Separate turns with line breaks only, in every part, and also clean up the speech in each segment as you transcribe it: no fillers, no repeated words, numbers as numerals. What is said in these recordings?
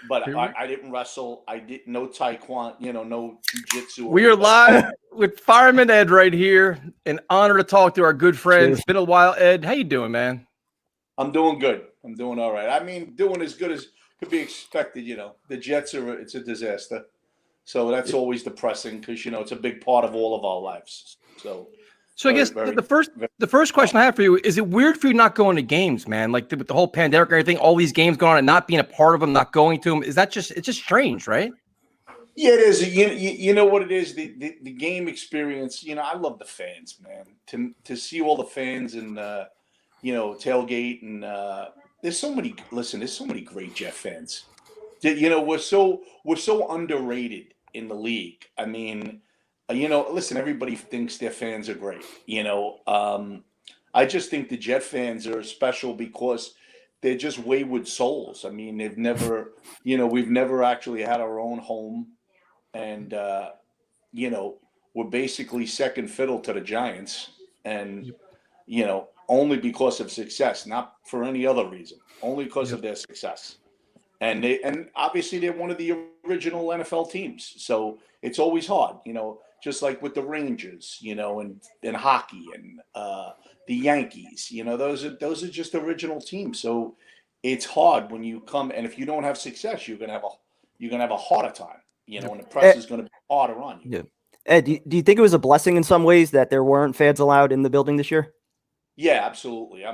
but I didn't wrestle. I didn't no taekwondo, no jujitsu.
We are live with Fireman Ed right here. An honor to talk to our good friend. It's been a while, Ed. How you doing, man?
I'm doing good. I'm doing all right. I mean, doing as good as could be expected. The Jets it's a disaster. So that's always depressing because it's a big part of all of our lives.
So I guess the first question I have for you is: it weird for you not going to games, man? Like with the whole pandemic and everything, all these games going on and not being a part of them, not going to them. Is that it's just strange, right?
Yeah, it is. You know what it is? The game experience. I love the fans, man. To see all the fans and tailgate and there's so many. Listen, there's so many great Jet fans. We're so underrated in the league. I mean, listen, everybody thinks their fans are great. I just think the Jet fans are special because they're just wayward souls. I mean, they've never, we've never actually had our own home, and we're basically second fiddle to the Giants, and only because of success, not for any other reason, only because of their success. And obviously they're one of the original NFL teams. So it's always hard, just like with the Rangers, and hockey and the Yankees, those are just original teams. So it's hard when you come, and if you don't have success, you're gonna have a harder time, and the press is gonna be harder on you.
Yeah. Ed, do you think it was a blessing in some ways that there weren't fans allowed in the building this year?
Yeah, absolutely.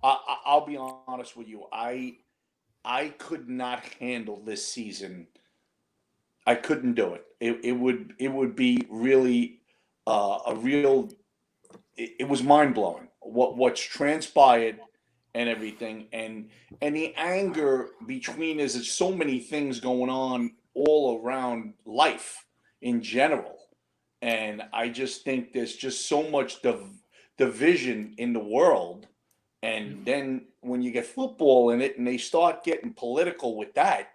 I'll be honest with you. I could not handle this season. I couldn't do it. It would be really it was mind blowing what's transpired and everything, and the anger between us. There's so many things going on all around life in general, and I just think there's just so much division in the world. And then when you get football in it and they start getting political with that,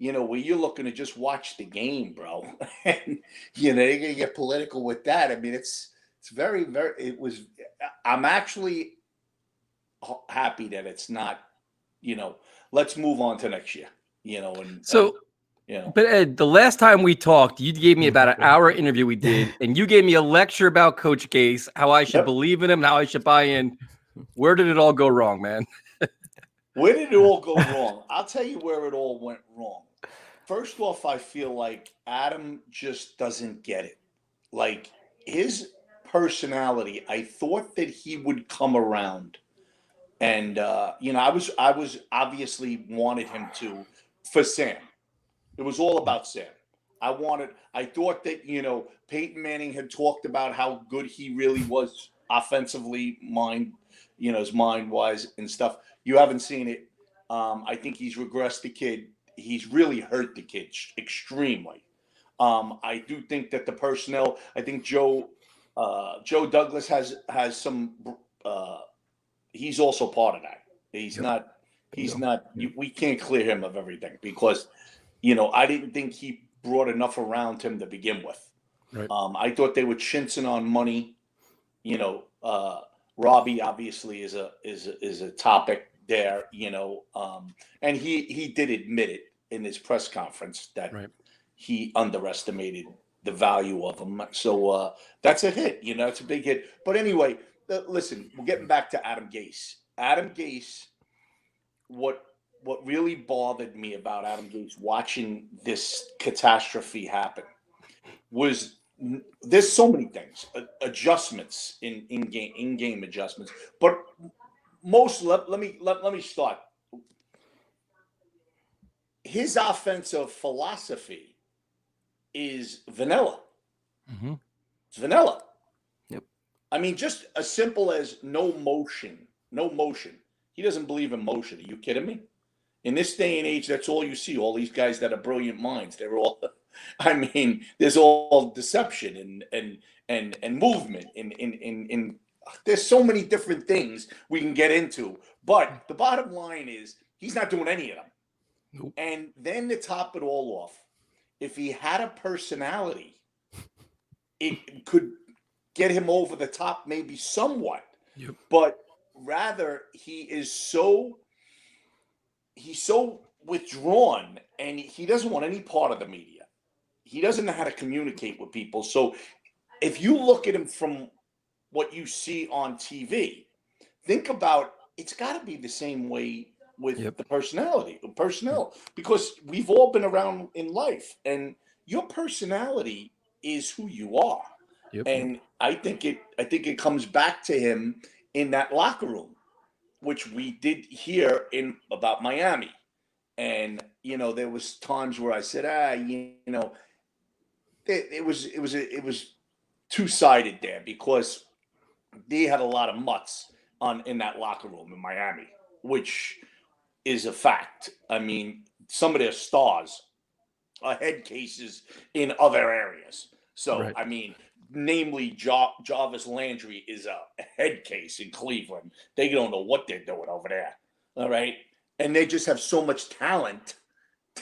where you're looking to just watch the game, bro. And, they're going to get political with that. I mean, it's very, very, I'm actually happy that it's not, let's move on to next year,
But Ed, the last time we talked, you gave me about an hour interview we did, and you gave me a lecture about Coach Gase, how I should believe in him and how I should buy in. Where did it all go wrong, man?
Where did it all go wrong? I'll tell you where it all went wrong. First off, I feel like Adam just doesn't get it. Like his personality, I thought that he would come around, and I was obviously wanted him to for Sam. It was all about Sam. I thought that Peyton Manning had talked about how good he really was offensively, his mind wise and stuff. You haven't seen it. I think he's regressed the kid. He's really hurt the kid extremely. I do think that the personnel. I think Joe Douglas has some. He's also part of that. He's not. We can't clear him of everything because, I didn't think he brought enough around him to begin with.
Right.
I thought they were chintzing on money. Robbie obviously is a topic there, and he did admit it in his press conference that he underestimated the value of him. So that's a hit, it's a big hit. But anyway, listen, we're getting back to Adam Gase. Adam Gase, what really bothered me about Adam Gase watching this catastrophe happen was there's so many things, adjustments in game adjustments, but most let me start. His offensive philosophy is vanilla.
Mm-hmm.
It's vanilla.
Yep.
I mean, just as simple as no motion. He doesn't believe in motion. Are you kidding me? In this day and age, that's all you see. All these guys that are brilliant minds, they're all. I mean, there's all deception and movement. In there's so many different things we can get into. But the bottom line is he's not doing any of them.
Nope.
And then to top it all off, if he had a personality, it could get him over the top maybe somewhat.
Yep.
But rather, he's so withdrawn, and he doesn't want any part of the media. He doesn't know how to communicate with people. So if you look at him from what you see on TV, think about it's got to be the same way with the personnel, because we've all been around in life, and your personality is who you are. And I think it comes back to him in that locker room, which we did hear about Miami. And there was times where I said, it was two-sided there, because they had a lot of mutts in that locker room in Miami, which is a fact. I mean, some of their stars are head cases in other areas. So, I mean, namely Jarvis Landry is a head case in Cleveland. They don't know what they're doing over there. All right. And they just have so much talent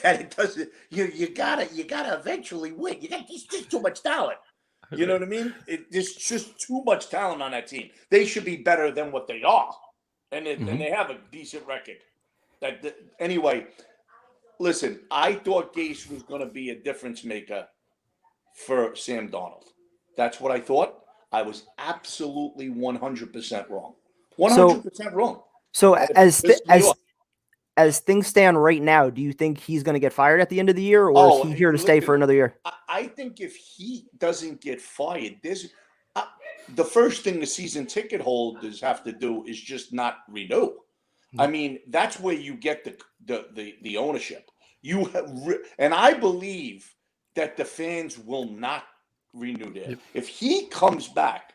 that it doesn't, you gotta eventually win. There's just too much talent. You know what I mean? There's just too much talent on that team. They should be better than what they are. And they have a decent record. Anyway, listen, I thought Gase was going to be a difference maker for Sam Darnold. That's what I thought. I was absolutely 100% wrong. 100% wrong.
So as things stand right now, do you think he's going to get fired at the end of the year, or is he here to stay for another year?
I think if he doesn't get fired, the first thing the season ticket holders have to do is just not renew. I mean, that's where you get the ownership. And I believe that the fans will not renew there. If he comes back,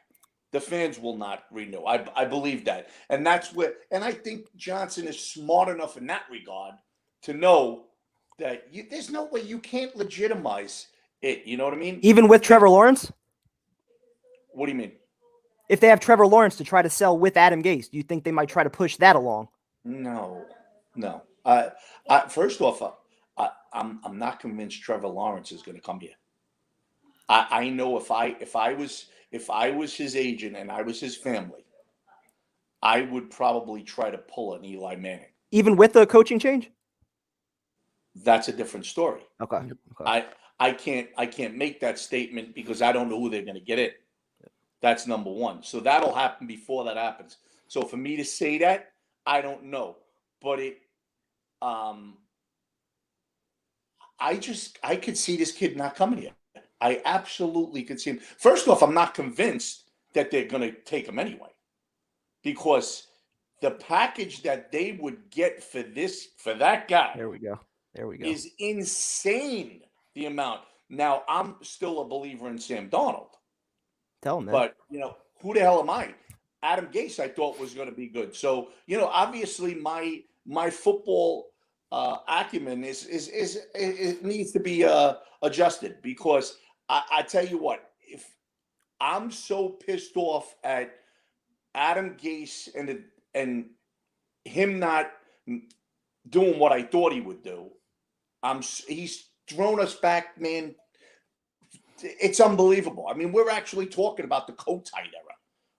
the fans will not renew. I believe that. And that's where, and I think Johnson is smart enough in that regard to know that there's no way you can't legitimize it. You know what I mean?
Even with Trevor Lawrence?
What do you mean?
If they have Trevor Lawrence to try to sell with Adam Gase, do you think they might try to push that along?
No. First off, I'm not convinced Trevor Lawrence is going to come here. I know if I was his agent and I was his family, I would probably try to pull an Eli Manning.
Even with the coaching change?
That's a different story.
Okay.
I can't make that statement because I don't know who they're going to get in. That's number one. So that'll happen before that happens. So for me to say that, I don't know. But I could see this kid not coming here. I absolutely could see him. First off, I'm not convinced that they're going to take him anyway, because the package that they would get for that guy.
There we go.
Is insane, the amount. Now, I'm still a believer in Sam Darnold.
Tell him that.
But, who the hell am I? Adam Gase, I thought, was going to be good. So, obviously my football acumen it needs to be adjusted, because I tell you what, if I'm so pissed off at Adam Gase and him not doing what I thought he would do, he's thrown us back, man. It's unbelievable. I mean, we're actually talking about the coat-tight era,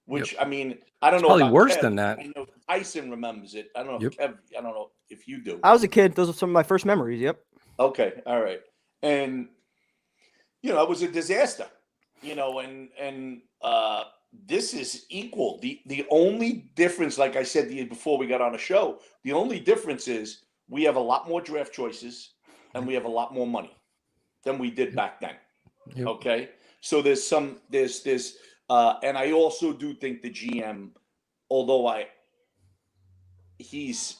which I mean, I don't know.
Probably
about
worse
Kev.
than that.
I know Tyson remembers it. I don't know if Kev. I don't know if you do.
I was a kid. Those are some of my first memories. Yep.
Okay. All right. And it was a disaster. And this is equal. The only difference, like I said before we got on the show, the only difference is we have a lot more draft choices and we have a lot more money than we did back then. Yep. Okay. So there's and I also do think the GM, although he's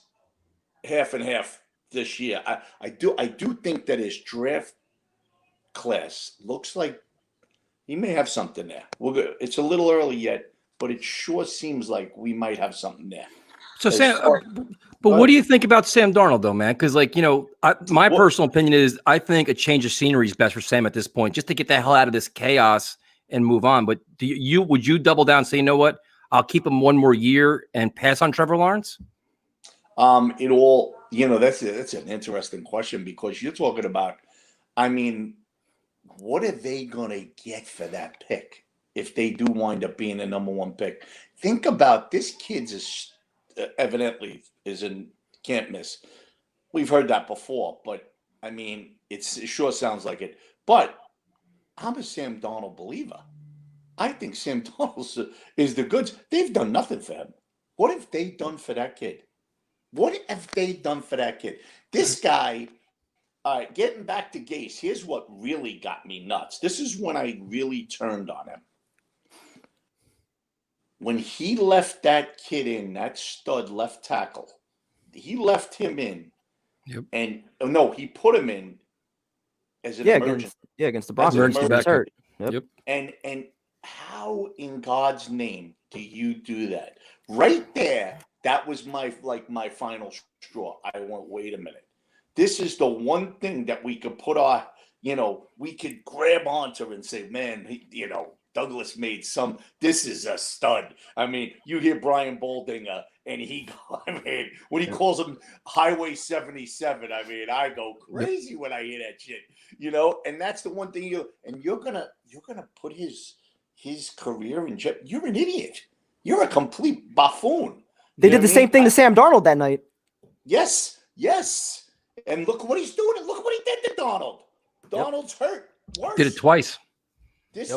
half and half this year, I do think that his draft class looks like he may have something there. It's a little early yet, but it sure seems like we might have something there.
So what do you think about Sam Darnold, though, man? Because, my personal opinion is I think a change of scenery is best for Sam at this point, just to get the hell out of this chaos and move on. But would you double down and say, you know what, I'll keep him one more year and pass on Trevor Lawrence?
That's an interesting question, because you're talking about, I mean, what are they going to get for that pick if they do wind up being the number one pick? Think about this kid's evidently can't miss. we've heard that before, but I mean, it sure sounds like it. But I'm a Sam Darnold believer. I think Sam Darnold is the goods. They've done nothing for him. What have they done for that kid? What have they done for that kid? This guy, all right, getting back to Gase, here's what really got me nuts. This is when I really turned on him. When he left that kid in, that stud left tackle, he left him in.
Yep.
And no, he put him in as an emergency.
Against the Broncos.
Emergency backup.
Hurt.
Yep.
And how in God's name do you do that? Right there, that was my final straw. I went, wait a minute. This is the one thing that we could put our, we could grab onto and say, man, Douglas made this is a stud. I mean, you hear Brian Boldinger and when he calls him Highway 77, I mean, I go crazy when I hear that shit, and that's the one thing you're gonna put his career in jeopardy. You're an idiot. You're a complete buffoon.
They did the same thing to Sam Darnold that night.
Yes. And look what he's doing. And look what he did to Darnold. Darnold's hurt worse.
Did it twice.
This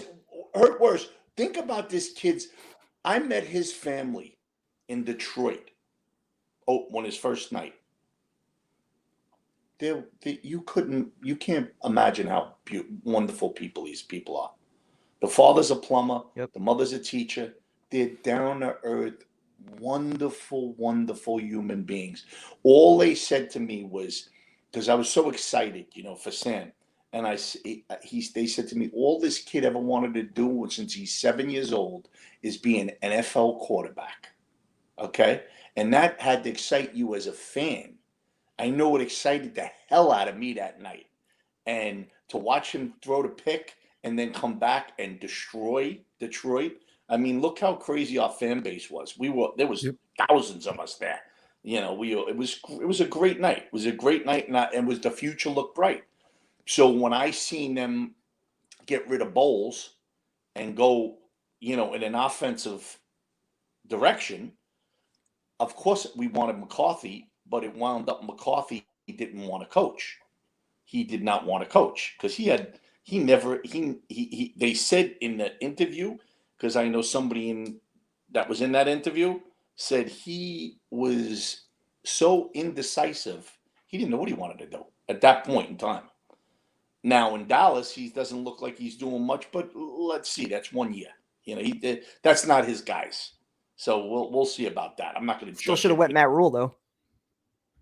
hurt worse. Think about this kid's. I met his family in Detroit. On his first night. You can't imagine how wonderful these people are. The father's a plumber.
Yep.
The mother's a teacher. They're down to earth, wonderful, wonderful human beings. All they said to me was, because I was so excited, for Sam, and they said to me, all this kid ever wanted to do since he's 7 years old is be an NFL quarterback. Okay? And that had to excite you as a fan. I know it excited the hell out of me that night. And to watch him throw the pick and then come back and destroy Detroit. I mean, look how crazy our fan base was. There was thousands of us there. It was a great night. It was a great night, and the future looked bright. So when I seen them get rid of Bowles and go, in an offensive direction, of course we wanted McCarthy, but it wound up McCarthy didn't want to coach. He did not want to coach because they said in the interview, because I know somebody that was in that interview said he was so indecisive, he didn't know what he wanted to do at that point in time. Now in Dallas, he doesn't look like he's doing much, but let's see. That's 1 year. That's not his guys. So we'll see about that. I'm not going to.
Still should have went Matt Rule though.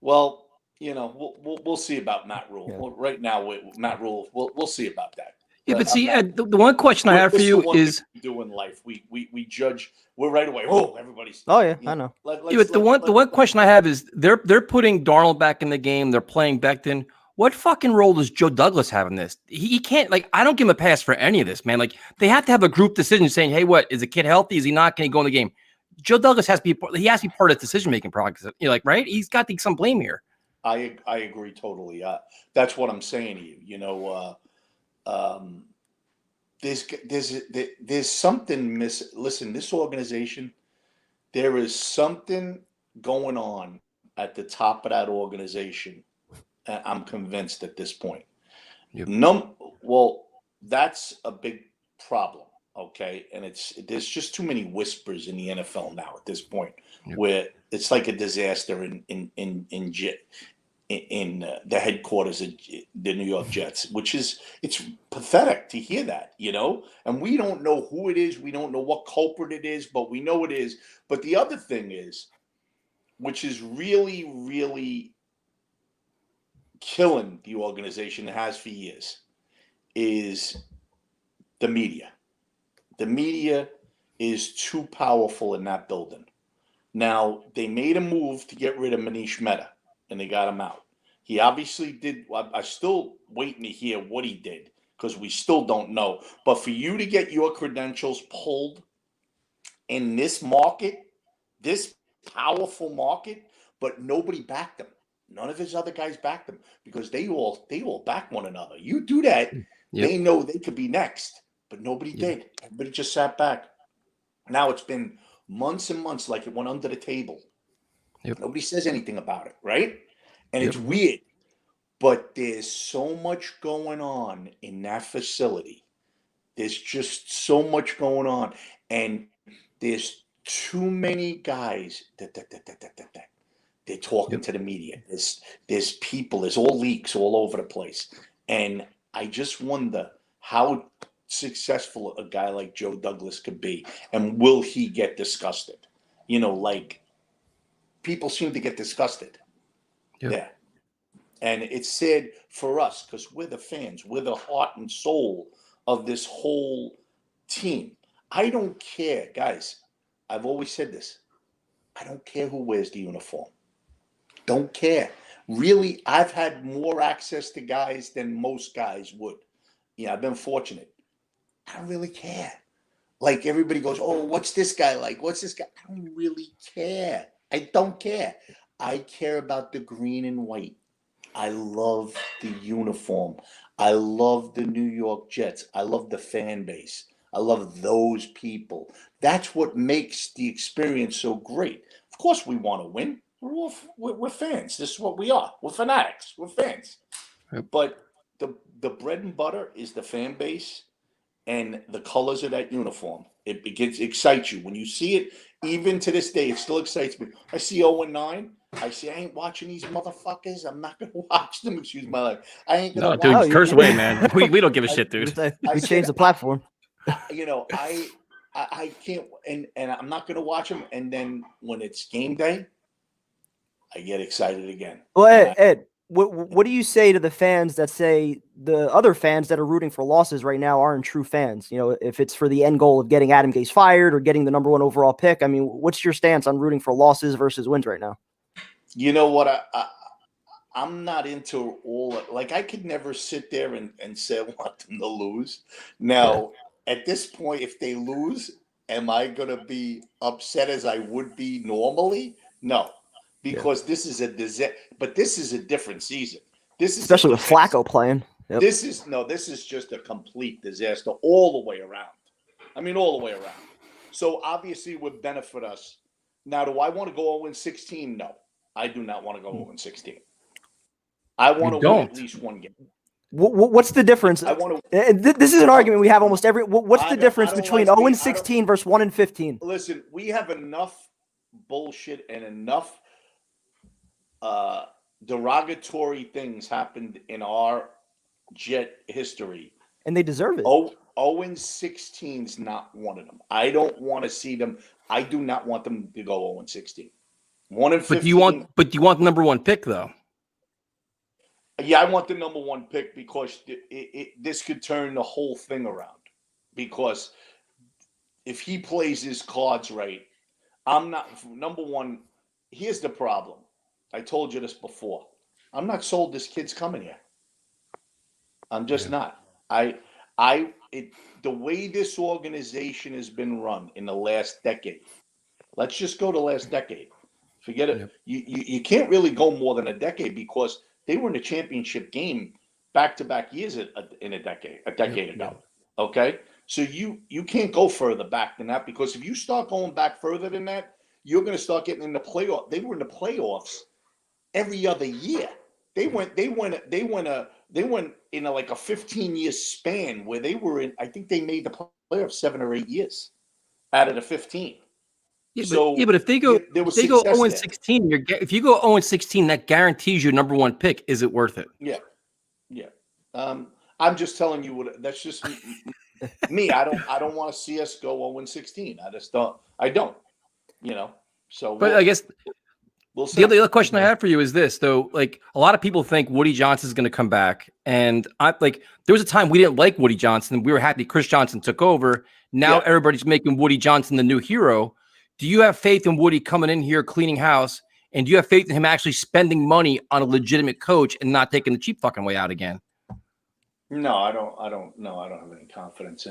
Well, we'll see about Matt Rule. Yeah. Well, right now, Matt Rule, we'll see about that.
Yeah, but see, Ed, the one question I have for you is:
do in life, we judge. We're right away. Oh, everybody's.
Oh yeah, I know.
But the one question I have is they're putting Darnold back in the game. They're playing Becton. What fucking role does Joe Douglas have in this? He can't, I don't give him a pass for any of this, man. They have to have a group decision saying, hey, what, is the kid healthy? Is he not? Can he go in the game? Joe Douglas has to be part of the decision-making process. Right? He's got to take some blame here.
I agree totally. That's what I'm saying to you. There's something missing. Listen, this organization, there is something going on at the top of that organization. I'm convinced at this point. Yep. Well, that's a big problem. Okay, and there's just too many whispers in the NFL now at this point, yep, where it's like a disaster in the headquarters of the New York Jets, it's pathetic to hear that, and we don't know who it is. We don't know what culprit it is, but we know it is. But the other thing is, which is really, really killing the organization, has for years, is the media. The media is too powerful in that building. Now, they made a move to get rid of Manish Mehta, and they got him out. He obviously did. I'm still waiting to hear what he did because we still don't know. But for you to get your credentials pulled in this market, this powerful market, but nobody backed him. None of his other guys backed him because they all back one another. You do that, yep, they know they could be next, but nobody did. Everybody just sat back. Now it's been months and months like it went under the table. Yep. Nobody says anything about it, right? and it's weird. But there's so much going on in that facility. There's just so much going on, and there's too many guys that they're talking to the media. There's people. There's all leaks all over the place, and I just wonder how successful a guy like Joe Douglas could be, and will he get disgusted? Like people seem to get disgusted. Yeah. And it's sad for us because we're the fans. We're the heart and soul of this whole team. I don't care, guys. I've always said this. I don't care who wears the uniform. Don't care. Really, I've had more access to guys than most guys would. I've been fortunate. I don't really care. Like everybody goes, oh, what's this guy like? What's this guy? I don't really care. I don't care. I care about the green and white. I love the uniform. I love the New York Jets. I love the fan base. I love those people. That's what makes the experience so great. Of course, we want to win. We're fans. This is what we are. We're fanatics. We're fans. Yep. But the bread and butter is the fan base and the colors of that uniform. It excites you. When you see it, even to this day, it still excites me. I see 0-9. I say, I ain't watching these motherfuckers. I'm not going to watch them. Excuse my life. I ain't going to watch
them. Curse away, man. We don't give a shit, dude.
We changed the platform.
I can't, and I'm not going to watch them. And then when it's game day, I get excited again.
Well, Ed, what do you say to the fans that say the other fans that are rooting for losses right now aren't true fans? If it's for the end goal of getting Adam Gase fired or getting the number 1 overall pick, I mean, what's your stance on rooting for losses versus wins right now?
You know what? I'm not into all like I could never sit there and say I want them to lose. Now, at this point, if they lose, am I going to be upset as I would be normally? No, because this is a disaster. But this is a different season. This is
especially with Flacco playing.
Yep. This is just a complete disaster all the way around. I mean, all the way around. So obviously, it would benefit us. Now, do I want to go 0-16? No. I do not want to go 0-16. I want to win at least one game.
What's the difference?
I want to.
This is an argument we have almost every. What's the difference between 0-16 versus 1-15?
Listen, we have enough bullshit and enough derogatory things happened in our Jet history,
and they deserve it.
0-16 is not one of them. I don't want to see them. I do not want them to go 0-16. 1-15.
But do you want the number 1 pick though?
Yeah, I want the number 1 pick because this could turn the whole thing around. Because if he plays his cards right, I'm not number 1. Here's the problem. I told you this before. I'm not sold this kid's coming here. I'm just not. The way this organization has been run in the last decade. Let's just go to last decade. Forget it. Yep. You can't really go more than a decade because they were in a championship game back-to-back years in a decade ago. Okay? So you can't go further back than that because if you start going back further than that, you're going to start getting in the playoff. They were in the playoffs every other year. They went in like a 15-year span where they were in. I think they made the playoffs 7 or 8 years out of the 15.
Yeah, but if they go 0-16, if you go 0-16, that guarantees you number 1 pick. Is it worth it?
Yeah. I'm just telling you that's just me. I don't want to see us go 0-16. I just don't. I don't. So.
But I guess the other question I have for you is this, though. Like a lot of people think Woody Johnson is going to come back, and there was a time we didn't like Woody Johnson. We were happy Chris Johnson took over. Now everybody's making Woody Johnson the new hero. Do you have faith in Woody coming in here, cleaning house? And do you have faith in him actually spending money on a legitimate coach and not taking the cheap fucking way out again?
No, I don't have any confidence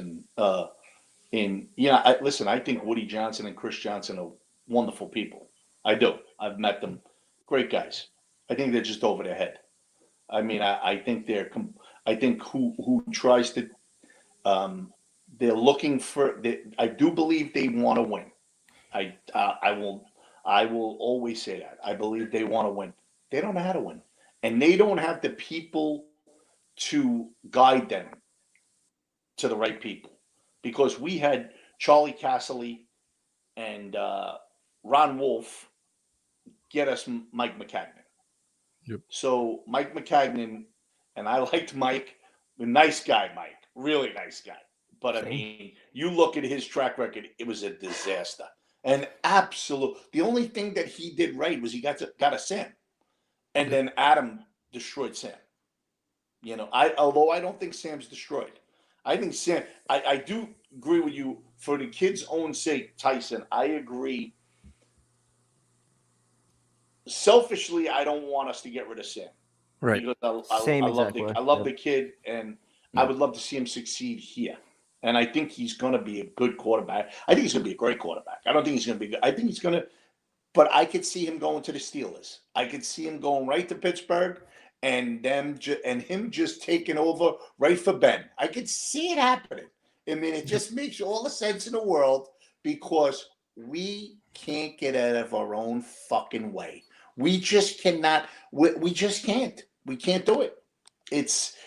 listen, I think Woody Johnson and Chris Johnson are wonderful people. I do. I've met them. Great guys. I think they're just over their head. I mean, I think who tries to, they're looking for, I do believe they want to win. I will always say that. I believe they want to win. They don't know how to win. and they don't have the people to guide them to the right people. Because we had Charlie Casserly and Ron Wolf get us Mike McCagnon.
Yep.
So Mike McCagnon, and I liked Mike, a nice guy, Mike, really nice guy. But I mean, you look at his track record, it was a disaster. And the only thing that he did right was he got a Sam. And then Adam destroyed Sam. You know, although I don't think Sam's destroyed. I think Sam, I do agree with you for the kids' own sake, Tyson. I agree. Selfishly, I don't want us to get rid of Sam.
Right.
Because I love the kid, and I would love to see him succeed here. And I think he's going to be a good quarterback. I think he's going to be a great quarterback. I don't think he's going to be good. I think he's going to, but I could see him going to the Steelers. I could see him going right to Pittsburgh and him just taking over right for Ben. I could see it happening. I mean, it just makes all the sense in the world because we can't get out of our own fucking way. We just cannot. We just can't. We can't do it. It's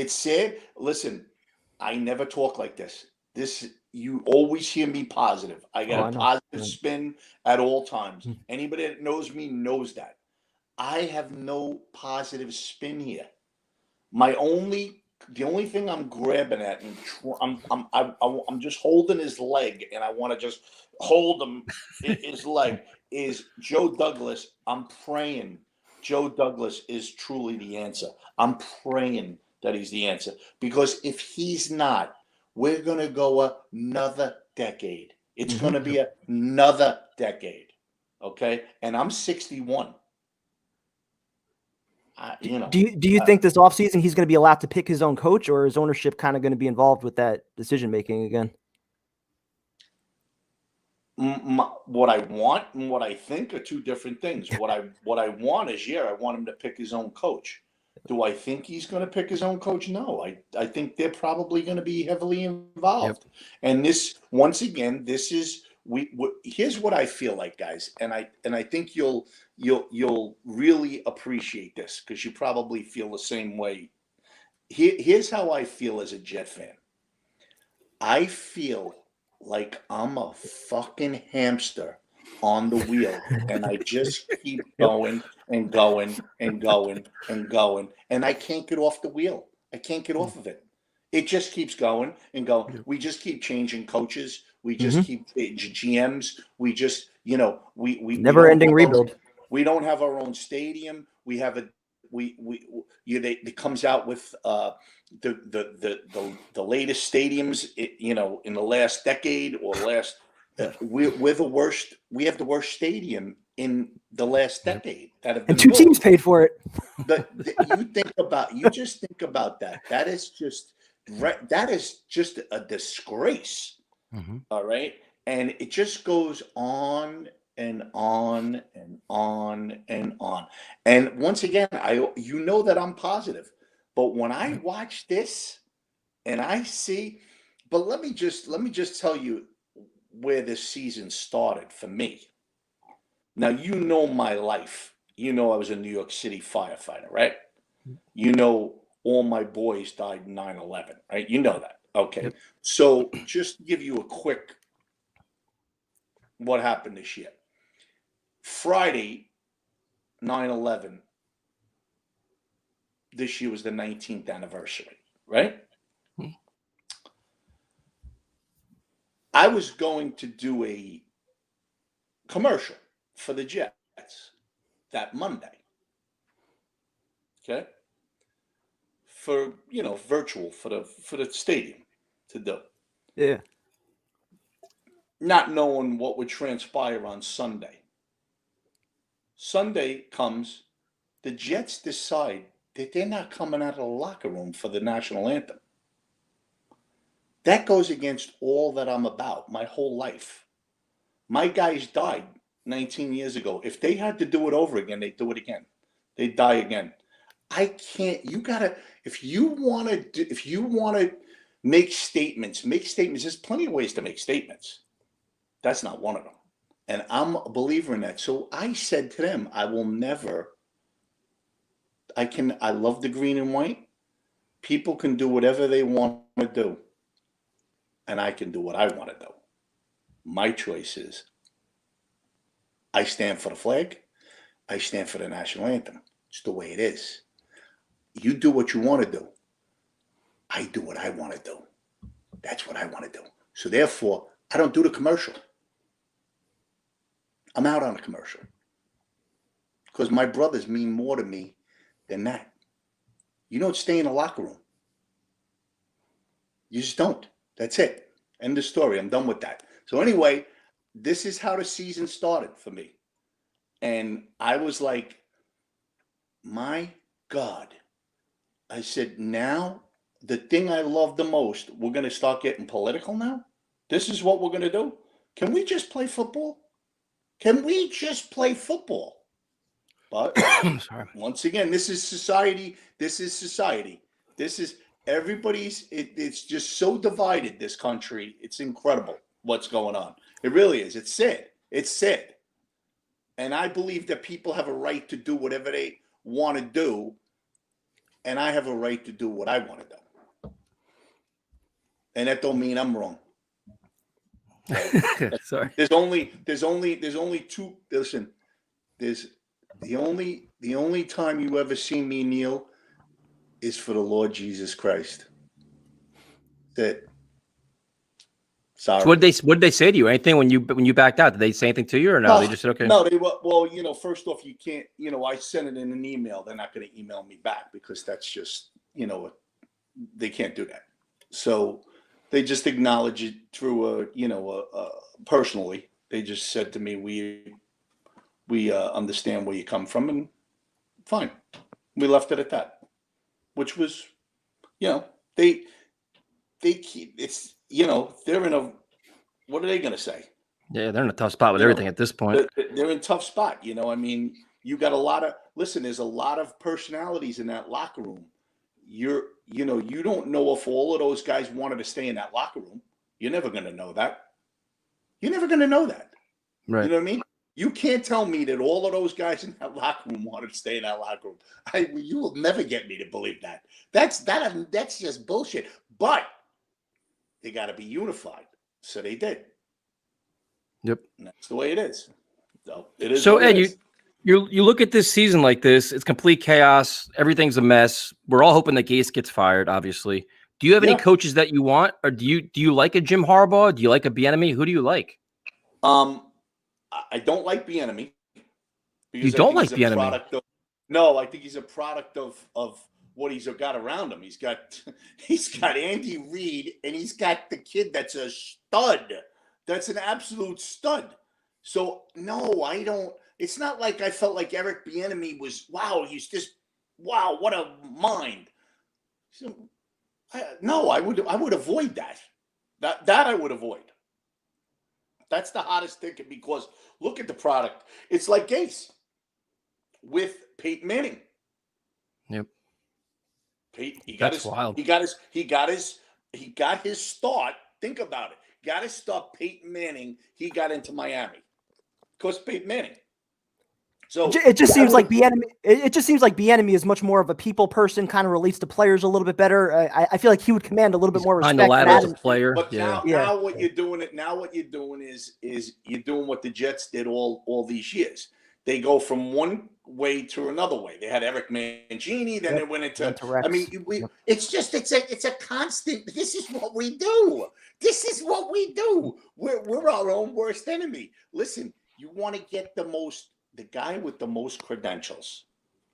sad. Listen, I never talk like this. You always hear me positive. I got a positive spin at all times. Anybody that knows me knows that. I have no positive spin here. The only thing I'm grabbing at, and I'm just holding his leg, and I want to just hold him his leg. Is Joe Douglas? I'm praying Joe Douglas is truly the answer. I'm praying that he's the answer, because if he's not, we're gonna go another decade. It's gonna be another decade. Okay, and I'm 61.
Do you think this offseason he's going to be allowed to pick his own coach, or is ownership kind of going to be involved with that decision making again?
What I want and what I think are two different things. What I want is, I want him to pick his own coach. Do I think he's going to pick his own coach? No, I think they're probably going to be heavily involved. Yep. And this, once again, this is here's what I feel like, guys, and I think you'll really appreciate this, because you probably feel the same way. Here's how I feel as a Jet fan. I feel like I'm a fucking hamster on the wheel, and I just keep going and going and going and going, and I can't get off the wheel. I can't get off of it. It just keeps going and going. We just keep changing coaches. We just keep GMs. We just, we
never ending rebuild.
We don't have our own stadium. We have it comes out with the latest stadiums, in the last decade or last. We're the worst. We have the worst stadium in the last decade.
And two teams paid for it.
But you just think about that. That is just a disgrace. All right, and it just goes on and on and on and on. And once again, that I'm positive, but when I watch this and I see, but let me just tell you where this season started for me. Now, my life. I was a New York City firefighter, right? All my boys died in 9/11, right? You know that. Okay. Yep. So just to give you a quick what happened this year. Friday, 9/11, this year was the 19th anniversary, right? I was going to do a commercial for the Jets that Monday. Okay? For, virtual for the stadium to do.
Yeah.
Not knowing what would transpire on Sunday. Sunday comes, the Jets decide that they're not coming out of the locker room for the national anthem. That goes against all that I'm about my whole life. My guys died 19 years ago. If they had to do it over again, they'd do it again. They'd die again. I can't. If you want to make statements. There's plenty of ways to make statements. That's not one of them. And I'm a believer in that. So I said to them, I will never I love the green and white. People can do whatever they want to do, and I can do what I want to do. My choice is I stand for the flag. I stand for the national anthem. It's the way it is. You do what you want to do. I do what I want to do. That's what I want to do. So therefore, I don't do the commercial. I'm out on the commercial. Because my brothers mean more to me than that. You don't stay in the locker room. You just don't. That's it. End of story. I'm done with that. So anyway, this is how the season started for me. And I was like, my God. I said, now the thing I love the most, we're going to start getting political now? This is what we're going to do? Can we just play football? Can we just play football? But once again, this is society. This is society. This is everybody's. It's just so divided, this country. It's incredible what's going on. It really is. It's sad. It's sad. And I believe that people have a right to do whatever they want to do. And I have a right to do what I want to do. And that don't mean I'm wrong.
Sorry.
There's only two. Listen, there's the only time you ever see me kneel is for the Lord Jesus Christ. That. Sorry.
So what'd they say to you? Anything when you backed out? Did they say anything to you or no? They just said okay.
No, they were. Well, first off, you can't. I sent it in an email. They're not going to email me back because that's just they can't do that. So they just acknowledge it through personally. They just said to me, we understand where you come from, and fine. We left it at that, which was, they keep it's. They're in a, what are they going to say?
Yeah, they're in a tough spot with everything at this point.
They're in a tough spot. You got there's a lot of personalities in that locker room. You don't know if all of those guys wanted to stay in that locker room. You're never going to know that. You're never going to know that.
Right.
You know what I mean? You can't tell me that all of those guys in that locker room wanted to stay in that locker room. You will never get me to believe that. That's just bullshit. But they got to be unified. So they did.
Yep.
And that's the way it is. So it is.
So Ed, you look at this season like this, it's complete chaos. Everything's a mess. We're all hoping that Gase gets fired, obviously. Do you have any coaches that you want? Or do you like a Jim Harbaugh? Do you like a Bieniemy? Who do you like?
I don't like Bieniemy.
You don't like Bieniemy?
No, I think he's a product of what he's got around him. He's got Andy Reid, and he's got the kid that's a stud. That's an absolute stud. So no, I don't. It's not like I felt like Eric Bieniemy was wow, what a mind. So I would avoid that. That I would avoid. That's the hottest ticket because look at the product. It's like Gase with Peyton Manning.
Yep.
He got his start. Think about it. Got his start. Peyton Manning. He got into Miami because Peyton Manning. So
it just seems like Bieniemy. It just seems like Bieniemy is much more of a people person. Kind of relates to players a little bit better. I feel like he would command a little bit more respect.
As a player.
But now what you're doing is you're doing what the Jets did all these years. They go from one way to another way. They had Eric Mangini, then they went into. It's a constant. This is what we do. We're our own worst enemy. Listen, you want to get the guy with the most credentials.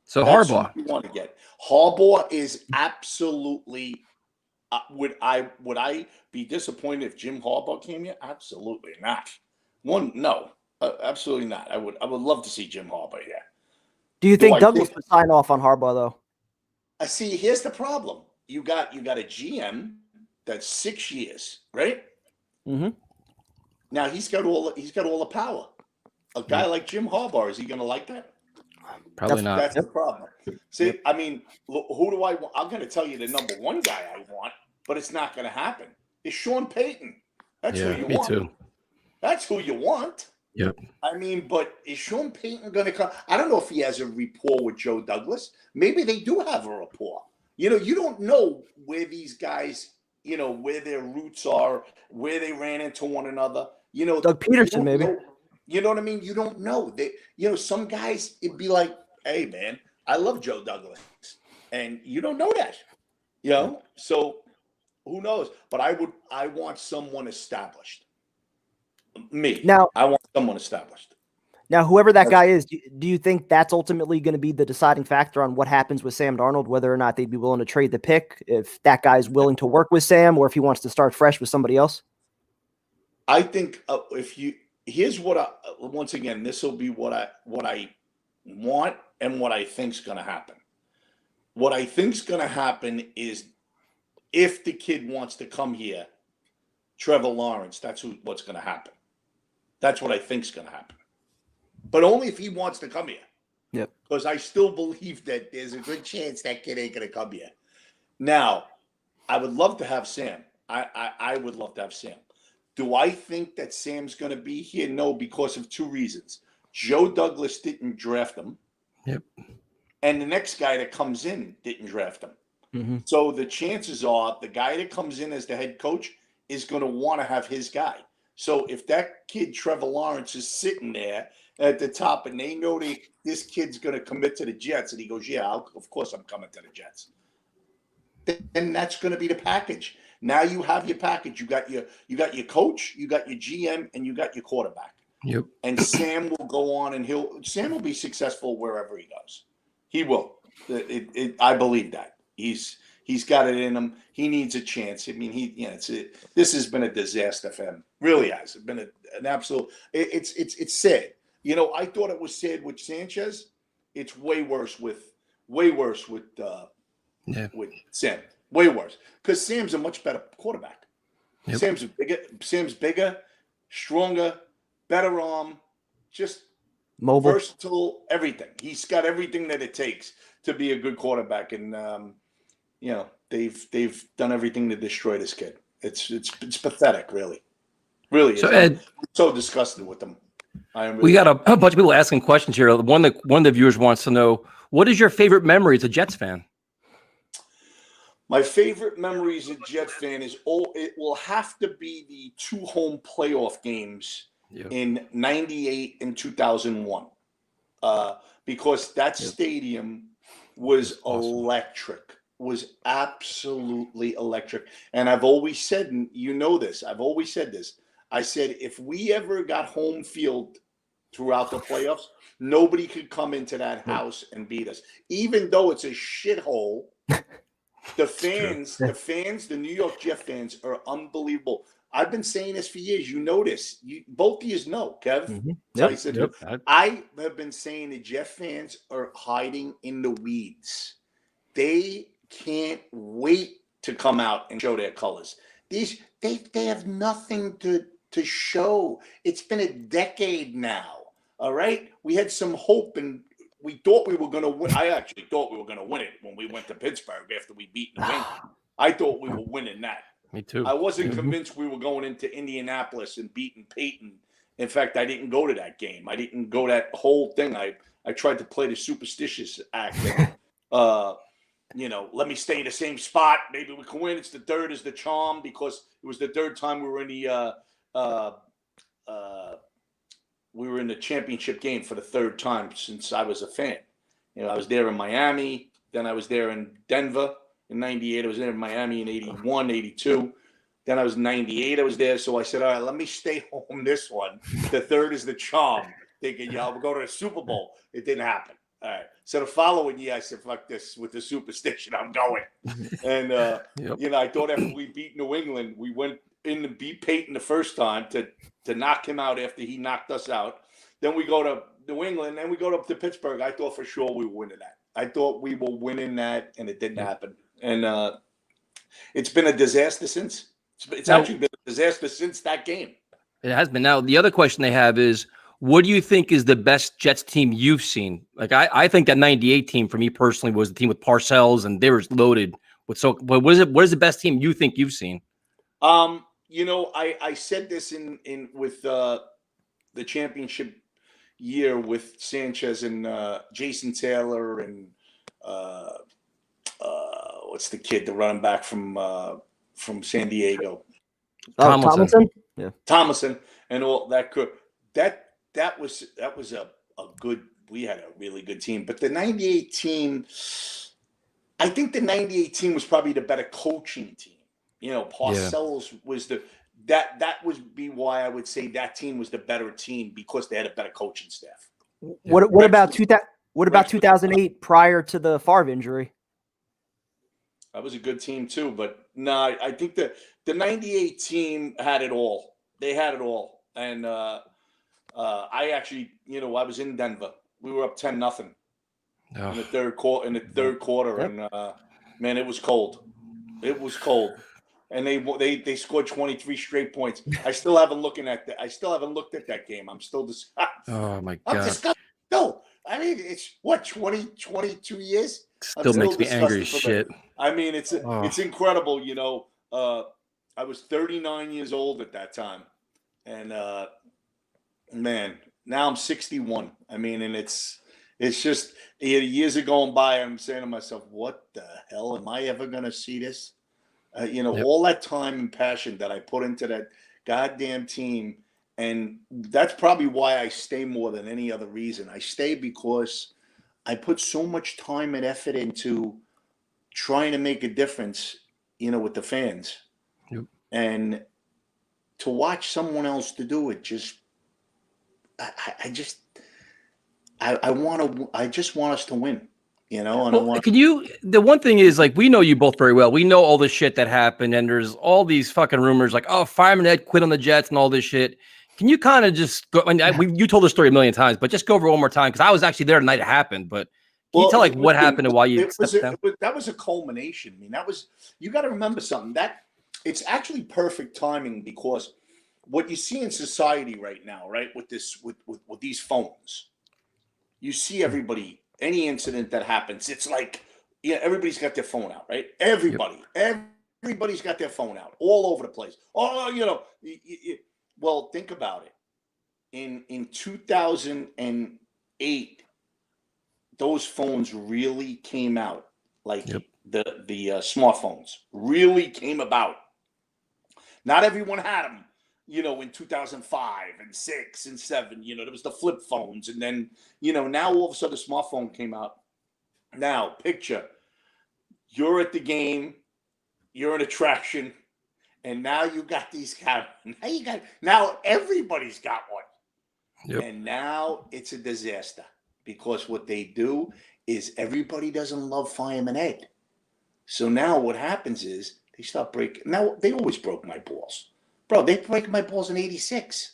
So that's Harbaugh,
you want to get. Harbaugh is absolutely. Would I be disappointed if Jim Harbaugh came here? Absolutely not. No. Absolutely not. I would love to see Jim Harbaugh here.
Do you think Douglas would sign off on Harbaugh though?
I see. Here's the problem. You got a GM that's 6 years, right?
Mm-hmm.
Now he's got all the power. A guy like Jim Harbaugh, is he going to like that?
Probably not.
That's the problem. See, I mean, who do I want? I'm going to tell you the number one guy I want, but it's not going to happen. It's Sean Payton. That's who you want.
Me too.
That's who you want.
Yep.
I mean, but is Sean Payton going to come? I don't know if he has a rapport with Joe Douglas. Maybe they do have a rapport. You know, you don't know where these guys, you know, where their roots are, where they ran into one another. You know,
Doug Peterson, maybe.
You know what I mean? You don't know. You know, some guys, it'd be like, hey, man, I love Joe Douglas. And you don't know that. You know? So who knows? But I want someone established.
Now,
I want someone established.
Now, whoever that guy is, do you think that's ultimately going to be the deciding factor on what happens with Sam Darnold, whether or not they'd be willing to trade the pick, if that guy's willing to work with Sam, or if he wants to start fresh with somebody else?
I think here's what once again, this will be what I want and what I think's going to happen. What I think's going to happen is if the kid wants to come here, Trevor Lawrence, that's what's going to happen. That's what I think's going to happen. But only if he wants to come here.
Yep.
Because I still believe that there's a good chance that kid ain't going to come here. Now, I would love to have Sam. I would love to have Sam. Do I think that Sam's going to be here? No, because of two reasons. Joe Douglas didn't draft him.
Yep.
And the next guy that comes in didn't draft him.
Mm-hmm.
So the chances are the guy that comes in as the head coach is going to want to have his guy. So if that kid, Trevor Lawrence, is sitting there at the top and they know this kid's going to commit to the Jets, and he goes, yeah, of course I'm coming to the Jets. Then that's going to be the package. Now you have your package. You got your coach, you got your GM, and you got your quarterback.
Yep.
And Sam will go on, and Sam will be successful wherever he goes. He will. I believe that. He's got it in him. He needs a chance. I mean, this has been a disaster for him. Really has. It's been an absolute. It's sad. You know, I thought it was sad with Sanchez. It's way worse with Sam. Way worse, because Sam's a much better quarterback. Yep. Sam's bigger, stronger, better arm, just
mobile,
versatile, everything. He's got everything that it takes to be a good quarterback, and you know, they've done everything to destroy this kid. It's pathetic, really.
So Ed,
I'm so disgusted with them.
We got a bunch of people asking questions here. One of the viewers wants to know, what is your favorite memory as a Jets fan?
My favorite memory as a Jet fan it will have to be the 2 home playoff games in 98 and 2001. Because that stadium was electric, was absolutely electric. And I've always said, and you know this, I've always said this. I said, if we ever got home field throughout the playoffs, nobody could come into that house and beat us. Even though it's a shithole, the New York Jet fans are unbelievable. I've been saying this for years. You know this. Both of you know, Kev.
Mm-hmm.
Yep.
I have been saying the Jet fans are hiding in the weeds. They can't wait to come out and show their colors. They have nothing to show. It's been a decade now. All right. We had some hope, and we thought we were going to win. I actually thought we were going to win it when we went to Pittsburgh after we beat New England. I thought we were winning that.
Me too.
I wasn't convinced we were going into Indianapolis and beating Peyton. In fact, I didn't go to that game. I didn't go that whole thing. I tried to play the superstitious act. You know, let me stay in the same spot. Maybe we can win. It's the third is the charm, because it was the third time we were in the championship game for the third time since I was a fan. You know, I was there in Miami. Then I was there in Denver in 98. I was there in Miami in 81, 82. Then I was 98. I was there. So I said, all right, let me stay home this one. The third is the charm. Thinking, we'll go to the Super Bowl. It didn't happen. All right. So the following year, I said, fuck this with the superstition. I'm going. And, you know, I thought after we beat New England, we went in to beat Peyton the first time to knock him out after he knocked us out. Then we go to New England, and we go up to Pittsburgh. I thought for sure we were winning that. I thought we were winning that, and it didn't happen. And it's been a disaster since. It's actually been a disaster since that game.
It has been. Now, the other question they have is, what do you think is the best Jets team you've seen? Like, I think that 98 team, for me personally, was the team with Parcells, and they were loaded with but what is the best team you think you've seen?
You know, I said this with the championship year with Sanchez and Jason Taylor and what's the kid, the running back from San Diego?
Tomlinson. Yeah,
Thomason and all that. That was a good. We had a really good team, but the '98 team, I think the '98 team was probably the better coaching team. Parcells was that would be why I would say that team was the better team because they had a better coaching staff.
What about 2008 prior to the Favre injury?
That was a good team too, but no, I think the '98 team had it all. They had it all, and I actually, I was in Denver. We were up 10-0 in the third quarter, and man, it was cold. It was cold, and they scored 23 straight points. I still haven't looked at that game. I'm still disgusted.
Oh my God!
I'm disgusted. No, I mean it's what 22 years.
Still makes me angry as shit.
I mean it's incredible. I was 39 years old at that time, and man, now I'm 61. I mean, and it's just years are going by. I'm saying to myself, what the hell am I ever gonna see this? All that time and passion that I put into that goddamn team, and that's probably why I stay more than any other reason. I stay because I put so much time and effort into trying to make a difference, with the fans, and to watch someone else to do it just. I just want us to win, and
the one thing is, like, we know you both very well. We know all the shit that happened, and there's all these fucking rumors like, oh, Fireman Ed quit on the Jets and all this shit. Can you kind of just go? You told the story a million times, but just go over it one more time, because I was actually there the night it happened. But can you tell what happened and why you stepped down?
That was a culmination. I mean, you got to remember something, that it's actually perfect timing, because what you see in society right now, right, with these phones, you see everybody, any incident that happens, it's like, everybody's got their phone out, right? Everybody's got their phone out all over the place. Oh, well, think about it. In 2008, those phones really came out, like the smartphones really came about. Not everyone had them. In 2005 and 6 and 7, there was the flip phones. And then, now all of a sudden the smartphone came out. Now, picture, you're at the game, you're an attraction, and now you got these cameras. Now everybody's got one. Yep. And now it's a disaster, because what they do is everybody doesn't love Fireman Ed. So now what happens is they start breaking. Now, they always broke my balls. Bro, they break my balls in '86.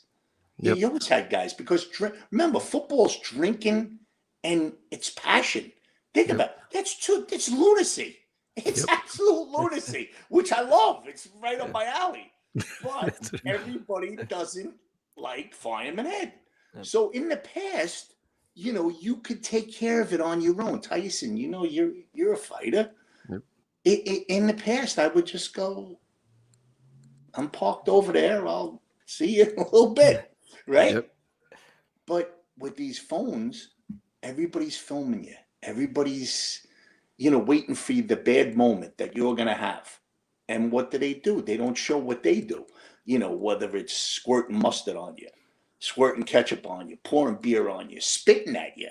Yep. You always had guys, because remember, football's drinking and it's passion. Think about it. It's lunacy. It's absolute lunacy, which I love. It's right up my alley. But everybody doesn't like Fireman Ed. So in the past, you could take care of it on your own. Tyson, you're a fighter. Yep. In the past, I would just go, I'm parked over there. I'll see you in a little bit, right? Yep. But with these phones, everybody's filming you. Everybody's, waiting for you, the bad moment that you're going to have. And what do? They don't show what they do. Whether it's squirting mustard on you, squirting ketchup on you, pouring beer on you, spitting at you,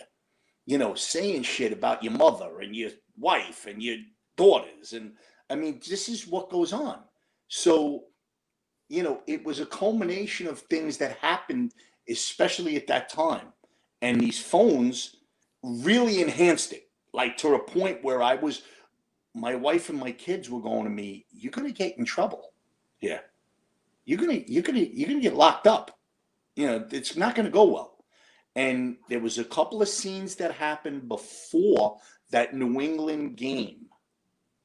saying shit about your mother and your wife and your daughters. And I mean, this is what goes on. So, it was a culmination of things that happened, especially at that time. And these phones really enhanced it, like to a point where my wife and my kids were going to me, you're going to get in trouble. Yeah. You're going to get locked up. It's not going to go well. And there was a couple of scenes that happened before that New England game,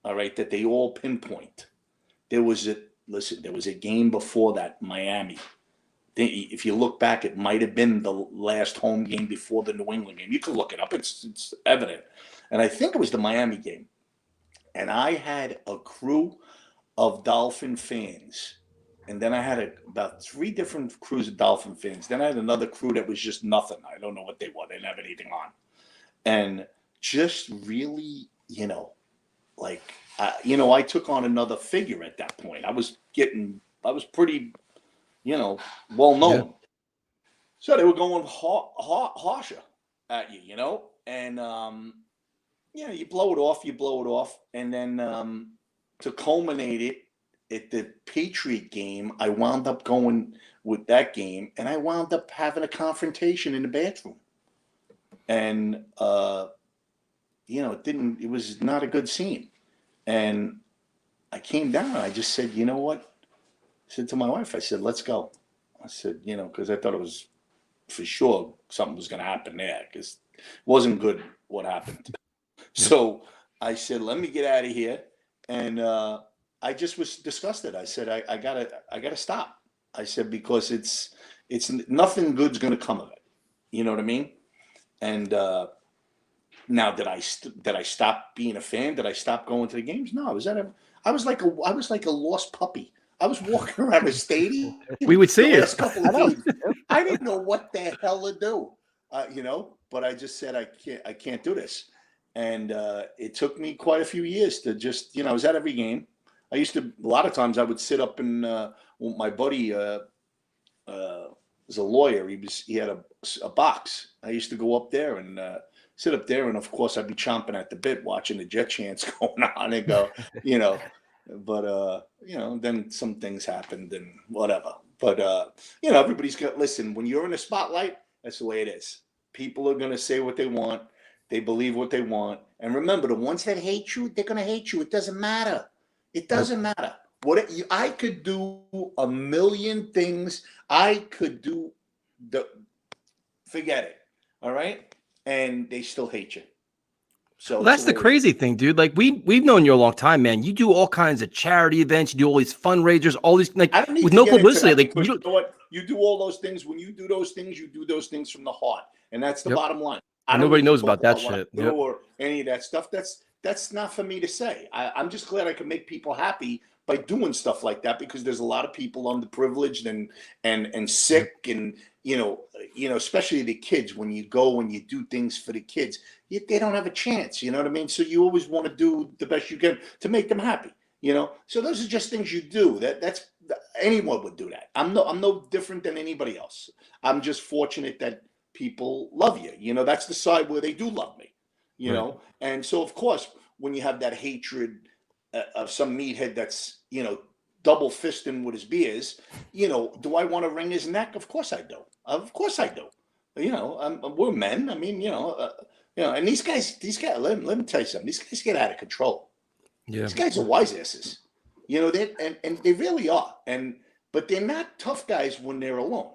all right, that they all pinpoint. There was a game before that, Miami. If you look back, it might have been the last home game before the New England game. You can look it up. It's evident. And I think it was the Miami game. And I had a crew of Dolphin fans And then I had about 3 different crews of Dolphin fans. Then I had another crew that was just nothing. I don't know what they were. They didn't have anything on. And just really, I took on another figure at that point. I was pretty, well known. Yeah. So they were going harsher at you, and you blow it off, and then to culminate it at the Patriot game, I wound up going with that game, and I wound up having a confrontation in the bathroom, and it was not a good scene, and I came down and I just said, you know what? I said to my wife, I said, let's go. I said, because I thought it was for sure something was going to happen there, because it wasn't good what happened. So I said, let me get out of here. And I just was disgusted. I said, I gotta stop. I said, because it's nothing good's going to come of it. You know what I mean? And now did I stop being a fan? Did I stop going to the games? No, I was like a lost puppy. I was walking around the stadium.
We would see it.
I didn't know what the hell to do, but I just said, I can't do this. And it took me quite a few years to just, I was at every game. A lot of times I would sit up in, my buddy was a lawyer. He had a box. I used to go up there and sit up there. And of course I'd be chomping at the bit watching the Jet chants going on and go, but, then some things happened and whatever. But, everybody's got, listen, when you're in the spotlight, that's the way it is. People are going to say what they want. They believe what they want. And remember, the ones that hate you, they're going to hate you. It doesn't matter. It doesn't matter. I could do a million things. I could do forget it. All right. And they still hate you. So
that's the crazy thing, dude. Like we've known you a long time, man. You do all kinds of charity events. You do all these fundraisers, all these with no publicity. Like
you know what? You do all those things. When you do those things, you do those things from the heart, and that's the bottom line.
Nobody knows about that shit.
Or any of that stuff. That's not for me to say. I'm just glad I can make people happy by doing stuff like that, because there's a lot of people underprivileged and sick, and especially the kids. When you go and you do things for the kids, they don't have a chance. You know what I mean? So you always want to do the best you can to make them happy. So those are just things you do. That's anyone would do that. I'm no different than anybody else. I'm just fortunate that people love you. That's the side where they do love me. And so of course, when you have that hatred of some meathead that's double fisting with his beers, do I want to wring his neck? Of course I do. We're men. I mean, and these guys. Let me tell you something. These guys get out of control. Yeah, these guys are wise asses. And they really are. But they're not tough guys when they're alone.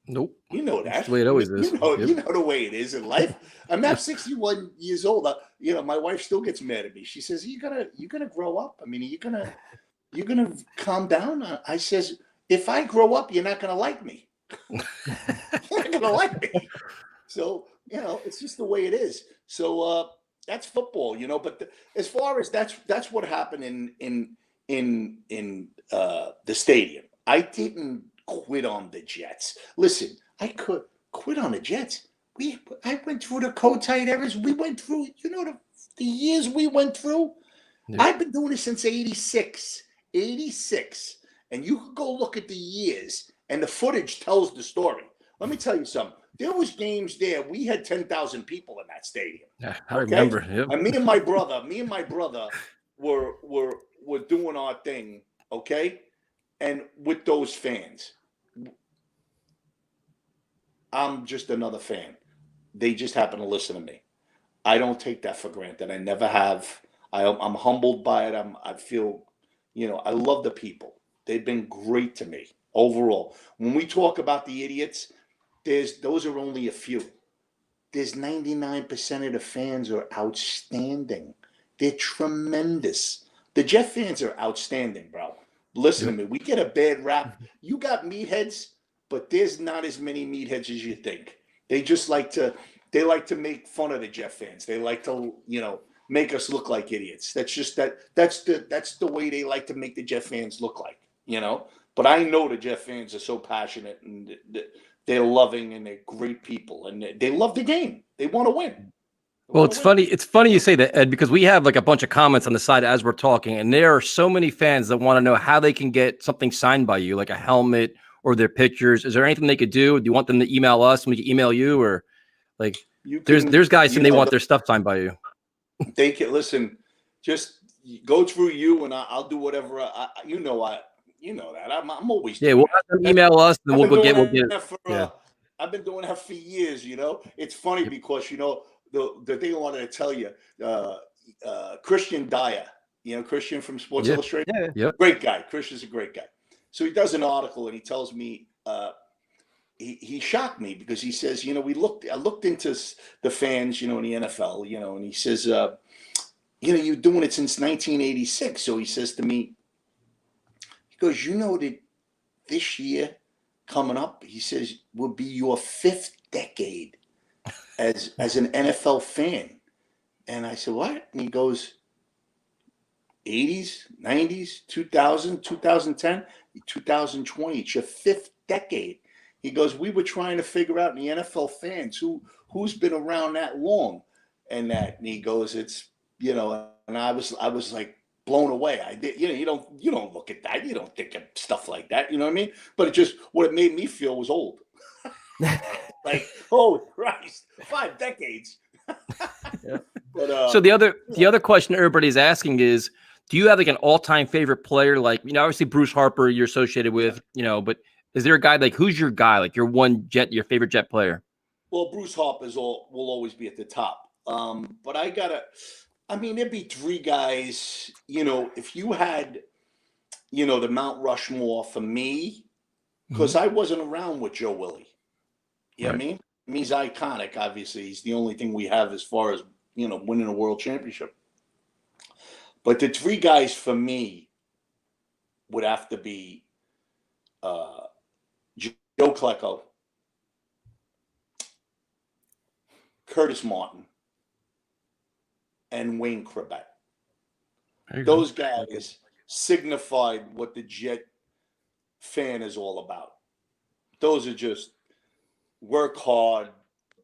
Nope.
You know that.
That's the way it always is.
You know the way it is in life. I'm now 61 years old. My wife still gets mad at me. She says, "You gonna grow up? I mean, are you gonna calm down?" I says, "If I grow up, you're not gonna like me. You're not gonna like me." So it's just the way it is. So that's football, But as far as that's what happened in the stadium. I didn't quit on the Jets. Listen, I could quit on the Jets. I went through the co-tight eras. We went through, the years we went through. Yeah. I've been doing it since 86. And you could go look at the years, and the footage tells the story. Let me tell you something. There was games there. We had 10,000 people in that stadium.
Yeah, I remember. Yep.
And me and my brother were doing our thing, okay? And with those fans, I'm just another fan. They just happen to listen to me. I don't take that for granted. I never have. I'm humbled by it. I feel, I love the people. They've been great to me overall. When we talk about the idiots, those are only a few. There's 99% of the fans are outstanding. They're tremendous. The Jet fans are outstanding, bro. Listen to me. We get a bad rap. You got meatheads, but there's not as many meatheads as you think. They just like to make fun of the Jet fans. They like to, make us look like idiots. That's just that's the way they like to make the Jet fans look like, But I know the Jet fans are so passionate, and they're loving, and they're great people, and they love the game. They want to win.
Well, it's funny. It's funny you say that, Ed, because we have like a bunch of comments on the side as we're talking, and there are so many fans that want to know how they can get something signed by you, like a helmet or their pictures. Is there anything they could do? Do you want them to email us and we can email you, or like there's guys saying they want their stuff signed by you?
They can listen. Just go through you, and I'll do whatever. You know that I'm always
we'll have them email us, and we'll get it.
I've been doing that for years. It's funny because the thing I wanted to tell you, Christian Dyer, Christian from Sports Illustrated, great guy. Christian's a great guy. So he does an article and he tells me, he shocked me because he says, I looked into the fans, in the NFL, and he says, you're doing it since 1986. So he says to me, he goes, that this year coming up, he says, will be your 5th decade as an NFL fan. And I said, what? And he goes, 80s, 90s, 2000, 2010, 2020. It's your 5th decade. He goes, we were trying to figure out in the NFL fans who's been around that long, and he goes, it's and I was like blown away. I did, you don't look at that, you don't think of stuff like that, you know what I mean? But what it made me feel was old. Like, oh Christ, 5 decades.
Yeah. But, so the other question everybody's asking is, do you have like an all-time favorite player? Like, obviously Bruce Harper you're associated with, but is there a guy like who's your guy, like your favorite Jet player? Well, Bruce Harper will always be at the top. But there'd be 3 guys, if you had, the Mount Rushmore for me, because I wasn't around with Joe Willie. You know what I mean? He's iconic, obviously. He's the only thing we have as far as, winning a world championship. But the 3 guys for me would have to be Joe Klecko, Curtis Martin, and Wayne Corbett. Those guys signified what the Jet fan is all about. Those are just work hard,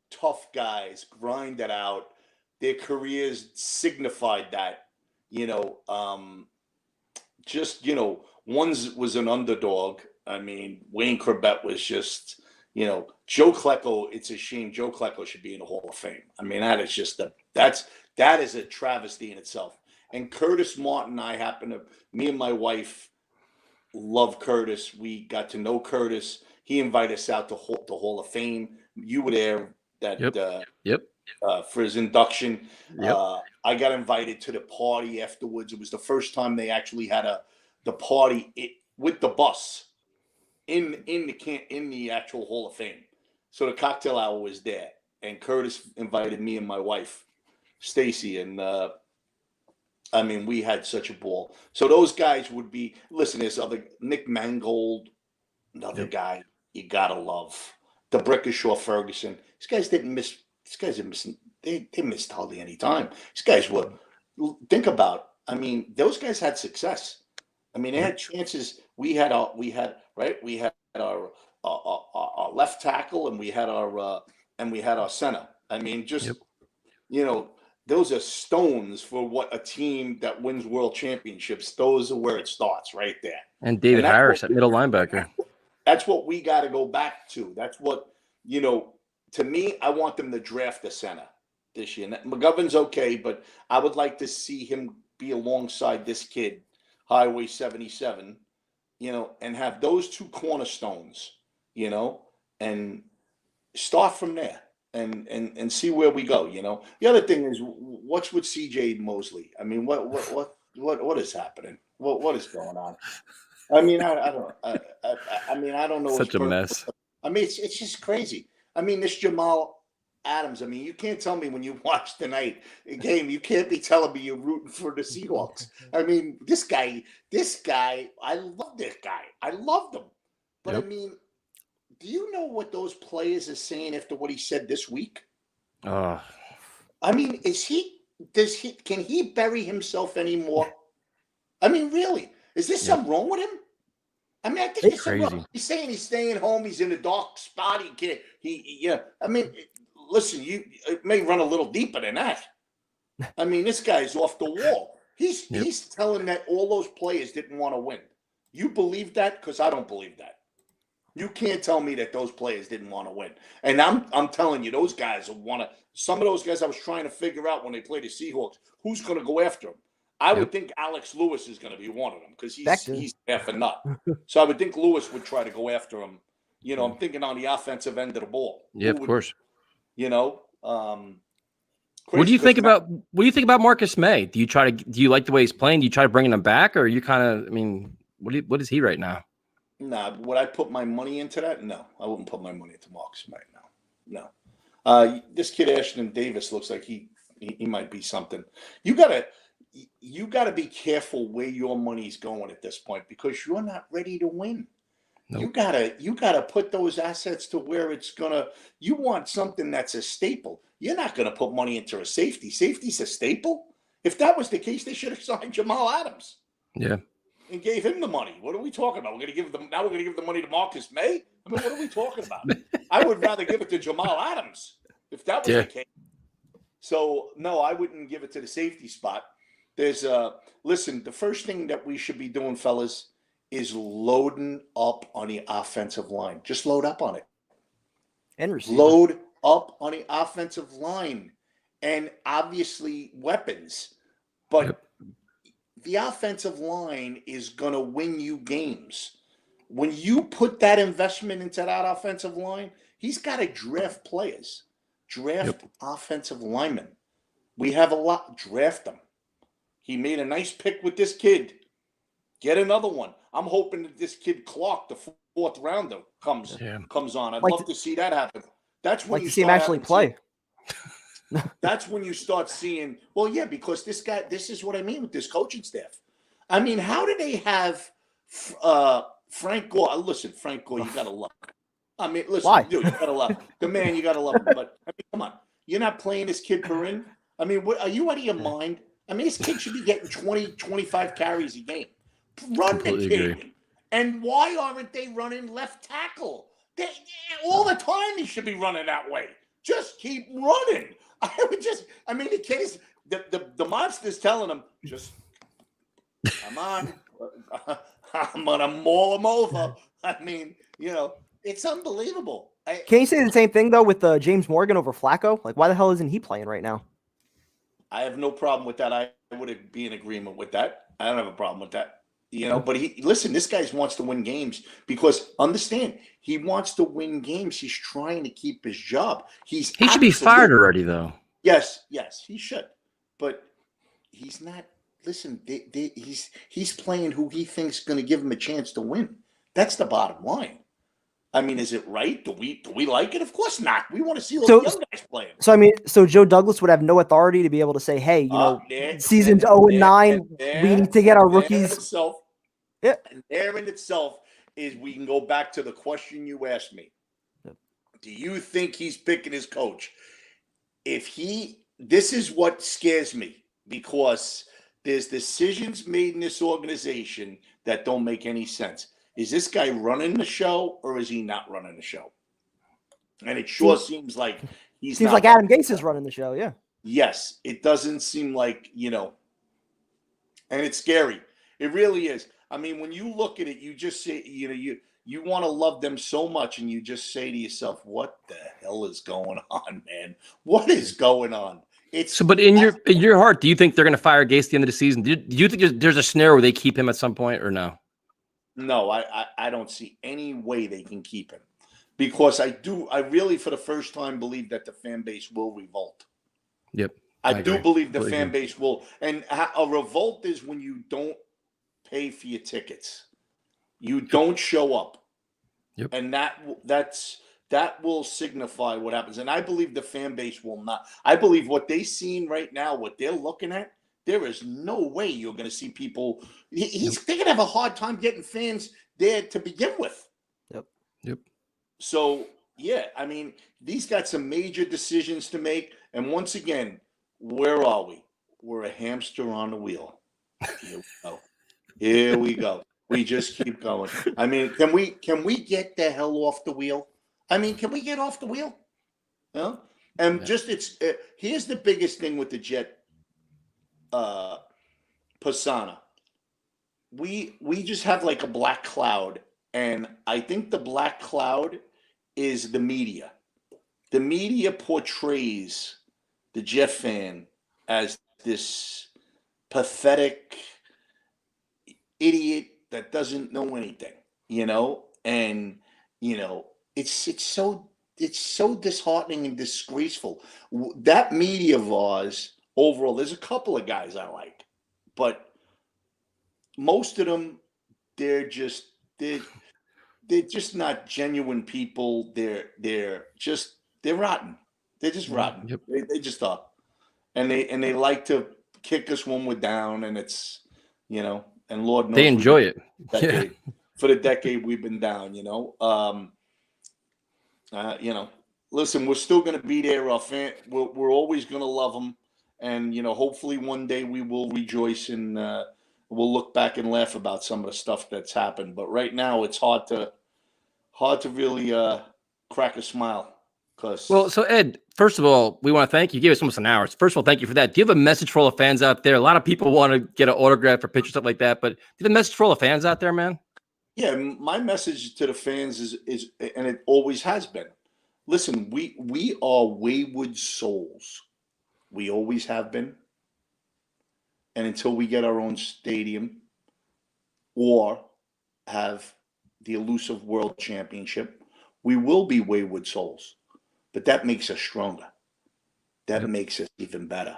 tough guys, grind it out. Their careers signified that. One was an underdog. Wayne Corbett was just, Joe Klecko. It's a shame Joe Klecko should be in the Hall of Fame. That is just that is a travesty in itself. And Curtis Martin, me and my wife love Curtis. We got to know Curtis. He invited us out to the Hall of Fame. You were there for his induction. I got invited to the party afterwards. It was the first time they actually had the party with the bus in the actual Hall of Fame. So the cocktail hour was there, and Curtis invited me and my wife, Stacy, and we had such a ball. So those guys would be. Listen, there's Nick Mangold, another guy you gotta love. The Brickishaw Ferguson. These guys didn't miss. These guys didn't miss. They missed hardly any time. These guys were. Think about. Those guys had success. They had chances. We had our left tackle, and we had our center. Those are stones for what a team that wins world championships. Those are where it starts, right there. And David Harris at middle linebacker.
That's what we got to go back to. That's what, to me, I want them to draft a center this year. McGovern's okay, but I would like to see him be alongside this kid, Highway 77, and have those 2 cornerstones, and start from there and see where we go, The other thing is, what's with CJ Mosley? What is happening? What is going on? I don't know.
Such a mess.
It's just crazy. This Jamal Adams. You can't tell me when you watch tonight game, you can't be telling me you're rooting for the Seahawks. This guy, I love this guy. I loved him. But do you know what those players are saying after what he said this week? Can he bury himself anymore? Really? Is there something wrong with him? I mean, I think
It's
it's crazy.
crazy.
He's saying he's staying home. He's in a dark spot. Yeah. I mean, listen, it may run a little deeper than that. I mean, this guy's off the wall. He's telling that all those players didn't want to win. You believe that? Because I don't believe that. You can't tell me that those players didn't want to win. And I'm telling you, those guys want to. Some of those guys I was trying to figure out when they play the Seahawks, who's going to go after them. I would think Alex Lewis is going to be one of them because he's half a nut. So I would think Lewis would try to go after him. You know, I'm thinking on the offensive end of the ball.
Yeah, of course.
You know,
what do you think about Marcus May? Do you like the way he's playing? Do you try bringing him back, or are you kind of? I mean, what is he right now?
Nah, would I put my money into that? No, I wouldn't put my money into Marcus May. No. This kid Ashton Davis looks like he might be something. You gotta be careful where your money's going at this point because you're not ready to win. Nope. You gotta put those assets to where it's gonna. You want something that's a staple. You're not gonna put money into a safety. Safety's a staple. If that was the case, they should have signed Jamal Adams.
Yeah.
And gave him the money. What are we talking about? We're gonna give the money to Marcus May? I mean, what are we talking about? I would rather give it to Jamal Adams if that was the case. So no, I wouldn't give it to the safety spot. There's listen, the first thing that we should be doing, fellas, is loading up on the offensive line. Just load up on it.
And receiver.
Load up on the offensive line. And obviously weapons. But the offensive line is going to win you games. When you put that investment into that offensive line, he's got to draft players. Draft offensive linemen. We have a lot. Draft them. He made a nice pick with this kid. Get another one. I'm hoping that this kid Clark, the fourth rounder, comes on. I'd love to see that happen. That's when you
see him actually play.
That's when you start seeing, well, yeah, because this is what I mean with this coaching staff. I mean, how do they have Frank Gore? Listen, Frank Gore, you got to love him. I mean, listen, dude, you got to love him. The man, you got to love him. But, I mean, come on. You're not playing this kid Perrin? I mean, are you out of your mind? I mean, this kid should be getting 20, 25 carries a game. Run the kid. Agree. And why aren't they running left tackle? All the time he should be running that way. Just keep running. The kid is the monster's telling him, just come on. I'm gonna maul him over. I mean, it's unbelievable.
Can you say the same thing though with James Morgan over Flacco? Like, why the hell isn't he playing right now?
I have no problem with that. I would be in agreement with that. I don't have a problem with that. But this guy wants to win games because understand, he wants to win games. He's trying to keep his job. He should
be fired already, though.
Yes, he should. But he's not. Listen, he's playing who he thinks is going to give him a chance to win. That's the bottom line. I mean, is it right? Do we like it? Of course not. We want to see all the young guys playing.
So Joe Douglas would have no authority to be able to say, hey, season's 0-9, we need to get our rookies.
And there in itself is we can go back to the question you asked me. Yep. Do you think he's picking his coach? This is what scares me because there's decisions made in this organization that don't make any sense. Is this guy running the show or is he not running the show? And it sure seems like he's
seems like Adam Gase is running the show, yeah.
Yes, it doesn't seem like, and it's scary. It really is. I mean, when you look at it, you just say, you want to love them so much and you just say to yourself, what the hell is going on, man? What is going on?
But in your heart, do you think they're going to fire Gase at the end of the season? Do you think there's a scenario where they keep him at some point or no?
No, I don't see any way they can keep him because I really, for the first time, believe that the fan base will revolt.
Yep.
I do believe the fan base will. And a revolt is when you don't pay for your tickets. You don't show up.
Yep.
And that will signify what happens. And I believe the fan base will not. I believe what they've seen right now, what they're looking at, there is no way you're going to see people. They're going to have a hard time getting fans there to begin with.
Yep. So,
yeah, I mean, these got some major decisions to make. And once again, where are we? We're a hamster on the wheel. Here we go. We just keep going. I mean, can we get the hell off the wheel? I mean, can we get off the wheel? No. And just here's the biggest thing with the Jet persona. We just have like a black cloud, and I think the black cloud is the media. The media portrays the Jet fan as this pathetic idiot that doesn't know anything, and it's so disheartening and disgraceful. That media of ours overall, there's a couple of guys I like, but most of them, they're just not genuine people. They're rotten. They're just rotten.
Yep.
They just are, and they like to kick us when we're down, and it's and Lord knows
they enjoy it.
For the decade we've been down. Listen, we're still going to be there. We're always going to love them, and hopefully one day we will rejoice and we'll look back and laugh about some of the stuff that's happened. But right now, it's hard to really crack a smile.
Well, so Ed, first of all, we want to thank you. You gave us almost an hour. First of all, thank you for that. Do you have a message for all the fans out there? A lot of people want to get an autograph or picture, stuff like that. But do you have a message for all the fans out there, man?
Yeah, my message to the fans is, and it always has been. Listen, we are wayward souls. We always have been. And until we get our own stadium or have the elusive world championship, we will be wayward souls. But that makes us stronger. That makes us even better,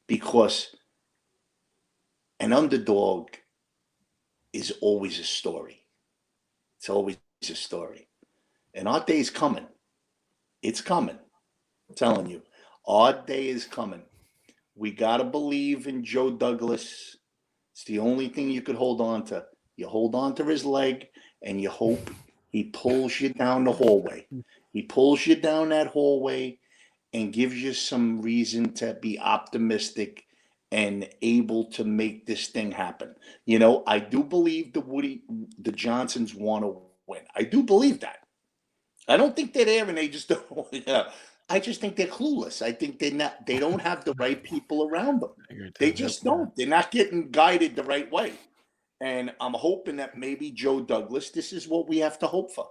because an underdog is always a story. It's always a story. And our day is coming. It's coming. I'm telling you, our day is coming. We got to believe in Joe Douglas. It's the only thing you could hold on to. You hold on to his leg and you hope he pulls you down the hallway. He pulls you down that hallway and gives you some reason to be optimistic and able to make this thing happen. I do believe the Johnsons want to win. I do believe that. I don't think they're there and they just don't. I just think they're clueless. I think they don't have the right people around them. They just don't. They're not getting guided the right way. And I'm hoping that maybe Joe Douglas, this is what we have to hope for.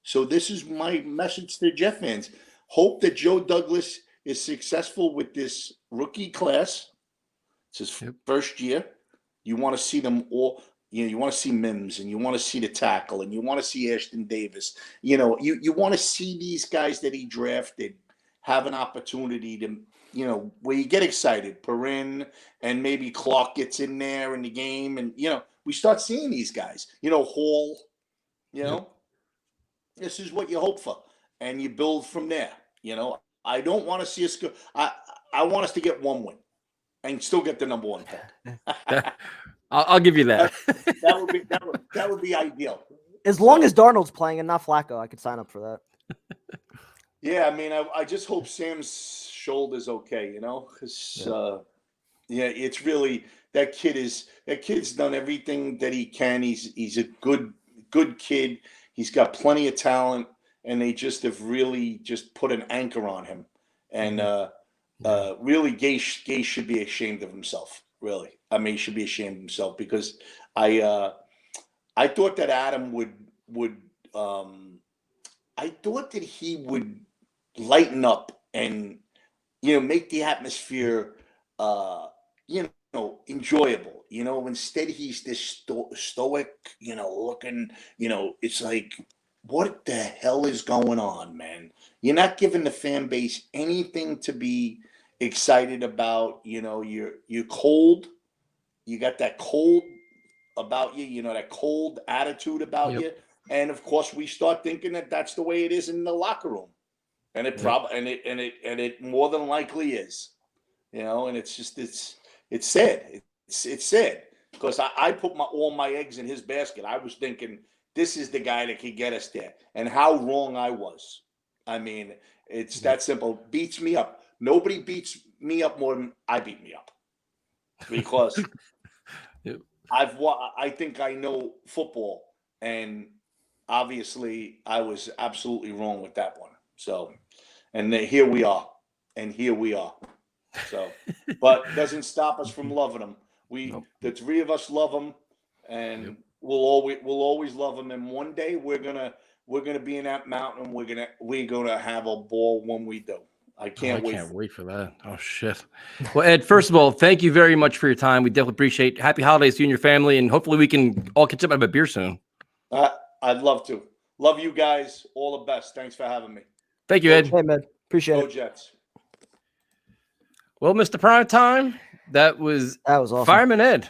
So this is my message to the Jet fans. Hope that Joe Douglas is successful with this rookie class. It's his first year. You want to see them all. You want to see Mims, and you want to see the tackle, and you want to see Ashton Davis. You want to see these guys that he drafted have an opportunity to, where you get excited. Perrin and maybe Clark gets in there in the game, and we start seeing these guys. Hall. This is what you hope for, and you build from there. I don't want to see us go. I want us to get one win and still get the number one pick.
I'll give you that.
That would be ideal.
As long as Darnold's playing and not Flacco, I could sign up for that.
Yeah, I mean, I just hope Sam's shoulder's okay, because it's really that kid's done everything that he can. He's a good kid. He's got plenty of talent, and they just have really just put an anchor on him. And really, Gase should be ashamed of himself. Really, I mean, he should be ashamed of himself, because I thought that Adam would I thought that he would lighten up and make the atmosphere enjoyable. Instead he's this stoic, looking. It's like, what the hell is going on, man? You're not giving the fan base anything to be excited about. You're cold. You got that cold about you. That cold attitude about you. And of course, we start thinking that that's the way it is in the locker room, and it probably and it more than likely is. And it's just it's sad. It's sad, because I put all my eggs in his basket. I was thinking this is the guy that could get us there, and how wrong I was. I mean, it's that simple. Beats me up. Nobody beats me up more than I beat me up, because I think I know football, and obviously I was absolutely wrong with that one. So, and here we are, So, but doesn't stop us from loving them. The three of us love them, and we'll always love them. And one day we're gonna be in that mountain. We're gonna have a ball when we do. I can't
wait for that. Oh shit. Well, Ed, first of all, thank you very much for your time. We definitely appreciate it. Happy holidays to you and your family, and hopefully we can all catch up and have a beer soon.
I'd love to. Love you guys. All the best. Thanks for having me.
Thank you, Ed.
Hey, man. Appreciate it.
Go Jets.
Well, Mr. Primetime, that was
awesome.
Fireman Ed.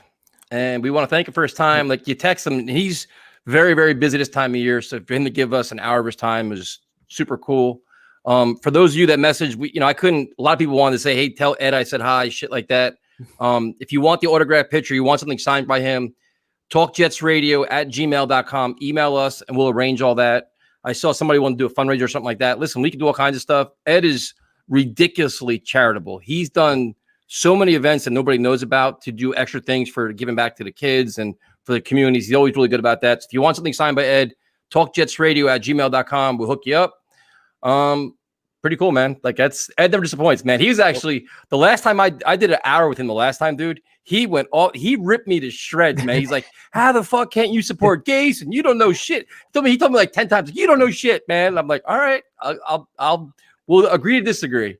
And we want to thank him for his time. Like, you text him, he's very, very busy this time of year. So for him to give us an hour of his time is super cool. For those of you that messaged, a lot of people wanted to say, hey, tell Ed I said hi, shit like that. If you want the autograph picture, you want something signed by him, talkjetsradio@gmail.com. Email us and we'll arrange all that. I saw somebody want to do a fundraiser or something like that. Listen, we can do all kinds of stuff. Ed is ridiculously charitable. He's done so many events that nobody knows about to do extra things for giving back to the kids and for the communities. He's always really good about that. So if you want something signed by Ed, talkjetsradio@gmail.com. We'll hook you up. Pretty cool, man. Like, Ed never disappoints, man. He's actually, the last time I did an hour with him the last time, dude, he ripped me to shreds, man. He's like, how the fuck can't you support Gase? And you don't know shit. He told me like 10 times, you don't know shit, man. I'm like, all right, we'll agree to disagree.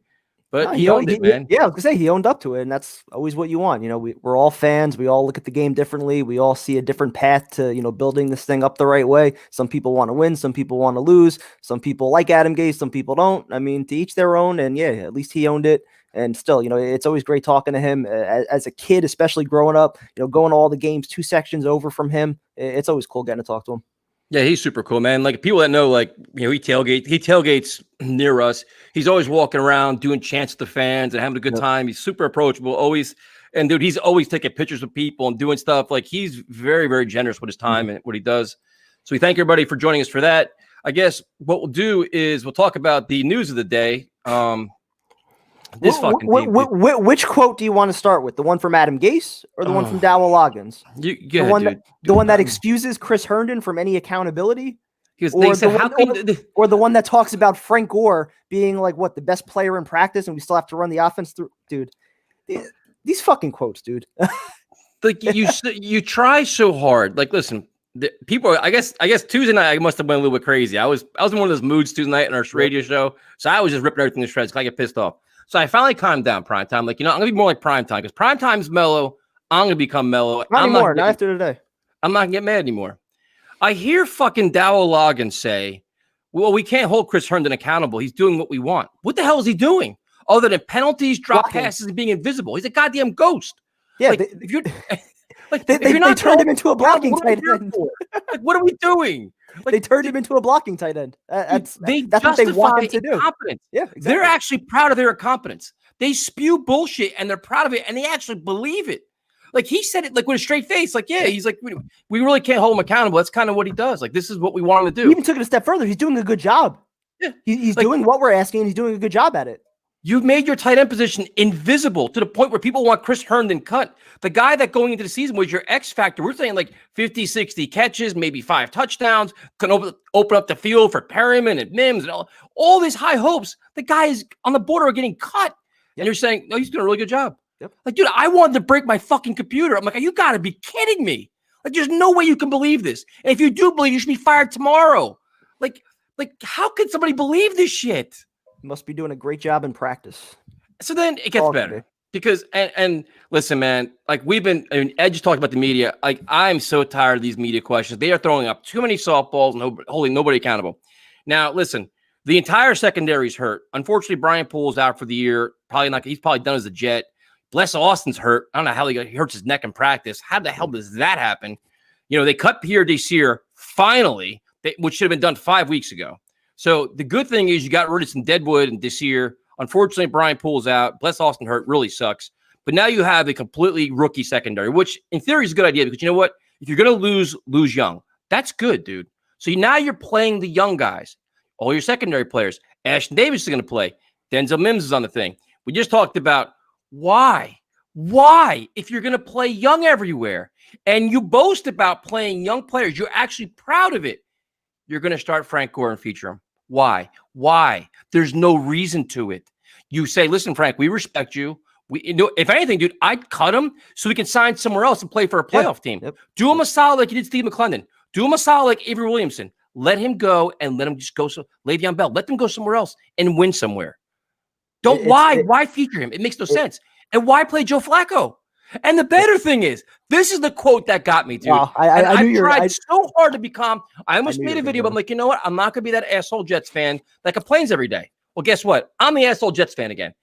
But he owned it, man.
Yeah, I was gonna say he owned up to it, and that's always what you want. We're all fans. We all look at the game differently. We all see a different path to building this thing up the right way. Some people want to win. Some people want to lose. Some people like Adam Gase. Some people don't. I mean, to each their own. And yeah, at least he owned it. And still, it's always great talking to him as a kid, especially growing up. Going to all the games 2 sections over from him. It's always cool getting to talk to him.
Yeah, he's super cool, man. Like, people that know, like, he tailgates near us. He's always walking around doing chants to the fans and having a good time. He's super approachable, always. And dude, he's always taking pictures with people and doing stuff. Like, he's very, very generous with his time and what he does. So we thank everybody for joining us for that. I guess what we'll do is we'll talk about the news of the day.
Which quote do you want to start with? The one from Adam Gase or the one from Dowell Loggins? The one that excuses Chris Herndon from any accountability? Or the one that talks about Frank Gore being like the best player in practice and we still have to run the offense through. Dude, these fucking quotes, dude.
Like, you try so hard. Like, listen, people, I guess Tuesday night I must have went a little bit crazy. I was in one of those moods Tuesday night in our radio show. So I was just ripping everything to shreds because I get pissed off. So I finally calmed down Primetime. Like, I'm going to be more like Primetime because Primetime's mellow. I'm going to become mellow.
Not anymore. Not after today.
I'm not going to get mad anymore. I hear fucking Dowell Loggins say, well, we can't hold Chris Herndon accountable. He's doing what we want. What the hell is he doing? Other than penalties, drop passes, and being invisible. He's a goddamn ghost.
Yeah.
Like, if you're like,
they turned him into a blocking tight end.
Like, what are we doing?
Like, they turned him into a blocking tight end. That's what they want him to do. Yeah, exactly.
They're actually proud of their incompetence. They spew bullshit and they're proud of it and they actually believe it. Like, he said it like with a straight face. Like, yeah, he's like, we really can't hold him accountable. That's kind of what he does. Like, this is what we want him to do.
He even took it a step further. He's doing a good job. Yeah, he's doing what we're asking and he's doing a good job at it.
You've made your tight end position invisible to the point where people want Chris Herndon cut. The guy that going into the season was your X factor. We're saying like 50, 60 catches, maybe 5 touchdowns, can open up the field for Perryman and Mims and all these high hopes. The guy is on the border of getting cut. And you're saying, no, he's doing a really good job. Yep. Like, dude, I wanted to break my fucking computer. I'm like, you got to be kidding me. Like, there's no way you can believe this. And if you do believe, you should be fired tomorrow. Like, how could somebody believe this shit?
Must be doing a great job in practice.
So then it gets better because, and listen, man, like Ed just talked about the media. Like, I'm so tired of these media questions. They are throwing up too many softballs and holding nobody accountable. Now, listen, the entire secondary is hurt. Unfortunately, Brian Poole's out for the year. He's probably done as a Jet. Bless Austin's hurt. I don't know how he hurts his neck in practice. How the hell does that happen? They cut Pierre Desir finally, which should have been done 5 weeks ago. So the good thing is you got rid of some Deadwood and Desir. Unfortunately, Brian Poole's out. Bless Austin hurt. Really sucks. But now you have a completely rookie secondary, which in theory is a good idea because you know what? If you're going to lose young. That's good, dude. So now you're playing the young guys. All your secondary players. Ashton Davis is going to play. Denzel Mims is on the thing. We just talked about why, if you're going to play young everywhere, and you boast about playing young players, you're actually proud of it, you're going to start Frank Gore and feature him. Why? There's no reason to it. You say, listen, Frank, we respect you. If anything, dude, I'd cut him so we can sign somewhere else and play for a playoff team. Yep. Do him a solid like you did Steve McClendon. Do him a solid like Avery Williamson. Let him go and let him just go. Le'Veon Bell, let them go somewhere else and win somewhere. Why feature him? It makes no sense. And why play Joe Flacco? And the better thing is, this is the quote that got me, dude. Wow, I tried so hard to be calm. I almost made a video, but I'm like, you know what? I'm not going to be that asshole Jets fan that complains every day. Well, guess what? I'm the asshole Jets fan again.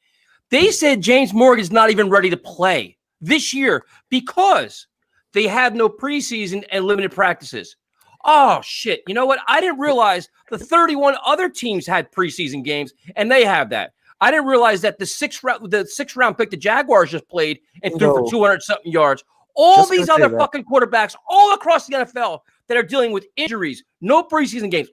They said James Morgan's not even ready to play this year because they have no preseason and limited practices. Oh, shit. You know what? I didn't realize the 31 other teams had preseason games, and they have that. I didn't realize that the sixth round pick the Jaguars just played and threw for 200-something yards. All these other fucking quarterbacks all across the NFL that are dealing with injuries, no preseason games,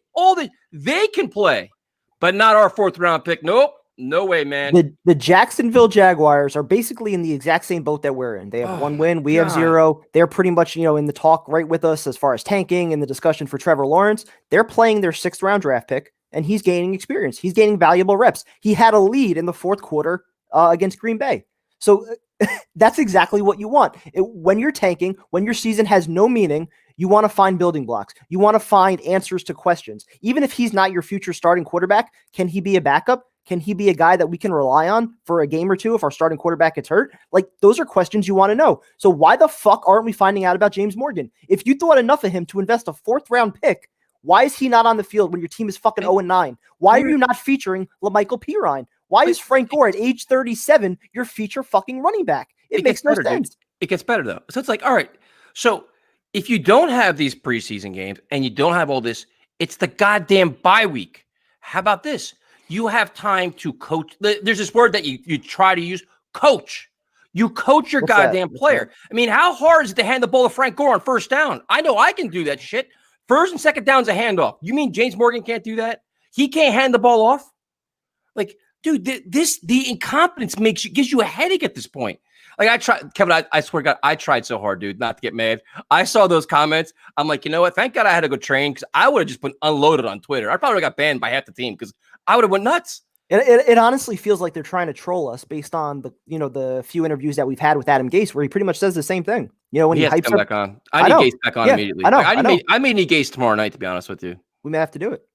they can play, but not our 4th-round pick. Nope. No way, man.
The Jacksonville Jaguars are basically in the exact same boat that we're in. They have 1 win. We have 0. They're pretty much, in the talk right with us as far as tanking and the discussion for Trevor Lawrence. They're playing their 6th-round draft pick, and he's gaining experience. He's gaining valuable reps. He had a lead in the 4th quarter against Green Bay. So that's exactly what you want. When you're tanking, when your season has no meaning, you want to find building blocks. You want to find answers to questions. Even if he's not your future starting quarterback, can he be a backup? Can he be a guy that we can rely on for a game or two if our starting quarterback gets hurt? Like, those are questions you want to know. So why the fuck aren't we finding out about James Morgan? If you thought enough of him to invest a 4th-round pick, why is he not on the field when your team is fucking 0-9? Why are you not featuring LaMichael Pirine? Why is Frank Gore at age 37 your feature fucking running back? It makes no sense.
Dude. It gets better, though. So it's like, all right, so if you don't have these preseason games and you don't have all this, it's the goddamn bye week. How about this? You have time to coach. There's this word that you try to use, coach. You coach your goddamn player. I mean, how hard is it to hand the ball to Frank Gore on 1st down? I know I can do that shit. 1st and 2nd down's a handoff. You mean James Morgan can't do that? He can't hand the ball off? Like, dude, the incompetence gives you a headache at this point. Like, I tried, Kevin, I swear to God, I tried so hard, dude, not to get mad. I saw those comments. I'm like, you know what? Thank God I had to go train because I would have just been unloaded on Twitter. I probably got banned by half the team because I would have went nuts.
It honestly feels like they're trying to troll us based on the few interviews that we've had with Adam Gase, where he pretty much says the same thing. When he hypes up,
back on. I need Gase back on immediately. I may need Gase tomorrow night, to be honest with you.
We may have to do it.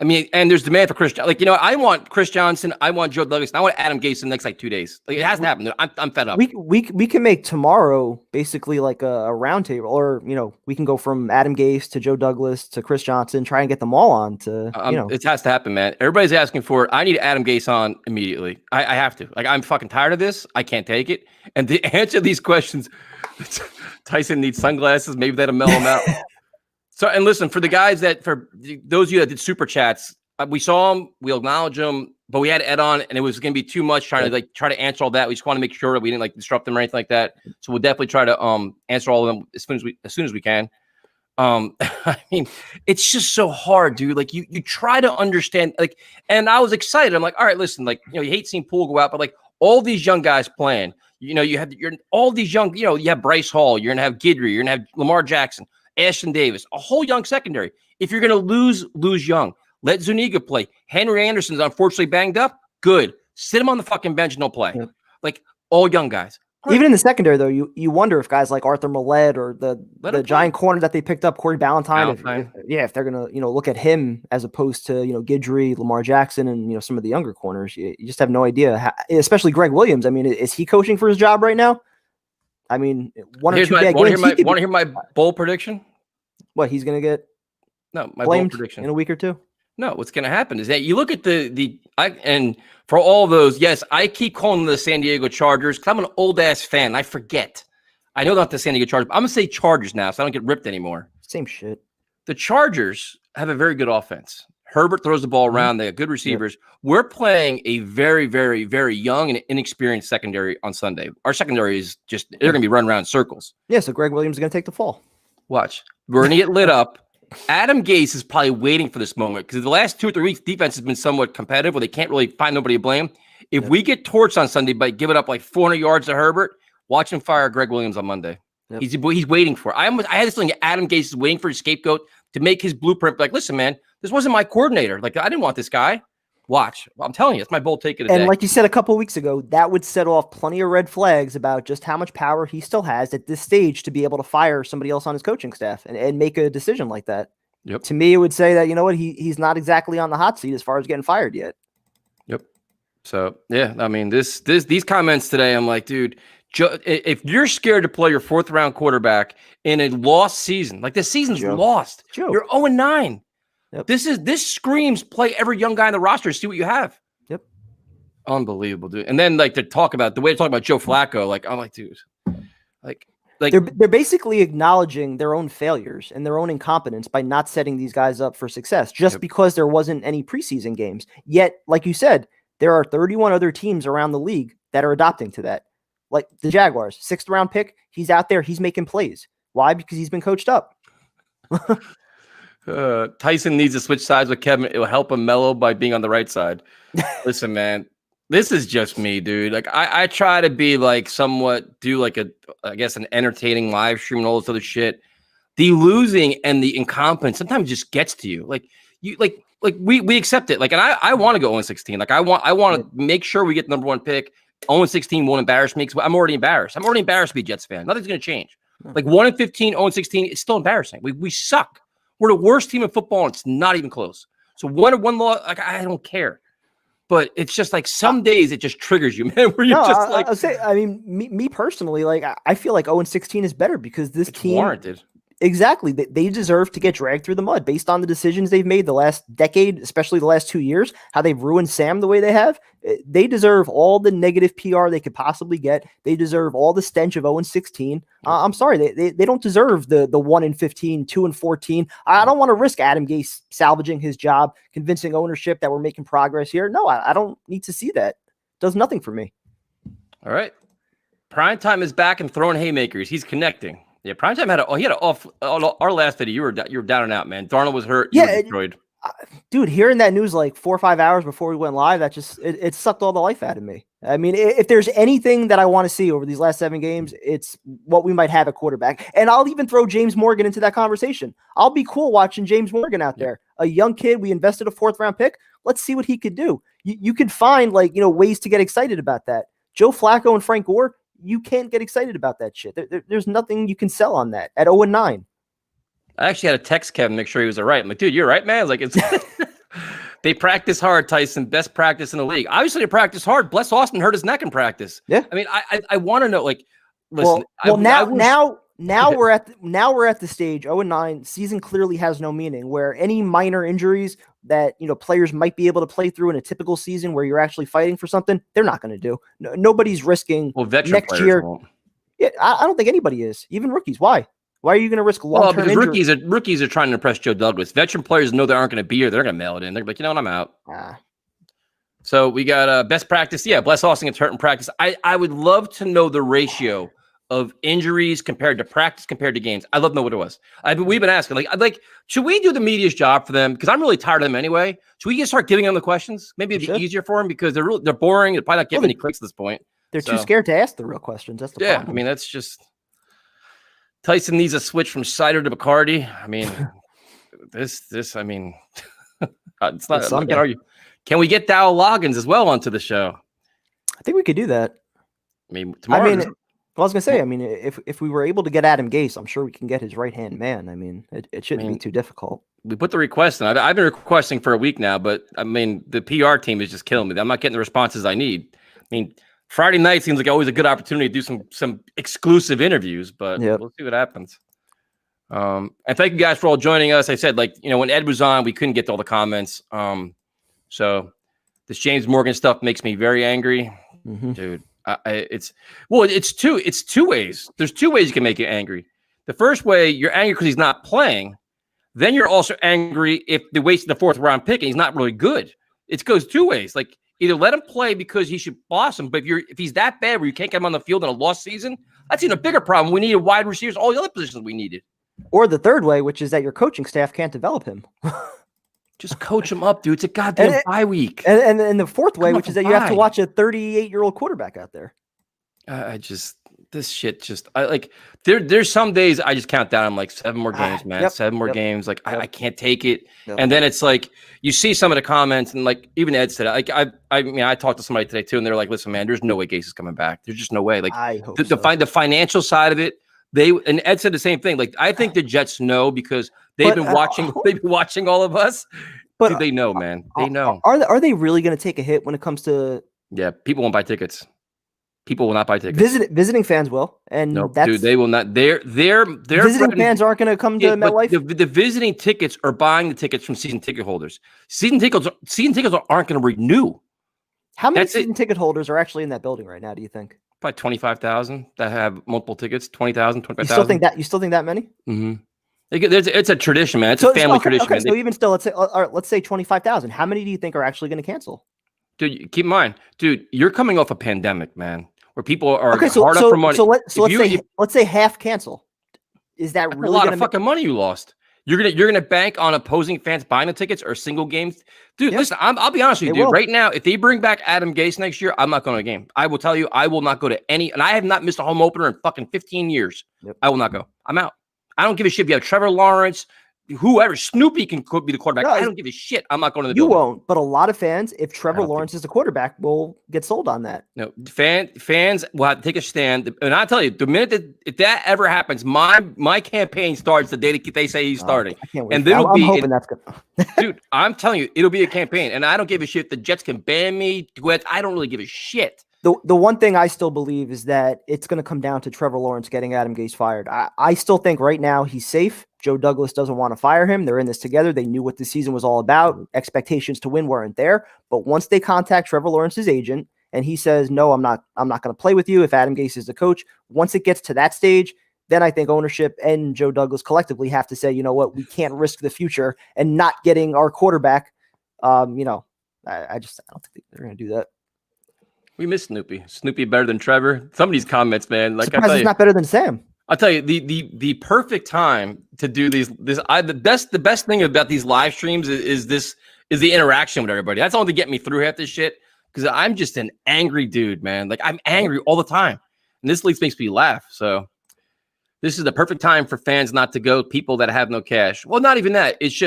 I mean, and there's demand for Chris. Like, I want Chris Johnson. I want Joe Douglas. And I want Adam Gase in the next 2 days. Like, it hasn't happened. I'm fed up.
We can make tomorrow basically like a roundtable, or we can go from Adam Gase to Joe Douglas to Chris Johnson, try and get them all on to.
It has to happen, man. Everybody's asking for it. I need Adam Gase on immediately. I have to. Like, I'm fucking tired of this. I can't take it. And to answer these questions, Tyson needs sunglasses. Maybe that'll mellow him out. So, and listen, for those of you that did super chats, we saw them, we acknowledge them, but we had Ed on, and it was going to be too much trying to answer all that. We just want to make sure that we didn't disrupt them or anything like that. So we'll definitely try to answer all of them as soon as we can. I mean, it's just so hard, dude. Like, you try to understand, and I was excited. I'm like, all right, listen, you hate seeing Poole go out, but all these young guys playing, you're all these young, you have Bryce Hall, you're gonna have Guidry, you're gonna have Lamar Jackson, Ashton Davis, a whole young secondary. If you're going to lose young, let Zuniga play. Henry Anderson's unfortunately banged up. Good. Sit him on the fucking bench and he'll play. Yeah. All young guys.
Right. Even in the secondary, though, you wonder if guys like Arthur Millette or the giant corner that they picked up, Corey Ballantyne, if they're going to look at him as opposed to Guidry, Lamar Jackson, and some of the younger corners. You just have no idea. Especially Greg Williams. I mean, is he coaching for his job right now? I mean, one or two bad games.
Want to hear my bold prediction?
What, he's going to get
my bold prediction
in a week or two?
No, what's going to happen is that you look at and for all those, yes, I keep calling them the San Diego Chargers because I'm an old ass fan. I forget. I know not the San Diego Chargers, but I'm going to say Chargers now so I don't get ripped anymore.
Same shit.
The Chargers have a very good offense. Herbert throws the ball around. They have good receivers. Yep. We're playing a very, very, very young and inexperienced secondary on Sunday. Our secondary is they're going to be running around in circles.
Yeah, so Greg Williams is going to take the fall.
Watch. We're going to get lit up. Adam Gase is probably waiting for this moment because the last 2 or 3 weeks, defense has been somewhat competitive where they can't really find nobody to blame. If we get torched on Sunday by giving up 400 yards to Herbert, watch him fire Greg Williams on Monday. Yep. He's waiting for it. I had this feeling Adam Gase is waiting for his scapegoat to make his blueprint. Like, listen, man, this wasn't my coordinator. Like, I didn't want this guy. Watch. I'm telling you, it's my bold take of the day.
And like you said a couple of weeks ago, that would set off plenty of red flags about just how much power he still has at this stage to be able to fire somebody else on his coaching staff and make a decision like that.
Yep.
To me, it would say that, you know what, he's not exactly on the hot seat as far as getting fired yet.
Yep. So, yeah, I mean, these comments today, I'm like, dude, if you're scared to play your 4th-round quarterback in a lost season, like this season's lost, you're 0-9. Yep. This screams play every young guy on the roster, see what you have.
Yep.
Unbelievable, dude. And then like the way to talk about Joe Flacco, like I'm like, dude, like
they're basically acknowledging their own failures and their own incompetence by not setting these guys up for success just because there wasn't any preseason games. Yet, like you said, there are 31 other teams around the league that are adopting to that. Like the Jaguars, 6th-round pick, he's out there, he's making plays. Why? Because he's been coached up.
Tyson needs to switch sides with Kevin. It will help him mellow by being on the right side. Listen, man, this is just me, dude. Like I try to be like somewhat do like an entertaining live stream and all this other shit. The losing and the incompetence sometimes just gets to you. Like you we accept it. Like, and I want to go 0-16. Like I want to make sure we get the #1 pick. 0-16 won't embarrass me because I'm already embarrassed. I'm already embarrassed to be a Jets fan. Nothing's going to change. Like 1-15, 0-16, it's still embarrassing. We suck. We're the worst team in football, and it's not even close. So one loss, like I don't care. But it's just like some days it just triggers you, man. Where you're just like,
I'll say, I mean, me personally, like I feel like 0-16 is better because this team
warranted.
Exactly. They deserve to get dragged through the mud based on the decisions they've made the last decade, especially the last 2 years, how they've ruined Sam the way they have. They deserve all the negative PR they could possibly get. They deserve all the stench of 0-16. I'm sorry. They don't deserve the 1-15, 2-14. I don't want to risk Adam Gase salvaging his job, convincing ownership that we're making progress here. No, I don't need to see that. It does nothing for me.
All right. Primetime is back and throwing haymakers. He's connecting. Yeah, Primetime had an off. Our last video, you were down and out, man. Darnold was hurt. You were destroyed.
Dude, hearing that news like 4 or 5 hours before we went live, that just it sucked all the life out of me. I mean, if there's anything that I want to see over these last 7 games, it's what we might have at quarterback. And I'll even throw James Morgan into that conversation. I'll be cool watching James Morgan out there, a young kid. We invested a 4th-round pick. Let's see what he could do. You could find ways to get excited about that. Joe Flacco and Frank Gore. You can't get excited about that shit. There's nothing you can sell on that at 0-9.
I actually had to text Kevin, make sure he was all right. I'm like, dude, you're right, man. I was like, it's they practice hard, Tyson. Best practice in the league. Obviously, they practice hard. Bless Austin hurt his neck in practice.
Yeah.
I mean, I want to know, like, listen.
Now we're at the stage 0-9. Season clearly has no meaning. Where any minor injuries that players might be able to play through in a typical season where you're actually fighting for something, they're not going to do. Nobody's risking next year.
Won't.
Yeah, I don't think anybody is. Even rookies. Why? Why are you going to risk long-term
injury? Rookies are trying to impress Joe Douglas. Veteran players know they aren't going to be here. They're going to mail it in. They're like, I'm out. So we got best practice. Yeah, Bless Austin gets hurt in practice. I would love to know the ratio of injuries compared to practice compared to games. I'd love to know what it was. We've been asking, like, should we do the media's job for them? Because I'm really tired of them anyway. Should we just start giving them the questions? Maybe it'd be easier for them because they're boring. They're probably not getting any clicks at this point.
They're too scared to ask the real questions. That's the problem.
I mean, that's just Tyson needs a switch from cider to Bacardi. I mean, I mean, it's not. I can't argue. Can we get Dow Loggins as well onto the show?
I think we could do that.
I mean, tomorrow.
I was gonna say, I mean, if we were able to get Adam Gase, I'm sure we can get his right-hand man. I mean, it shouldn't be too difficult.
We put the request in. I've been requesting for a week now, but I mean, the PR team is just killing me. I'm not getting the responses I need. I mean, Friday night seems like always a good opportunity to do some exclusive interviews, but we'll see what happens. And thank you guys for all joining us. I said, when Ed was on, we couldn't get to all the comments. So this James Morgan stuff makes me very angry, dude. It's two ways. There's 2 ways you can make you angry. The first way, you're angry because he's not playing. Then you're also angry if they wasted the 4th-round pick and he's not really good. It goes 2 ways. Like, either let him play because he should blossom, but if he's that bad where you can't get him on the field in a lost season, that's even a bigger problem. We needed wide receivers, all the other positions we needed.
Or the third way, which is that your coaching staff can't develop him.
Just coach him up, dude. It's a goddamn bye week.
And the fourth way, which is that you have to watch a 38-year-old quarterback out there.
this shit just there's some days I just count down. I'm like 7 more games, man. 7 more games. Like I can't take it. And then it's like you see some of the comments and like even Ed said, like I mean I talked to somebody today too, and they're like, listen, man, there's no way Gase is coming back. There's just no way. Like the financial side of it, and Ed said the same thing. Like I think the Jets know because they've been watching all of us. But dude, they know, man. They know.
Are they really going to take a hit when it comes to?
Yeah, people won't buy tickets. People will not buy tickets.
Visiting fans will, and
no, dude, they will not. They're
visiting fans aren't going to come to MetLife.
The visiting tickets are buying the tickets from season ticket holders. Season tickets aren't going to renew.
How many season ticket holders are actually in that building right now? Do you think?
Probably 25,000 that have multiple tickets. 20,000, 25,000.
You still think that many?
Mm-hmm. It's a tradition, man. It's a family tradition.
Okay, so even still, let's say 25,000. How many do you think are actually going to cancel?
Dude, keep in mind, dude, you're coming off a pandemic, man, where people are hard up for money.
Let's say half cancel. Is that really
a lot of fucking money you lost? You're gonna bank on opposing fans buying the tickets or single games, dude. Yeah. Listen, I'll be honest with you, dude. Right now, if they bring back Adam Gase next year, I'm not going to a game. I will tell you, I will not go to any, and I have not missed a home opener in fucking 15 years. Yep. I will not go. I'm out. I don't give a shit if you have Trevor Lawrence, whoever. Snoopy can be the quarterback. I don't give a shit. I'm not going to the building.
You won't, but a lot of fans, if Trevor Lawrence is the quarterback, will get sold on that.
No, fans will have to take a stand. And I'll tell you, the minute if that ever happens, my campaign starts the day they say he's starting.
I can't wait.
And
I'm hoping that's good.
Dude, I'm telling you, it'll be a campaign. And I don't give a shit if the Jets can ban me. I don't really give a shit.
The one thing I still believe is that it's going to come down to Trevor Lawrence getting Adam Gase fired. I still think right now he's safe. Joe Douglas doesn't want to fire him. They're in this together. They knew what the season was all about. Expectations to win weren't there. But once they contact Trevor Lawrence's agent and he says, no, I'm not going to play with you if Adam Gase is the coach. Once it gets to that stage, then I think ownership and Joe Douglas collectively have to say, you know what, we can't risk the future and not getting our quarterback. I don't think they're going to do that.
We miss Snoopy. Snoopy better than Trevor. Some of these comments, man. Like
Surprised he's not better than Sam.
I'll tell you the perfect time to do the best thing about these live streams is the interaction with everybody. That's all to get me through half this shit because I'm just an angry dude, man. Like I'm angry all the time, and this at least makes me laugh. So this is the perfect time for fans not to go. People that have no cash. Well, not even that. It's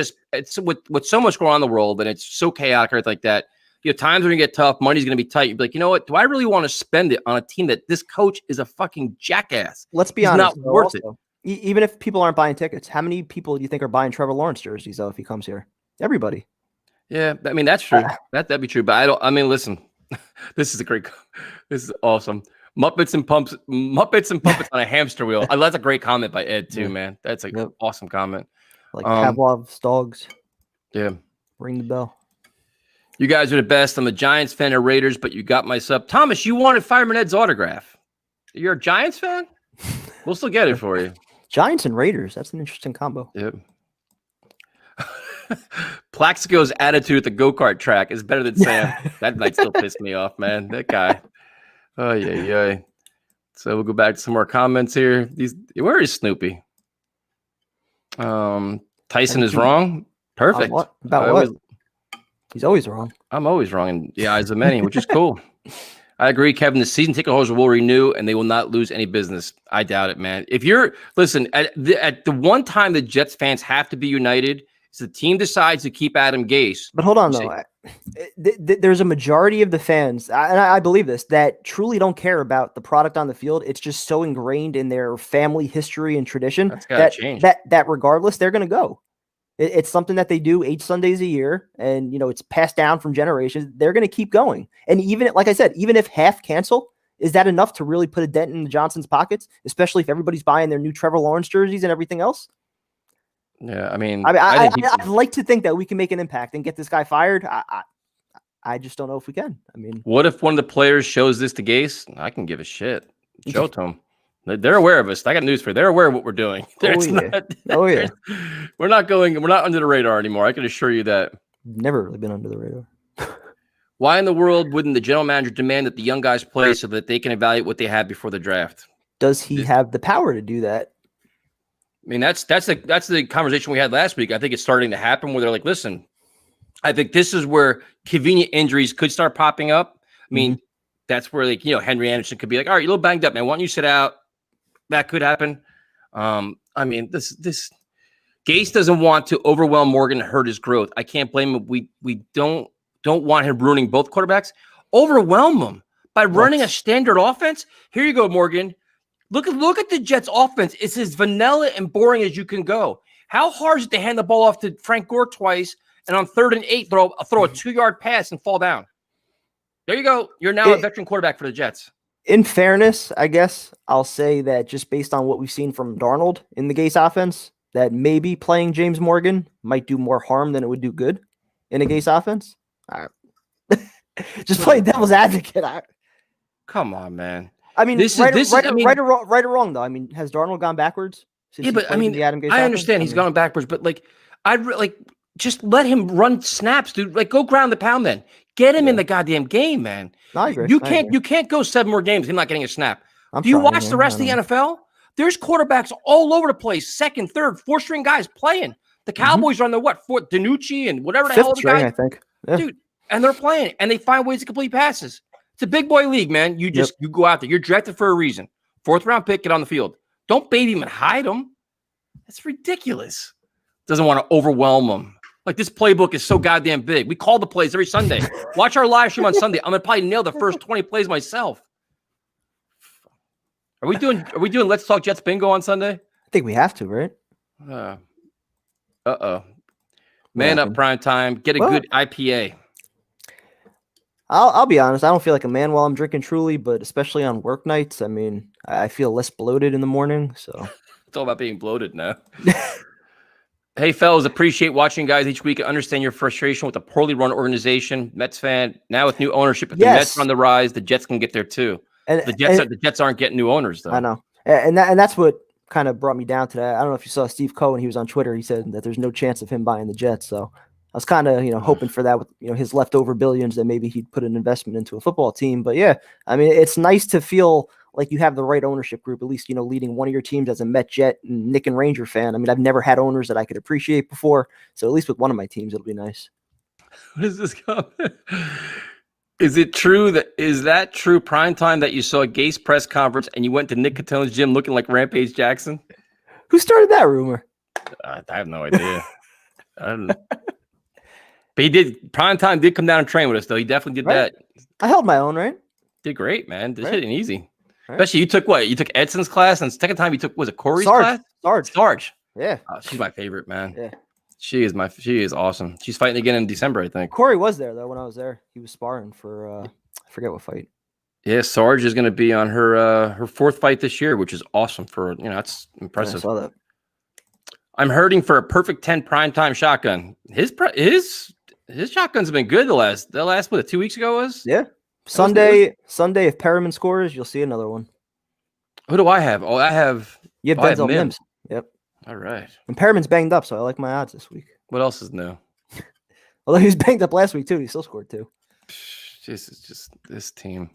with so much going on in the world, and it's so chaotic, or like that. You know, times are going to get tough. Money's going to be tight. You'd be like, you know what? Do I really want to spend it on a team that this coach is a fucking jackass?
Let's be honest. Not worth it. Even if people aren't buying tickets, how many people do you think are buying Trevor Lawrence jerseys, though, if he comes here? Everybody.
Yeah, I mean, that's true. That'd be true. But listen, this is awesome. Muppets and puppets on a hamster wheel. That's a great comment by Ed, too, man. That's an awesome comment.
Like Pavlov's dogs.
Yeah.
Ring the bell.
You guys are the best. I'm a Giants fan of Raiders, but you got my sub. Thomas, you wanted Fireman Ed's autograph. You're a Giants fan? We'll still get it for you.
Giants and Raiders. That's an interesting combo.
Yep. Plaxico's attitude at the go-kart track is better than Sam. That might still piss me off, man. That guy. Oh, yeah. So we'll go back to some more comments here. Where is Snoopy? Tyson is wrong. Perfect.
About what? He's always wrong.
I'm always wrong in the eyes of many, which is cool. I agree, Kevin. The season ticket holders will renew, and they will not lose any business. I doubt it, man. If you're at the one time the Jets fans have to be united is the team decides to keep Adam Gase.
But hold on, though. There's a majority of the fans, and I believe this, that truly don't care about the product on the field. It's just so ingrained in their family history and tradition that regardless, they're going to go. It's something that they do 8 Sundays a year, and it's passed down from generations. They're going to keep going, and even like I said, even if half cancel, is that enough to really put a dent in the Johnsons' pockets? Especially if everybody's buying their new Trevor Lawrence jerseys and everything else.
Yeah, I mean,
I'd like to think that we can make an impact and get this guy fired. I just don't know if we can. I mean,
what if one of the players shows this to Gase? I can give a shit. Show it to him. They're aware of us. I got news for you. They're aware of what we're doing.
Yeah.
We're not under the radar anymore. I can assure you that.
Never really been under the radar.
Why in the world wouldn't the general manager demand that the young guys play so that they can evaluate what they have before the draft?
Does he have the power to do that?
I mean, that's the conversation we had last week. I think it's starting to happen where they're like, listen, I think this is where convenient injuries could start popping up. I mean, that's where like Henry Anderson could be like, all right, you're a little banged up, man. Why don't you sit out? That could happen. I mean, this Gase doesn't want to overwhelm Morgan and hurt his growth. I can't blame him. We don't want him ruining both quarterbacks. Overwhelm him by running a standard offense. Here you go, Morgan. Look at the Jets offense. It's as vanilla and boring as you can go. How hard is it to hand the ball off to Frank Gore twice and on 3rd and 8 throw a 2-yard pass and fall down? There you go. You're now a veteran quarterback for the Jets.
In fairness, I guess I'll say that just based on what we've seen from Darnold in the Gase offense, that maybe playing James Morgan might do more harm than it would do good in a Gase offense. Just playing devil's advocate.
Come on, man.
I mean, right or wrong, though. I mean, has Darnold gone backwards?
Yeah, but I mean, I understand he's gone backwards, but like, just let him run snaps, dude. Like, go ground the pound then. Get him in the goddamn game, man.
No, I agree.
You can't go 7 more games. Him not getting a snap. Do you watch the rest of the NFL? There's quarterbacks all over the place. 2nd, 3rd, 4th-string guys playing. The Cowboys are on the 4th, Danucci and whatever the hell the guy.
I think. Yeah.
Dude, and they're playing, and they find ways to complete passes. It's a big boy league, man. You go out there. You're drafted for a reason. 4th-round pick, get on the field. Don't baby him and hide him. That's ridiculous. Doesn't want to overwhelm him. Like, this playbook is so goddamn big. We call the plays every Sunday. Watch our live stream on Sunday. I'm gonna probably nail the first 20 plays myself. Are we doing Let's Talk Jets bingo on Sunday?
I think we have to, right?
Man up, prime time. Get a good IPA.
I'll be honest. I don't feel like a man while I'm drinking Truly, but especially on work nights, I mean, I feel less bloated in the morning. So
it's all about being bloated now. Hey, fellas, appreciate watching guys each week. I understand your frustration with a poorly run organization. Mets fan. Now with new ownership, if the Mets are on the rise, the Jets can get there too. And the Jets aren't getting new owners, though.
I know. And that's what kind of brought me down to that. I don't know if you saw Steve Cohen. He was on Twitter. He said that there's no chance of him buying the Jets. So I was kind of, hoping for that with, his leftover billions, that maybe he'd put an investment into a football team. But yeah, I mean, it's nice to feel like you have the right ownership group, at least, leading one of your teams as a Met, Jet, and Nick and Ranger fan. I mean, I've never had owners that I could appreciate before. So at least with one of my teams, it'll be nice.
What is this comment? Is that true prime time that you saw a Gase press conference and you went to Nick Catone's gym looking like Rampage Jackson?
Who started that rumor?
I have no idea. I don't know. But he did. Prime time did come down and train with us, though. He definitely did that.
I held my own, right?
Did great, man. This shit ain't easy. Right. Especially you took what? You took Edson's class, and the second time you took, was it Corey's class? Sarge. Yeah. Oh, she's my favorite, man. Yeah. She is awesome. She's fighting again in December, I think.
Corey was there though when I was there. He was sparring for I forget what fight.
Yeah, Sarge is going to be on her 4th fight this year, which is awesome for that's impressive.
Yeah, I saw that.
I'm hurting for a perfect 10 primetime shotgun. His shotguns have been good the last what 2 weeks ago was?
Yeah. Sunday if Perriman scores, you'll see another one.
Who do I have? Oh, I have
Denzel Mims. Yep.
All right.
And Perriman's banged up, so I like my odds this week.
What else is new?
Although he was banged up last week too, he still scored 2.
Just this team.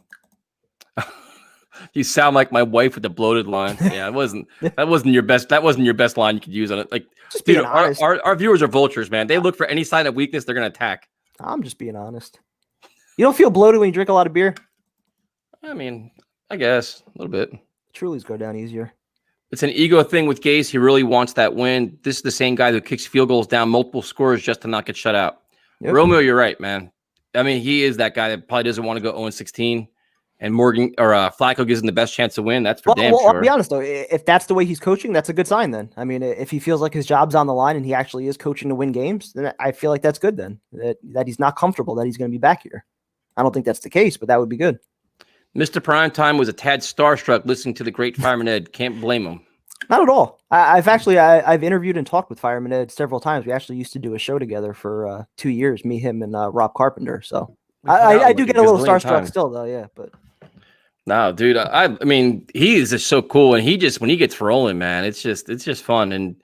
You sound like my wife with the bloated line. Yeah, that wasn't your best. That wasn't your best line you could use on it. Like,
just
dude, our viewers are vultures, man. They look for any sign of weakness, they're gonna attack.
I'm just being honest. You don't feel bloated when you drink a lot of beer?
I mean, I guess a little bit.
Truly's go down easier.
It's an ego thing with Gase. He really wants that win. This is the same guy who kicks field goals down multiple scores just to not get shut out. Yep. Romeo, you're right, man. I mean, he is that guy that probably doesn't want to go 0-16. And Morgan or Flacco gives him the best chance to win. That's for damn sure.
I'll be honest though, if that's the way he's coaching, that's a good sign. Then I mean, if he feels like his job's on the line and he actually is coaching to win games, then I feel like that's good. Then that he's not comfortable that he's going to be back here. I don't think that's the case, but that would be good.
Mr. Primetime was a tad starstruck listening to the great Fireman Ed. Can't blame him.
Not at all. I've interviewed and talked with Fireman Ed several times. We actually used to do a show together for 2 years, me, him, and Rob Carpenter. So I do get a little starstruck still, though. Yeah, but.
No, dude. I mean, he is just so cool, and when he gets rolling, man, it's just fun. And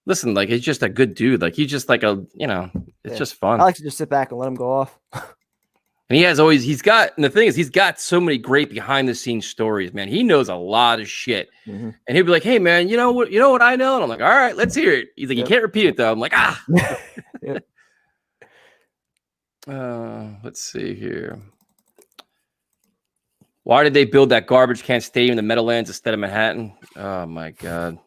listen, like, he's just a good dude. Like, he's just like it's just fun.
I like to just sit back and let him go off.
And he's got so many great behind the scenes stories, man. He knows a lot of shit. Mm-hmm. And he'll be like, hey man, you know what I know? And I'm like, all right, let's hear it. He's like, you can't repeat it though. I'm like, Let's see here. Why did they build that garbage can stadium in the Meadowlands instead of Manhattan? Oh my God.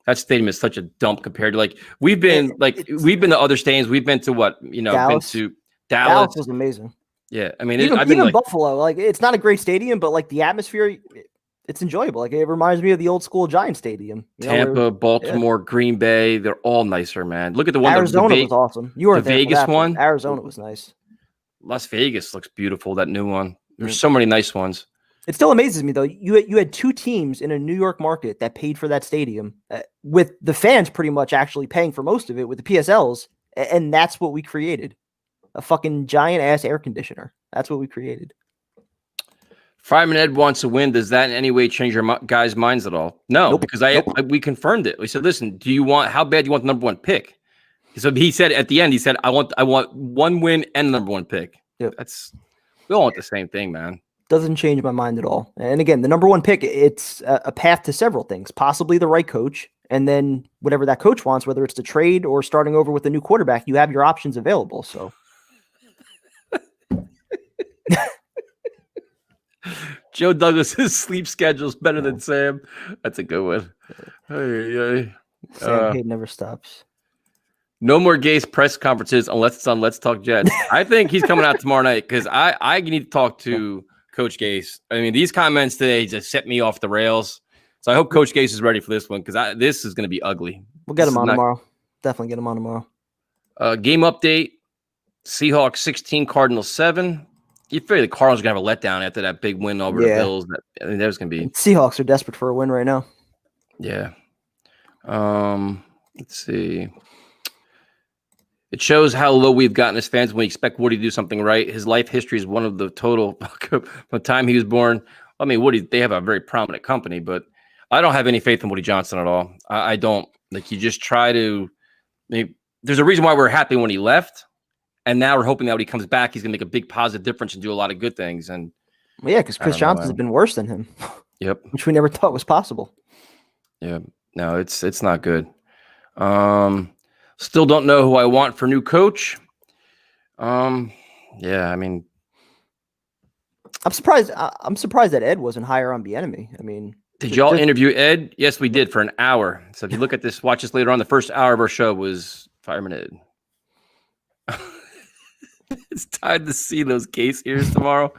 That stadium is such a dump compared to we've been to other stadiums. We've been to
Dallas.
been to
Dallas was amazing.
Yeah. I mean,
even Buffalo, it's not a great stadium, but the atmosphere, it's enjoyable. It reminds me of the old school Giant Stadium.
Tampa, Baltimore, Green Bay, they're all nicer, man. Look at the one.
Arizona was awesome. You weren't
the
there
Vegas
for that,
one.
Arizona was nice.
Las Vegas looks beautiful. That new one. There's so many nice ones.
It still amazes me though. You had two teams in a New York market that paid for that stadium, with the fans pretty much actually paying for most of it with the PSLs, and that's what we created. A fucking giant ass air conditioner. That's what we created.
Fireman Ed wants to win. Does that in any way change your guys' minds at all? No,
nope.
Because we confirmed it. We said, listen, how bad do you want the number one pick? So he said at the end, I want one win and the number one pick.
Yep.
We all want the same thing, man.
Doesn't change my mind at all. And again, the number one pick, it's a path to several things, possibly the right coach. And then whatever that coach wants, whether it's to trade or starting over with a new quarterback, you have your options available. So.
Joe Douglas's sleep schedule is better than Sam. That's a good one.
Sam Cade never stops.
No more Gase press conferences unless it's on Let's Talk Jets. I think he's coming out tomorrow night because I need to talk to Coach Gase. I mean, these comments today just set me off the rails. So I hope Coach Gase is ready for this one because this is going to be ugly.
We'll get him on tomorrow. Definitely get him on tomorrow.
Game update. Seahawks 16, Cardinals 7. You figure the Cardinals are going to have a letdown after that big win over the Bills. There's going to be.
Seahawks are desperate for a win right now.
Yeah. Let's see. It shows how low we've gotten as fans when we expect Woody to do something right. His life history is one of the total from the time he was born. I mean, Woody, they have a very prominent company, but I don't have any faith in Woody Johnson at all. I don't. You just try to. There's a reason why we're happy when he left. And now we're hoping that when he comes back, he's going to make a big positive difference and do a lot of good things. And
because Chris Johnson's been worse than him.
Yep.
Which we never thought was possible.
Yeah. No, it's not good. Still don't know who I want for new coach. Yeah, I mean,
I'm surprised that Ed wasn't higher on Bieniemy. I mean,
did y'all interview Ed? Yes, we did for an hour. So if you look at this, watch this later on. The first hour of our show was Fireman Ed. It's time to see those Gase ears tomorrow.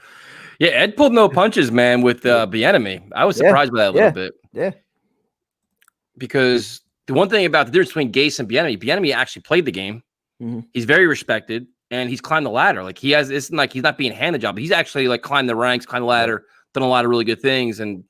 Yeah, Ed pulled no punches, man, with Bieniemy. I was surprised by that a little bit.
Yeah.
Because the one thing about the difference between Gase and Bieniemy actually played the game. Mm-hmm. He's very respected, and he's climbed the ladder. It's like he's not being handed the job, but he's actually climbed the ranks, climbed the ladder, done a lot of really good things. And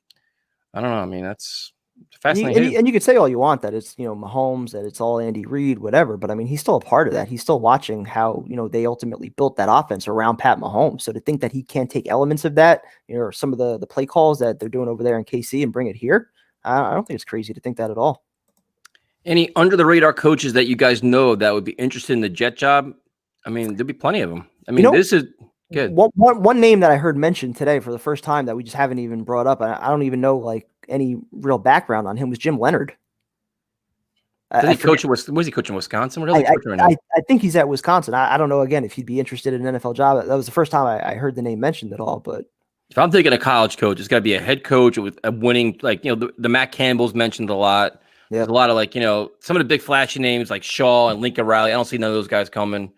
I don't know. I mean, that's fascinating.
And you could say all you want that it's Mahomes, that it's all Andy Reid, whatever. But I mean, he's still a part of that. He's still watching how they ultimately built that offense around Pat Mahomes. So to think that he can't take elements of that, or some of the play calls that they're doing over there in KC and bring it here, I don't think it's crazy to think that at all.
Any under the radar coaches that you guys know that would be interested in the Jet job? I mean, there'll be plenty of them. I mean, this is good.
One name that I heard mentioned today for the first time that we just haven't even brought up, I don't even know any real background on him, was Jim Leonard.
Was he coaching Wisconsin? Really?
I think he's at Wisconsin. I don't know, again, if he'd be interested in an NFL job. That was the first time I heard the name mentioned at all. But
if I'm thinking a college coach, it's got to be a head coach with a winning, the Matt Campbell's mentioned a lot. Yeah. There's a lot of some of the big flashy names like Shaw and Lincoln Riley. I don't see none of those guys coming.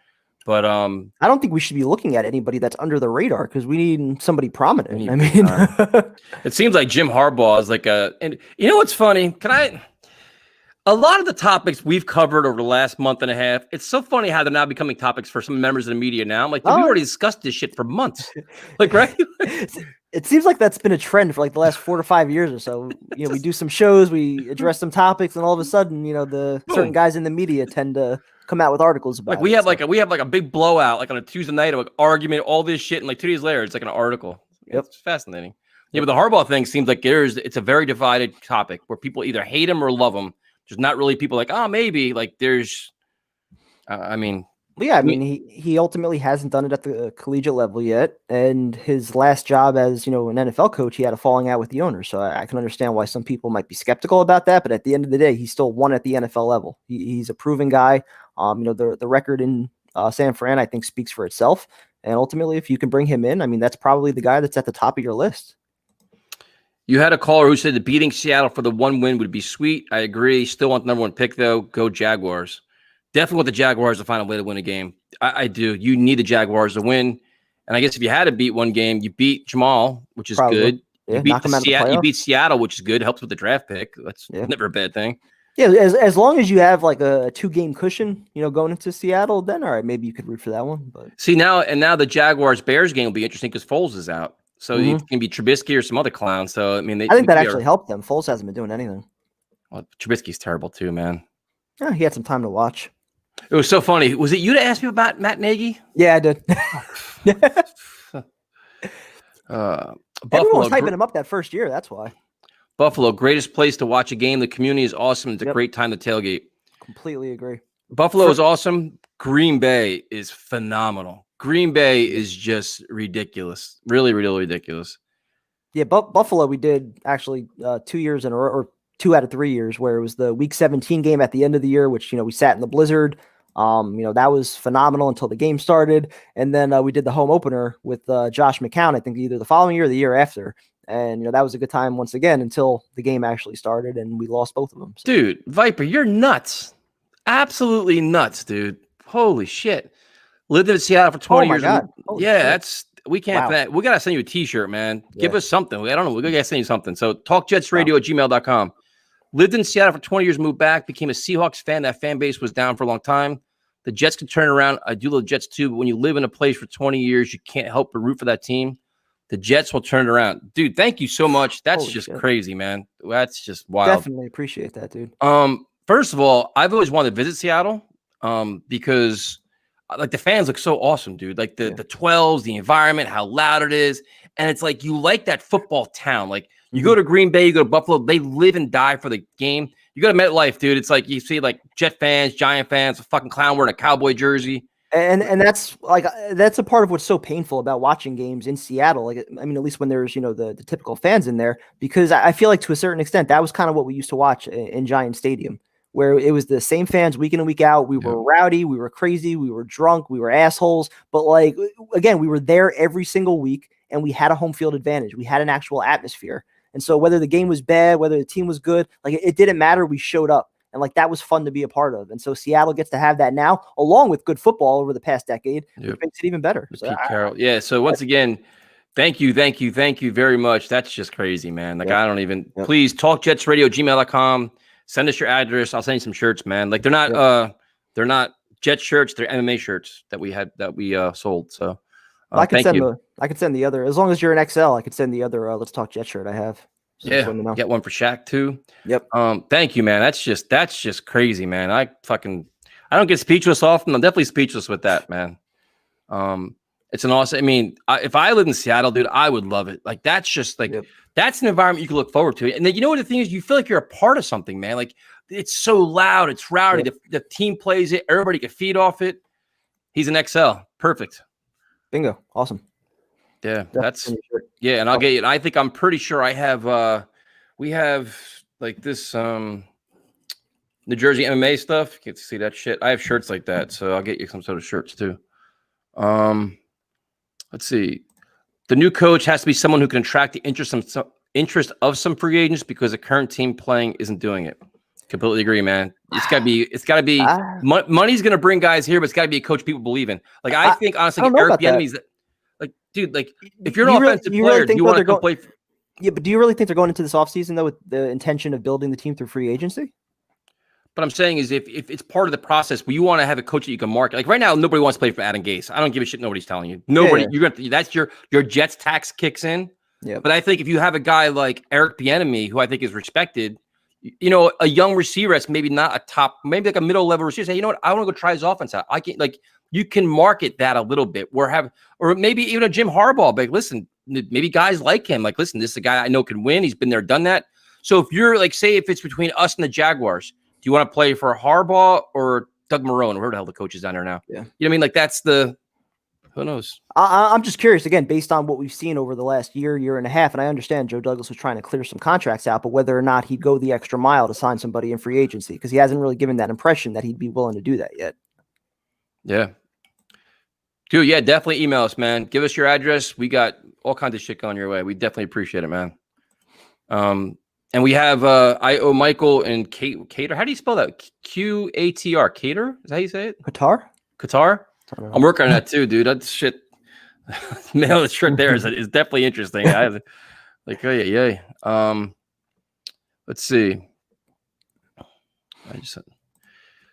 But I
don't think we should be looking at anybody that's under the radar because we need somebody prominent. I mean,
it seems like Jim Harbaugh is and you know what's funny? A lot of the topics we've covered over the last month and a half, it's so funny how they're now becoming topics for some members of the media now. I'm like, we already discussed this shit for months. Right?
It seems like that's been a trend for the last 4 to 5 years or so. We do some shows, we address some topics, and all of a sudden, the certain guys in the media tend to come out with articles about
we have a big blowout on a Tuesday night of argument, all this shit, and 2 days later it's an article.
Yep.
It's fascinating. Yeah, but the Harbaugh thing seems like it's a very divided topic where people either hate him or love him. There's not really people maybe there's
he ultimately hasn't done it at the collegiate level yet, and his last job as an NFL coach, he had a falling out with the owner. So I can understand why some people might be skeptical about that, but at the end of the day, he still won at the NFL level. He's a proven guy. The record in San Fran, I think, speaks for itself, And ultimately, if you can bring him in, I mean, that's probably the guy that's at the top of your list.
You had a caller who said that beating Seattle for the 1 win would be sweet. I agree. Still want the number 1 pick, though. Go Jaguars. Definitely want the Jaguars to find a way to win a game. I do. You need the Jaguars to win. And I guess if you had to beat one game, you beat Jamal, which is good.
Yeah,
you beat Seattle, which is good. Helps with the draft pick. That's never a bad thing.
Yeah, as long as you have like a 2-game cushion, going into Seattle, then all right, maybe you could root for that one. But
see now the Jaguars-Bears game will be interesting because Foles is out. So it can be Trubisky or some other clown. So I mean,
I think that actually helped them. Foles hasn't been doing anything.
Well, Trubisky's terrible too, man.
Yeah, he had some time to watch.
It was so funny. Was it you to ask me about Matt Nagy?
Yeah, I did. Everyone was hyping him up that first year. That's why.
Buffalo, greatest place to watch a game. The community is awesome. It's a great time to tailgate.
Completely agree.
Buffalo is awesome. Green Bay is phenomenal. Green Bay is just ridiculous. Really, really ridiculous.
Yeah, Buffalo, we did actually 2 years in a row, or 2 out of 3 years, where it was the Week 17 game at the end of the year, which, we sat in the blizzard. That was phenomenal until the game started. And then we did the home opener with Josh McCown, I think either the following year or the year after. And, that was a good time once again until the game actually started and we lost both of them. So.
Dude, Viper, you're nuts. Absolutely nuts, dude. Holy shit. Lived in Seattle for 20 years.
God.
We can't. Wow. We got to send you a t-shirt, man. Yeah. Give us something. I don't know. We got to send you something. So talkjetsradio@gmail.com. Lived in Seattle for 20 years, moved back, became a Seahawks fan. That fan base was down for a long time. The Jets can turn around. I do love the Jets too, but when you live in a place for 20 years, you can't help but root for that team. The Jets will turn it around. Dude, thank you so much. That's just crazy, man. That's just wild.
Definitely appreciate that, dude.
First of all, I've always wanted to visit Seattle because like the fans look so awesome, dude. Like the 12s, the environment, how loud it is. And it's like you like that football town. Like you go to Green Bay, you go to Buffalo, they live and die for the game. You go to MetLife, dude. It's like you see like Jet fans, Giant fans, a fucking clown wearing a Cowboy jersey.
And that's a part of what's so painful about watching games in Seattle. Like, I mean, at least when there's, the typical fans in there, because I feel like to a certain extent, that was kind of what we used to watch in Giant Stadium, where it was the same fans week in and week out. We were rowdy, we were crazy, we were drunk, we were assholes. But like, again, we were there every single week and we had a home field advantage. We had an actual atmosphere. And so whether the game was bad, whether the team was good, like it didn't matter. We showed up. And like that was fun to be a part of. And so Seattle gets to have that now, along with good football over the past decade, which makes it even better. So,
Pete Carroll. Yeah. So once again, thank you very much. That's just crazy, man. Like I don't even please talkjetsradio@gmail.com. Send us your address. I'll send you some shirts, man. Like they're not Jet shirts, they're MMA shirts that we sold. So
I can send the other, as long as you're an XL, I could send the other Let's Talk Jet shirt I have. So
get one for Shaq too.
Yep.
Thank you, man. That's just crazy, man. I don't get speechless often. I'm definitely speechless with that, man. It's an awesome. I mean, if I lived in Seattle, dude, I would love it. Like that's just like that's an environment you can look forward to. And then you know what the thing is, you feel like you're a part of something, man. Like it's so loud, it's rowdy. Yep. The team plays it. Everybody can feed off it. He's an XL. Perfect.
Bingo. Awesome.
Yeah, and I'll get you. And I'm pretty sure I have we have like this New Jersey MMA stuff. You get to see that shit. I have shirts like that, so I'll get you some sort of shirts too. Let's see. The new coach has to be someone who can attract the interest of some free agents because the current team playing isn't doing it. Completely agree, man. It's gotta be money's gonna bring guys here, but it's gotta be a coach people believe in. Like I think honestly, Eric Bieniemy's like, dude, like if you're an offensive player, do you want to go play?
Yeah, but do you really think they're going into this offseason though with the intention of building the team through free agency?
But I'm saying is if it's part of the process where you want to have a coach that you can market. Like right now, nobody wants to play for Adam Gase. I don't give a shit. Nobody's telling you. Nobody. Yeah. That's your Jets tax kicks in.
Yeah.
But I think if you have a guy like Eric Bieniemy, who I think is respected, a young receiver that's maybe not a top, maybe like a middle level receiver, say, you know what, I want to go try his offense out. I can you can market that a little bit. Or maybe even a Jim Harbaugh. Like, listen, maybe guys like him. Like, listen, this is a guy I know can win. He's been there, done that. So if you're like, say, if it's between us and the Jaguars, do you want to play for Harbaugh or Doug Marrone, or whoever the hell the coach is down there now?
Yeah.
You know what I mean? Like that's who knows?
I'm just curious, again, based on what we've seen over the last year and a half, and I understand Joe Douglas was trying to clear some contracts out, but whether or not he'd go the extra mile to sign somebody in free agency, because he hasn't really given that impression that he'd be willing to do that yet.
Yeah. Dude, yeah, definitely email us, man. Give us your address. We got all kinds of shit going your way. We definitely appreciate it, man. And we have I owe Michael and Cater. How do you spell that? Qatr. Cater? Is that how you say it? Qatar? I'm working on that too, dude. That shit. Mail the shirt there is definitely interesting. Like, oh yeah. Let's see.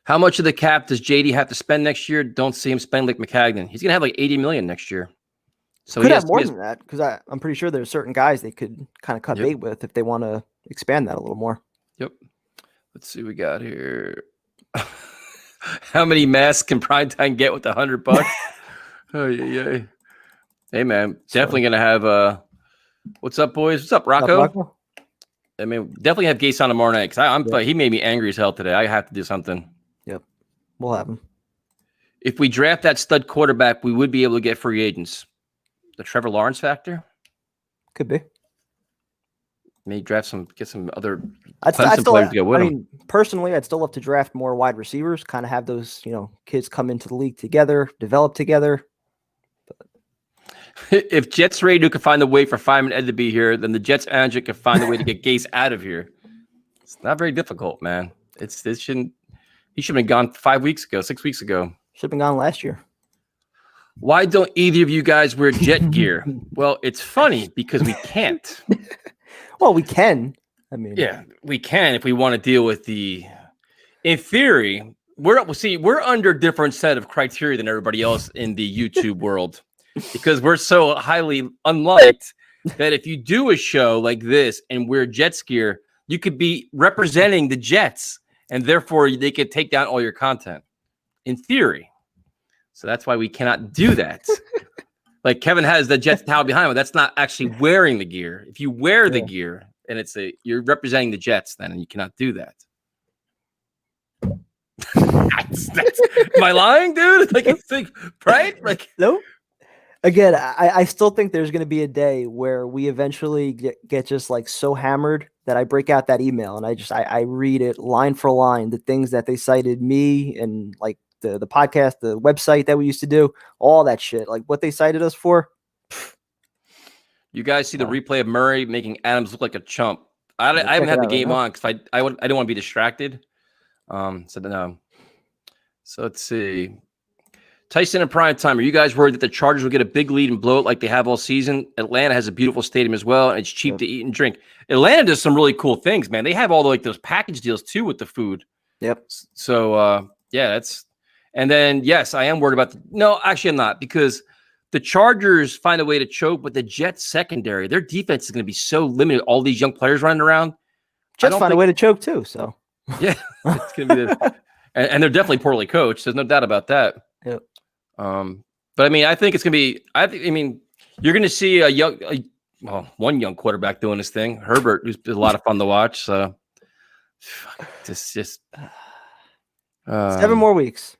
How much of the cap does JD have to spend next year? Don't see him spend like McCagnon. He's gonna have like 80 million next year. So
could have more than that, because I'm pretty sure there's certain guys they could kind of cut bait with if they want to expand that a little more.
Yep. Let's see what we got here. How many masks can Primetime get with $100? Oh yeah. Hey man, definitely gonna have what's up, boys? What's up, Rocco? I mean, definitely have Gase on tomorrow night because he made me angry as hell today. I have to do something.
Yep, we'll have him.
If we draft that stud quarterback, we would be able to get free agents. The Trevor Lawrence factor
could be.
Maybe get some other
players to go with
him.
Personally, I'd still love to draft more wide receivers. Kind of have those, kids come into the league together, develop together.
If Jets Radio could find a way for Fireman Ed to be here, then the Jets manager could find a way to get Gase out of here. It's not very difficult, man. He should have been gone 6 weeks ago.
Should have been gone last year.
Why don't either of you guys wear Jet gear? Well, it's funny because we can't.
Well, we can.
Yeah, we can if we want to deal with in theory, we're under a different set of criteria than everybody else in the YouTube world. Because we're so highly unliked that if you do a show like this and wear Jets gear, you could be representing the Jets, and therefore they could take down all your content. In theory. So that's why we cannot do that. Like Kevin has the Jets towel behind him. That's not actually wearing the gear. If you wear the gear and you're representing the Jets, then and you cannot do that. Am I lying, dude? Right? Like
no. Again, I still think there's going to be a day where we eventually get just like so hammered that I break out that email and I read it line for line, the things that they cited me and like the podcast, the website that we used to do, all that shit, like what they cited us for.
You guys see the replay of Murray making Adams look like a chump. I haven't had the game on because I didn't want to be distracted. So let's see. Tyson and Primetime, are you guys worried that the Chargers will get a big lead and blow it like they have all season? Atlanta has a beautiful stadium as well, and it's cheap to eat and drink. Atlanta does some really cool things, man. They have all those package deals too with the food.
Yep.
So and then yes, I am worried about no, actually I'm not, because the Chargers find a way to choke, but the Jets secondary, their defense is going to be so limited. All these young players running around.
Jets find a way to choke too. So
yeah, it's going to be and they're definitely poorly coached. There's no doubt about that.
Yep.
But I mean, I think it's gonna be. You're gonna see one young quarterback doing his thing. Herbert, who's a lot of fun to watch. So, just
7 more weeks.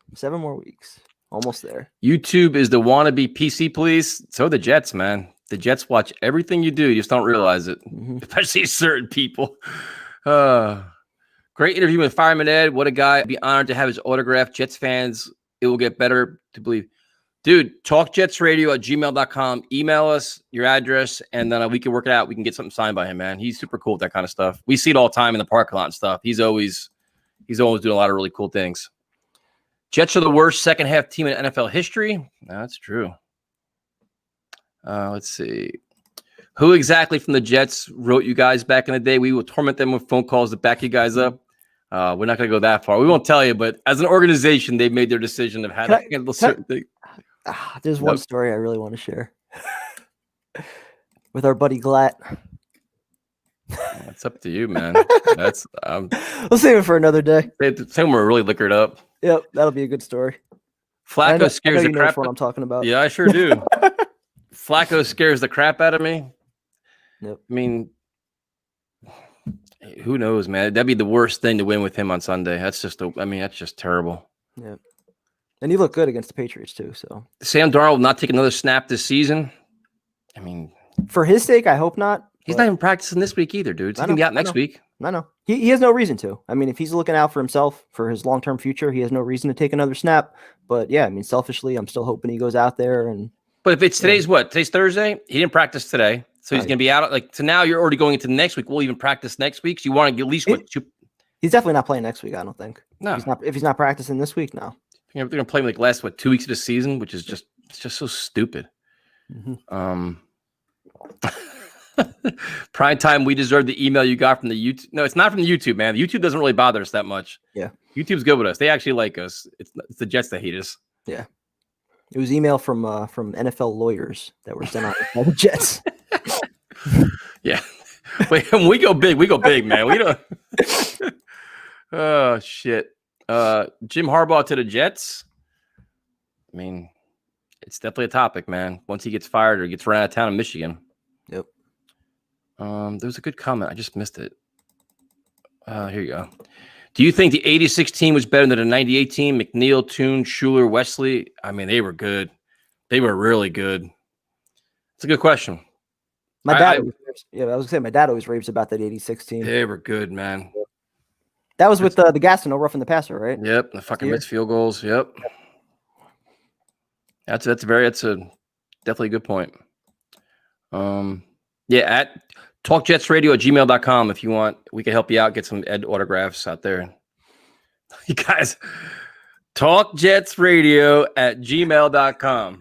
Almost there.
YouTube is the wannabe PC police. So the Jets, man. The Jets watch everything you do. You just don't realize it, especially certain people. Great interview with Fireman Ed. What a guy. I'd be honored to have his autograph. Jets fans. It will get better to believe. Dude, talkjetsradio@gmail.com. Email us your address, and then we can work it out. We can get something signed by him, man. He's super cool with that kind of stuff. We see it all the time in the parking lot and stuff. He's always doing a lot of really cool things. Jets are the worst second half team in NFL history. No, that's true. Let's see. Who exactly from the Jets wrote you guys back in the day? We will torment them with phone calls to back you guys up. We're not going to go that far. We won't tell you, but as an organization, they've made their decision of how to handle certain things.
There's one story I really want to share with our buddy Glatt.
It's up to you, man. That's
we'll save it for another day.
Some were really liquored up.
Yep, that'll be a good story.
Flacco scares the crap.
What I'm talking about?
Yeah, I sure do. Flacco scares the crap out of me.
Yep.
I mean, who knows, man? That'd be the worst thing to win with him on Sunday. That's just terrible.
Yeah. And he looked good against the Patriots too. So
Sam Darnold will not take another snap this season. I mean,
for his sake, I hope not.
He's not even practicing this week either, dude. He's gonna be out next week.
No. He has no reason to. I mean, if he's looking out for himself, for his long-term future, he has no reason to take another snap. But yeah, I mean, selfishly, I'm still hoping he goes out there and.
But if it's today's Thursday. He didn't practice today, so he's going to be out. Like, so now you're already going into next week. We'll even practice next week. So you want to at least
He's definitely not playing next week. I don't think.
No,
if he's not practicing this week, no.
They're going to play him like last 2 weeks of the season, which is just so stupid. Mm-hmm. Prime time. We deserve the email you got from the YouTube. No, it's not from the YouTube, man. The YouTube doesn't really bother us that much.
Yeah,
YouTube's good with us. They actually like us. It's the Jets that hate us.
Yeah, it was email from NFL lawyers that were sent out by the Jets.
Yeah, when we go big, man. We don't. Oh shit. Jim Harbaugh to the Jets. I mean, it's definitely a topic, man. Once he gets fired or gets run out of town in Michigan.
Yep.
There was a good comment. I just missed it. Here you go. Do you think the 86 team was better than the 98 team? McNeil, Toon, Schuler, Wesley? I mean, they were good. They were really good. It's a good question.
My dad, I was gonna say my dad always raves about that 86 team.
They were good, man.
That was with the gas and no roughing the passer, right?
Yep, the fucking missed field goals. Yep. That's a definitely a good point. At talkjetsradio@gmail.com if you want. We can help you out, get some Ed autographs out there. You guys, talkjetsradio@gmail.com.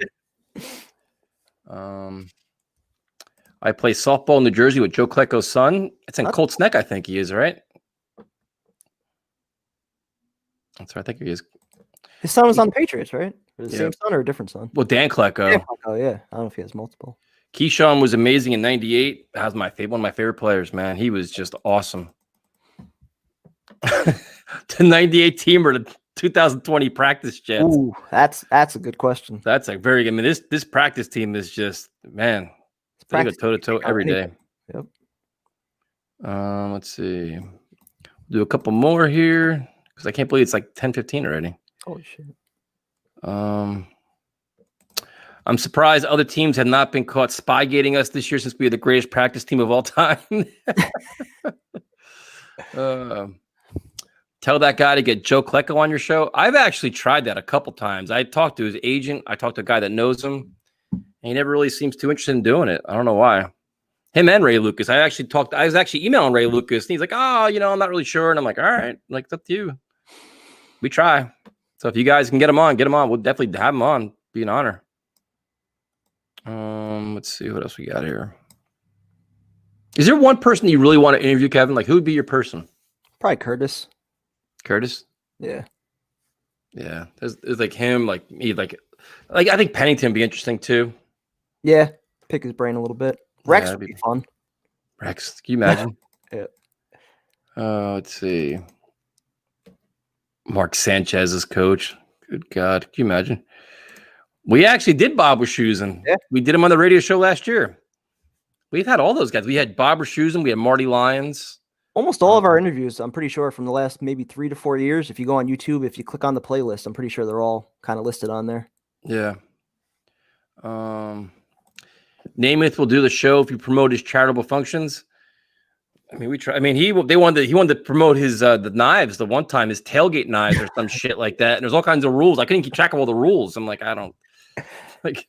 I play softball in New Jersey with Joe Klecko's son. It's in Colts Neck, I think he is, right? That's right, I think he is.
His son was on the Patriots, right? Or the same son or a different son?
Well, Dan Klecko.
Oh, yeah. I don't know if he has multiple.
Keyshawn was amazing in 98. That was one of my favorite players, man. He was just awesome. The 98 team or the 2020 practice Jets?
Ooh, that's a good question.
That's a very good. I mean, this practice team is just, man, they go toe-to-toe every day.
Yep.
Let's see. Do a couple more here because I can't believe it's like 10:15 already.
Holy shit.
I'm surprised other teams have not been caught spygating us this year since we are the greatest practice team of all time. Tell that guy to get Joe Klecko on your show. I've actually tried that a couple times. I talked to his agent. I talked to a guy that knows him. And he never really seems too interested in doing it. I don't know why. Him and Ray Lucas. I was actually emailing Ray Lucas. And he's like, I'm not really sure. And I'm like, all right, like, it's up to you. We try. So if you guys can get him on, We'll definitely have him on. Be an honor. Let's see what else we got here. Is there one person you really want to interview, Kevin? Like, who would be your person?
Probably Curtis.
Curtis?
Yeah.
Yeah. There's like him, like me, like I think Pennington would be interesting too.
Yeah. Pick his brain a little bit. Rex would be fun.
Rex, can you imagine?
Yeah.
Let's see. Mark Sanchez as coach. Good God. Can you imagine? We actually did Bob Wischusen.
Yeah.
We did him on the radio show last year. We've had all those guys. We had Bob Wischusen. We had Marty Lyons.
Almost all of our interviews, I'm pretty sure, from the last maybe 3 to 4 years. If you go on YouTube, if you click on the playlist, I'm pretty sure they're all kind of listed on there.
Yeah. Namath will do the show if you promote his charitable functions. I mean, we try. I mean, he wanted to promote his the knives the one time, his tailgate knives or some shit like that. And there's all kinds of rules. I couldn't keep track of all the rules. I'm like, I don't like.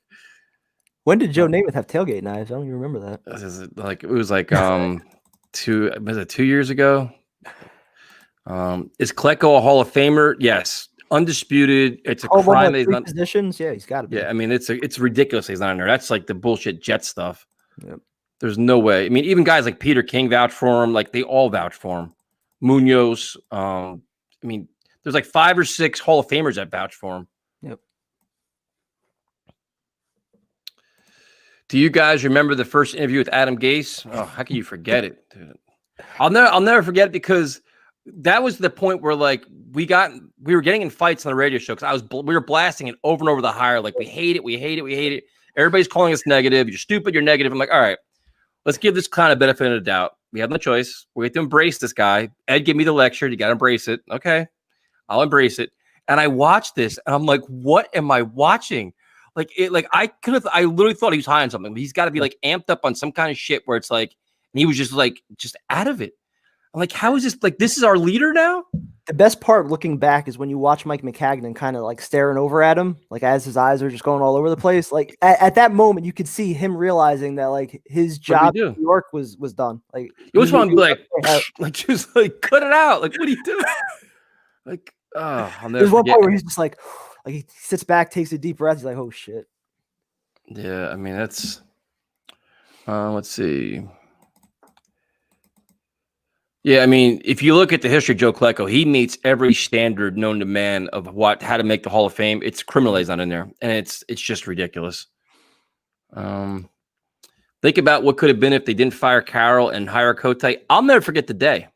When did Joe Namath have tailgate knives? I don't even remember that.
It was like 2 years ago. Is Klecko a Hall of Famer? Yes, undisputed. It's a crime.
He's not positions. Yeah, he's got to be.
Yeah, I mean, it's ridiculous he's not in there. That's like the bullshit Jet stuff.
Yep.
There's no way. I mean, even guys like Peter King vouch for him. Like, they all vouch for him. Munoz. I mean, there's like 5 or 6 Hall of Famers that vouch for him.
Yep.
Do you guys remember the first interview with Adam Gase? Oh, how can you forget it, dude? I'll never forget it because that was the point where like we were getting in fights on the radio show because we were blasting it over and over the hire. Like, we hate it. Everybody's calling us negative. You're stupid. You're negative. I'm like, all right. Let's give this kind of benefit of the doubt. We have no choice. We have to embrace this guy. Ed gave me the lecture. You got to embrace it. Okay. I'll embrace it. And I watched this and I'm like, what am I watching? I literally thought he was high on something. He's got to be like amped up on some kind of shit where it's like, and he was just out of it. I'm like, how is this? Like, this is our leader now?
The best part looking back is when you watch Mike Maccagnan kind of like staring over at him, like as his eyes are just going all over the place. Like at that moment, you could see him realizing that like his job in New York was done. Like
you just want to be like just like cut it out. Like, what are you doing? Like, oh, there's
one point where he's just like he sits back, takes a deep breath. He's like, oh shit.
Yeah, I mean that's. Let's see. Yeah, I mean, if you look at the history of Joe Klecko, he meets every standard known to man of how to make the Hall of Fame. It's criminalized on in there, and it's just ridiculous. Think about what could have been if they didn't fire Carroll and hire Cote. I'll never forget the day.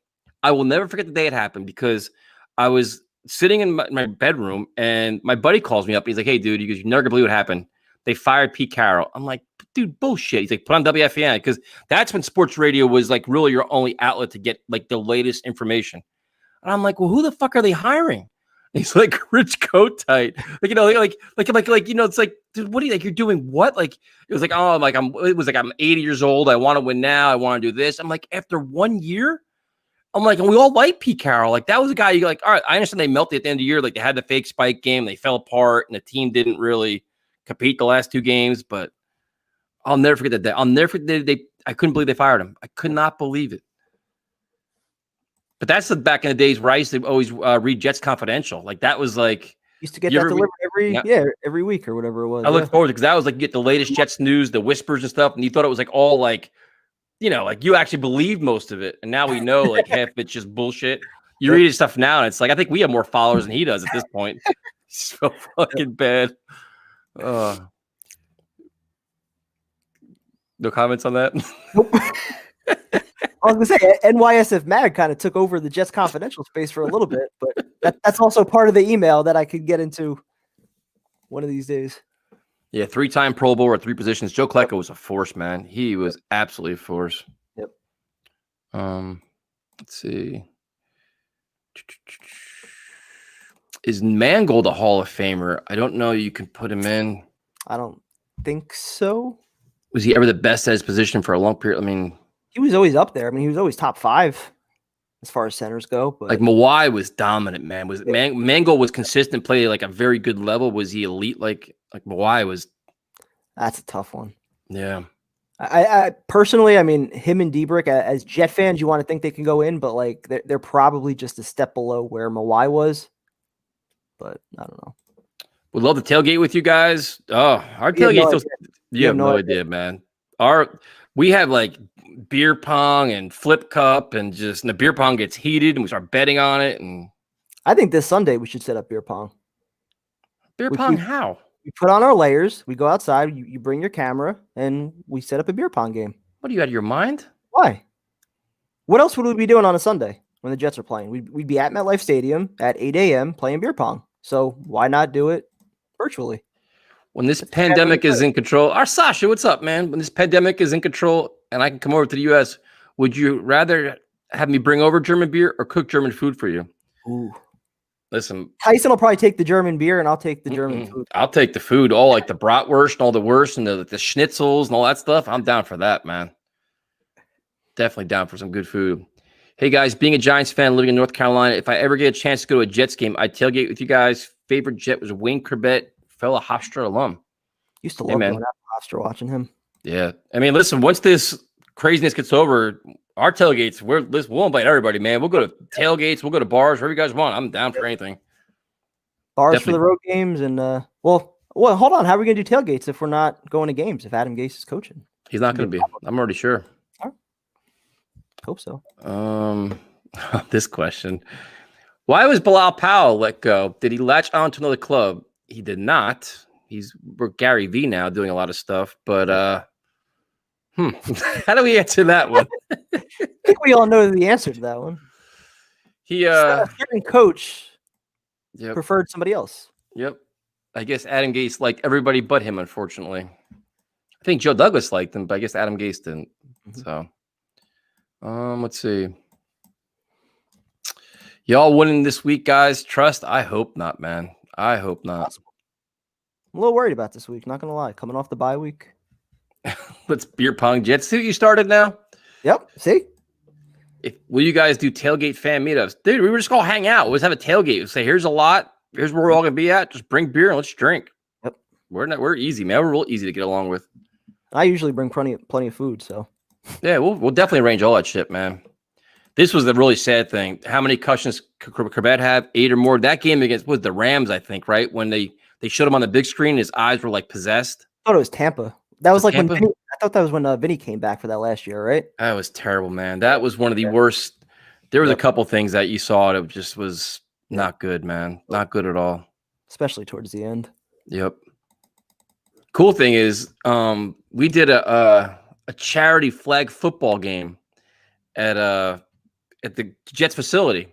I will never forget the day it happened because I was sitting in my bedroom, and my buddy calls me up. He's like, "Hey, dude," he goes, "You're never gonna believe what happened. They fired Pete Carroll." I'm like, dude, bullshit. He's like, put on WFAN because that's when sports radio was like really your only outlet to get like the latest information. And I'm like, well, who the fuck are they hiring? And he's like, Rich Kotite. Like, you know, like, you know, it's like, dude, what are you like? You're doing what? Like, it was like, oh, I'm 80 years old. I want to win now. I want to do this. I'm like, after 1 year, I'm like, and we all like Pete Carroll. Like, that was a guy you like, all right, I understand they melted at the end of the year. Like, they had the fake spike game. They fell apart and the team didn't really compete the last 2 games, but I'll never forget that day. I'll never forget I couldn't believe they fired him. I could not believe it. But that's the back in the days where I used to always read Jets Confidential. Like that was like
used to get that delivered every week or whatever it was.
I look forward to because that was like you get the latest Jets news, the whispers and stuff, and you thought it was like all like, you know, like you actually believed most of it, and now we know like half it's just bullshit. You read his stuff now, and it's like I think we have more followers than he does at this point. So fucking bad. No comments on that?
Nope. I was going to say, NYSF Mag kind of took over the Jets Confidential space for a little bit, but that's also part of the email that I could get into one of these days.
Yeah, 3-time Pro Bowler at 3 positions. Joe Klecko was a force, man. He was absolutely a force.
Yep.
Let's see. Is Mangold a Hall of Famer? I don't know. You can put him in.
I don't think so.
Was he ever the best at his position for a long period? I mean,
he was always up there. I mean, he was always top 5 as far as centers go. But
like Mawai was dominant, man. Was Mangold was consistent, play like a very good level. Was he elite? Like Mawai was.
That's a tough one.
Yeah.
I personally, I mean, him and Diebrich as Jet fans, you want to think they can go in, but like they're probably just a step below where Mawai was. But I don't know.
Would love to tailgate with you guys. Oh, our tailgate. You have no idea, man. We have like beer pong and flip cup, and the beer pong gets heated, and we start betting on it. And
I think this Sunday we should set up beer pong.
How?
We put on our layers. We go outside. You bring your camera, and we set up a beer pong game.
What are you out of your mind?
Why? What else would we be doing on a Sunday when the Jets are playing? We'd be at MetLife Stadium at 8 a.m. playing beer pong. So why not do it virtually?
When this pandemic is in control, Sasha, what's up, man? When this pandemic is in control and I can come over to the U.S., would you rather have me bring over German beer or cook German food for you?
Ooh.
Listen.
Tyson will probably take the German beer and I'll take the German food.
I'll take the food, all like the bratwurst and all the wurst and the schnitzels and all that stuff. I'm down for that, man. Definitely down for some good food. Hey, guys, being a Giants fan living in North Carolina, if I ever get a chance to go to a Jets game, I'd tailgate with you guys. Favorite Jet was Wayne Corbett, fellow Hofstra alum.
Used to love going out to Hofstra watching him.
Yeah. I mean, listen, once this craziness gets over, our tailgates, we'll invite everybody, man. We'll go to tailgates. We'll go to bars, wherever you guys want. I'm down for anything.
Bars Definitely. For the road games. And, well, hold on. How are we going to do tailgates if we're not going to games, if Adam Gase is coaching?
He's not going to be. I'm already sure.
Hope so.
This question. Why was Bilal Powell let go? Did he latch on to another club? He did not. We're Gary V now doing a lot of stuff, but how do we answer that one?
I think we all know the answer to that one.
A
certain coach preferred somebody else.
Yep. I guess Adam Gase liked everybody but him, unfortunately. I think Joe Douglas liked him, but I guess Adam Gase didn't. Mm-hmm. So let's see. Y'all winning this week, guys. Trust? I hope not, man. I hope not.
I'm a little worried about this week, not gonna lie. Coming off the bye week.
Let's beer pong Jets. See what you started now?
Yep. See?
Will you guys do tailgate fan meetups? Dude, we were just going to hang out. We'll just have a tailgate. We'll say, here's a lot. Here's where we're all going to be at. Just bring beer and let's drink.
Yep.
We're easy, man. We're real easy to get along with.
I usually bring plenty of food, so.
Yeah, we'll definitely arrange all that shit, man. This was the really sad thing. How many concussions Corbett have? 8 or more. That game against the Rams, I think, right? When they showed him on the big screen, his eyes were like possessed.
I thought it was Tampa. That was like
Tampa?
when I thought that was when Vinny came back for that last year, right?
That was terrible, man. That was one of the worst. There was a couple things that you saw that just was not good, man. Not good at all.
Especially towards the end.
Yep. Cool thing is, we did a charity flag football game at the Jets facility,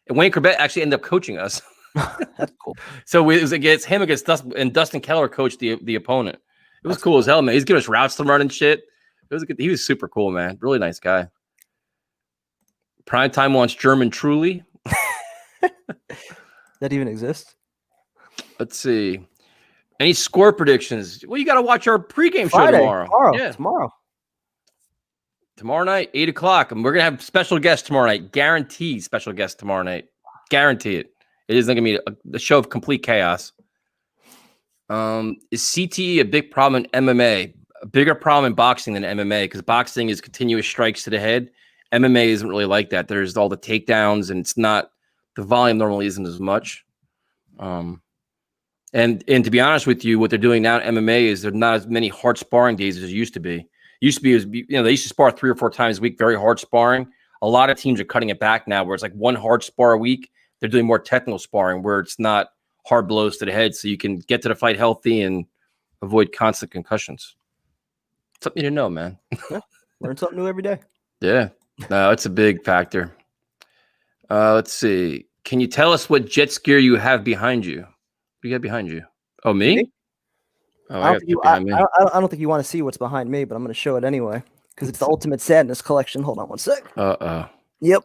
and Wayne Corbett actually ended up coaching us.
That's cool.
So it was against him against Dustin, and Dustin Keller coached the opponent. It was cool as hell, man. He's giving us routes to run and shit. He was super cool, man. Really nice guy. Primetime wants German Truly.
That even exists?
Let's see. Any score predictions? Well, you got to watch our pregame
Friday,
show tomorrow. Tomorrow night, 8 o'clock. And we're going to have special guests tomorrow night. Guaranteed special guests tomorrow night. Guarantee it. It isn't going to be a show of complete chaos. Is CTE a big problem in MMA? A bigger problem in boxing than MMA, because boxing is continuous strikes to the head. MMA isn't really like that. There's all the takedowns, and it's not, the volume normally isn't as much. And to be honest with you, what they're doing now in MMA is there's not as many hard sparring days as there used to be. They used to spar 3 or 4 times a week, very hard sparring. A lot of teams are cutting it back now, where it's like 1 hard spar a week. They're doing more technical sparring, where it's not hard blows to the head, so you can get to the fight healthy and avoid constant concussions. Something to know, man.
Yeah, learn something new every day.
Yeah, no, it's a big factor. Let's see. Can you tell us what Jets gear you have behind you? What do you got behind you? Oh, me? Oh,
I don't think you want to see what's behind me, but I'm going to show it anyway, because it's the Ultimate Sadness collection. Hold on one sec.
Uh-oh.
Yep.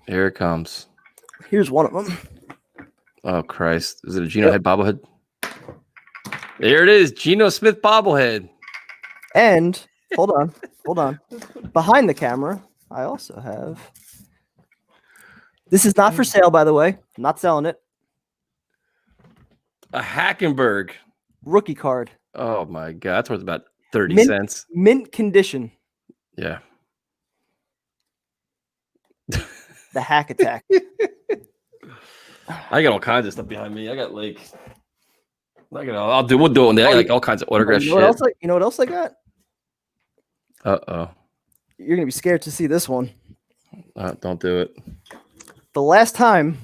Here it comes.
Here's one of them.
Oh, Christ. Is it a Geno Head bobblehead? There it is. Geno Smith bobblehead.
And hold on. Behind the camera, I also have. This is not for sale, by the way. I'm not selling it.
A Hackenberg
rookie card.
Oh my God, that's worth about 30 cents.
Mint condition.
Yeah.
The Hack Attack.
I got all kinds of stuff behind me. I got like, we'll do it in there. I got like all kinds of autograph shit.
You know what else I got?
Uh-oh.
You're gonna be scared to see this one.
Don't do it.
The last time.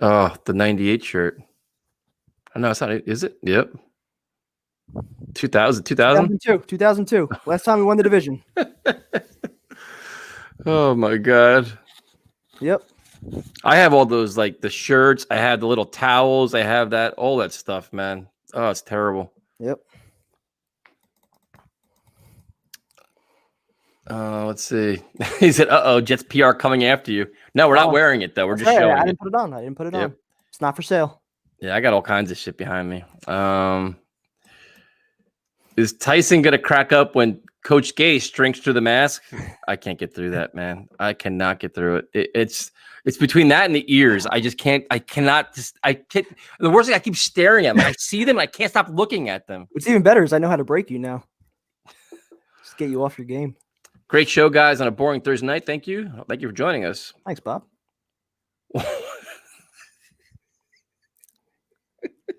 Oh, the 98 shirt. Oh, no, it's not. Is it? Yep. 2002.
Last time we won the division.
Oh my God.
Yep.
I have all those, like the shirts. I have the little towels. I have all that stuff, man. Oh, it's terrible.
Yep.
Let's see. He said, "Uh-oh, Jets PR coming after you." No, we're not wearing it though. We're just showing.
I didn't put it on. It's not for sale.
Yeah, I got all kinds of shit behind me. Is Tyson gonna crack up when Coach Gase drinks through the mask? I can't get through that, man. I cannot get through it. It's between that and the ears. I can't. The worst thing, I keep staring at them. I see them. I can't stop looking at them.
What's even better is I know how to break you now. Just get you off your game.
Great show, guys, on a boring Thursday night. Thank you. Thank you for joining us.
Thanks, Bob.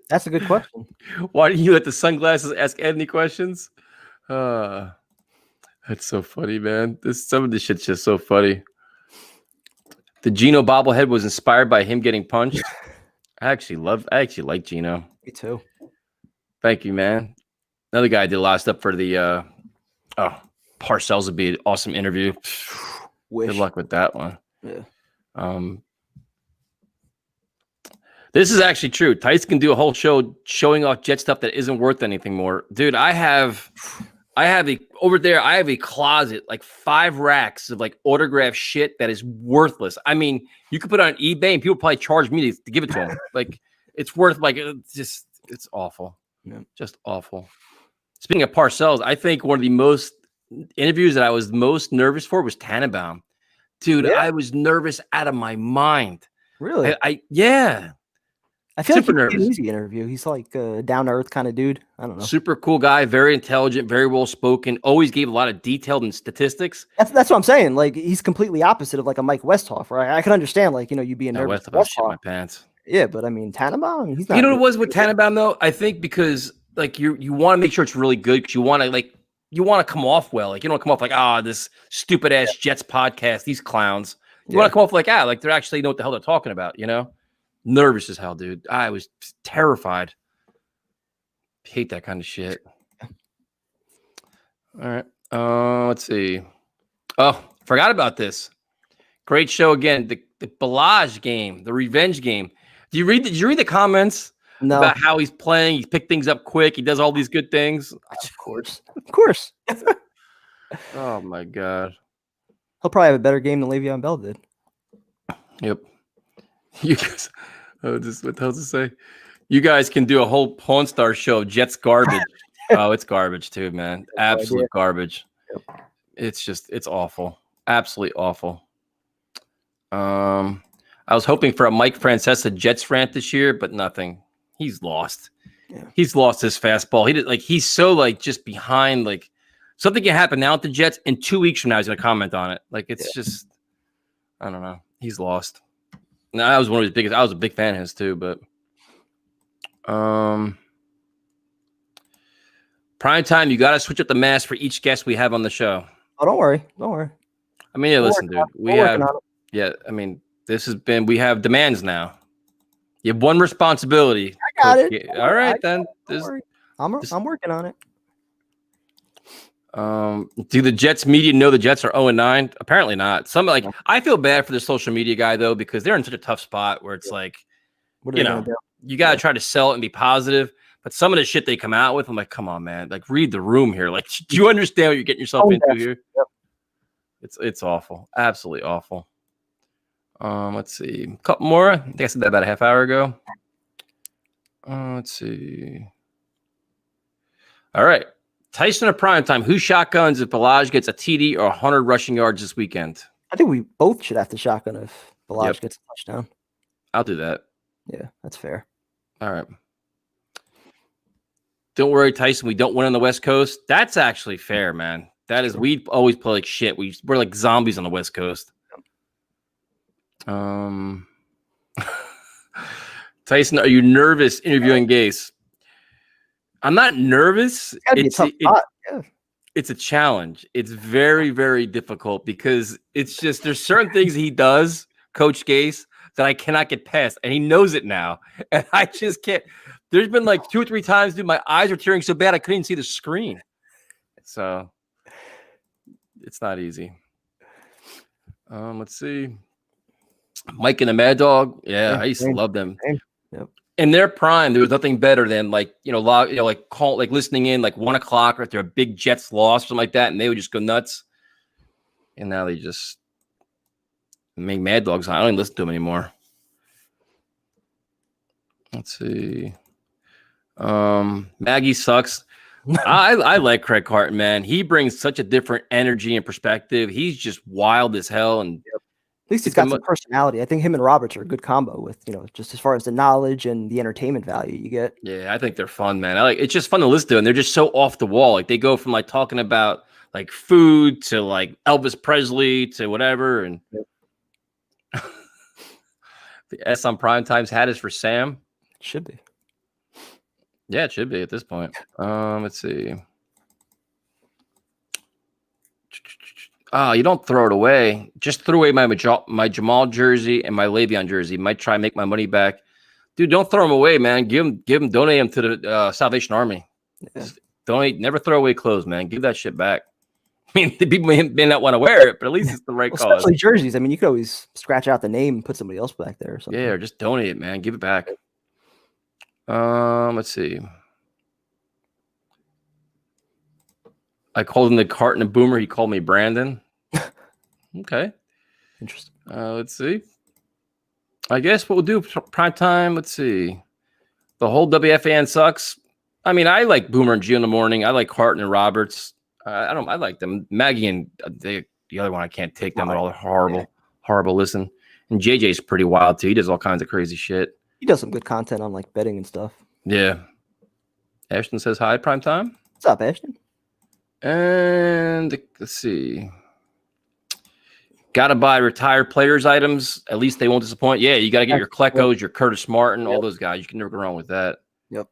That's a good question.
Why didn't you let the sunglasses ask Ed any questions? That's so funny, man. Some of this shit's just so funny. The Geno bobblehead was inspired by him getting punched. I actually like Geno.
Me too.
Thank you, man. Another guy did a lot of stuff for the Parcells would be an awesome interview. Good luck with that one.
Yeah.
This is actually true. Tice can do a whole show showing off Jet stuff that isn't worth anything more. Dude, I have a closet, like 5 racks of like autographed shit that is worthless. I mean, you could put it on eBay and people probably charge me to give it to them. Like it's worth it's awful.
Yeah.
Just awful. Speaking of Parcells, I think one of the most interviews that I was most nervous for was Tannenbaum. Dude,
Yeah.
I was nervous out of my mind.
Really?
Yeah.
I feel
Super
like he'd be
nervous.
an easy interview. He's like a down to earth kind of dude. I don't know.
Super cool guy, very intelligent, very well spoken. Always gave a lot of detailed and statistics.
That's what I'm saying. Like he's completely opposite of like a Mike Westhoff, right? I can understand like you being nervous.
Westhoff shit my pants.
Yeah, but I mean Tannenbaum, he's not.
You know what it was with Tannenbaum though? I think because like you want to make sure it's really good because you want to come off well. Like you don't want to come off like this stupid ass Jets podcast, these clowns. You want to come off like like they're actually know what the hell they're talking about. Nervous as hell, dude. I was terrified. Hate that kind of shit. All right. Let's see. Oh, forgot about this. Great show again. The Balaj game, the revenge game. Did you read the comments about how he's playing? He picked things up quick. He does all these good things.
Of course.
Oh my god.
He'll probably have a better game than Le'Veon Bell did.
Yep. You guys. What the hell does it say? You guys can do a whole Pawn Star show of Jets garbage. It's garbage too, man. Absolute garbage. Yep. It's awful. Absolutely awful. I was hoping for a Mike Francesa Jets rant this year, but nothing. He's lost. Yeah. He's lost his fastball. He's so just behind. Like something can happen now at the Jets, and 2 weeks from now he's gonna comment on it. Like it's just, I don't know. He's lost. No, I was one of his biggest. I was a big fan of his too, but prime time. You got to switch up the mask for each guest we have on the show.
Oh, don't worry.
I mean, listen, dude. We have demands now. You have one responsibility.
I got it.
All right, then.
I'm working on it.
Do the Jets media know the Jets are 0-9? Apparently not. I feel bad for the social media guy though, because they're in such a tough spot where it's you got to try to sell it and be positive. But some of the shit they come out with, I'm like, come on, man. Like, read the room here. Like, do you understand what you're getting yourself into here? Yep. It's awful. Absolutely awful. Let's see. A couple more. I think I said that about a half hour ago. Let's see. All right. Tyson or prime time. Who shotguns if Balaj gets a TD or 100 rushing yards this weekend?
I think we both should have to shotgun if Balaj gets a touchdown.
I'll do that.
Yeah, that's fair.
All right. Don't worry, Tyson. We don't win on the West Coast. That's actually fair, man. That is, we always play like shit. We're like zombies on the West Coast. Tyson, are you nervous interviewing Gase? I'm not nervous. It's a challenge. It's very, very difficult because it's just there's certain things he does, Coach Gase, that I cannot get past, and he knows it now, and I just can't. There's been like 2 or 3 times, dude, my eyes are tearing so bad I couldn't even see the screen. So it's not easy. Let's see. Mike and the Mad Dog. Yeah, I used to love them.
Yep.
In their prime, there was nothing better than listening in like 1 o'clock or if they're a big Jets loss or something like that, and they would just go nuts. And now they just make Mad Dogs. I don't even listen to them anymore. Let's see. Maggie sucks. I like Craig Carton, man. He brings such a different energy and perspective. He's just wild as hell, and
at least he's got some personality. I think him and Roberts are a good combo with, just as far as the knowledge and the entertainment value you get.
Yeah, I think they're fun, man. It's just fun to listen to, and they're just so off the wall. Like they go from like talking about like food to like Elvis Presley to whatever. And the S on Primetime's hat is for Sam.
It should be.
Yeah, it should be at this point. Let's see. You don't throw it away. Just threw away my Jamal jersey and my Le'Veon jersey. Might try and make my money back. Dude, don't throw them away, man. Give them, donate them to the Salvation Army. Yeah. Donate, never throw away clothes, man. Give that shit back. I mean, the people may not want to wear it, but at least it's the right cause.
Especially jerseys. I mean, you could always scratch out the name and put somebody else back there or something.
Yeah, or just donate it, man. Give it back. Let's see. I called him the Carton and Boomer. He called me Brandon. Okay.
Interesting.
Let's see. I guess what we'll do prime time. Let's see. The whole WFAN sucks. I mean, I like Boomer and Gio in the morning. I like Carton and Roberts. I like them. Maggie and the other one, I can't take them at all. They're horrible. Listen, and JJ's pretty wild too. He does all kinds of crazy shit.
He does some good content on like betting and stuff.
Yeah. Ashton says hi, prime time.
What's up, Ashton?
And let's see. Got to buy retired players items. At least they won't disappoint. Yeah, you got to get your Kleckos, your Curtis Martin, all those guys. You can never go wrong with that.
Yep.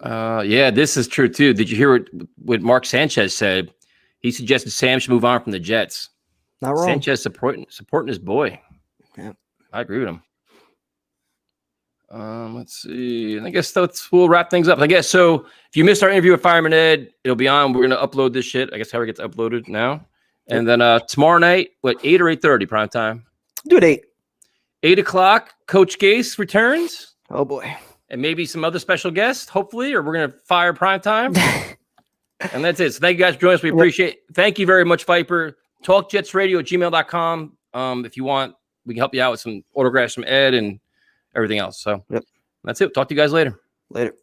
Yeah, this is true too. Did you hear what Mark Sanchez said? He suggested Sam should move on from the Jets.
Not wrong.
Sanchez supporting his boy.
Yeah,
I agree with him. Let's see. And I guess we'll wrap things up. I guess so. If you missed our interview with Fireman Ed, it'll be on. We're gonna upload this shit. I guess how it gets uploaded now. And then tomorrow night, 8 or 8:30 prime time?
Do it 8.
8 o'clock. Coach Gase returns.
Oh boy.
And maybe some other special guests, hopefully, or we're gonna fire prime time. And that's it. So thank you guys for joining us. We appreciate it. Thank you very much, Viper. TalkJetsRadio@gmail.com. If you want, we can help you out with some autographs from Ed and everything else. So that's it. Talk to you guys later.
Later.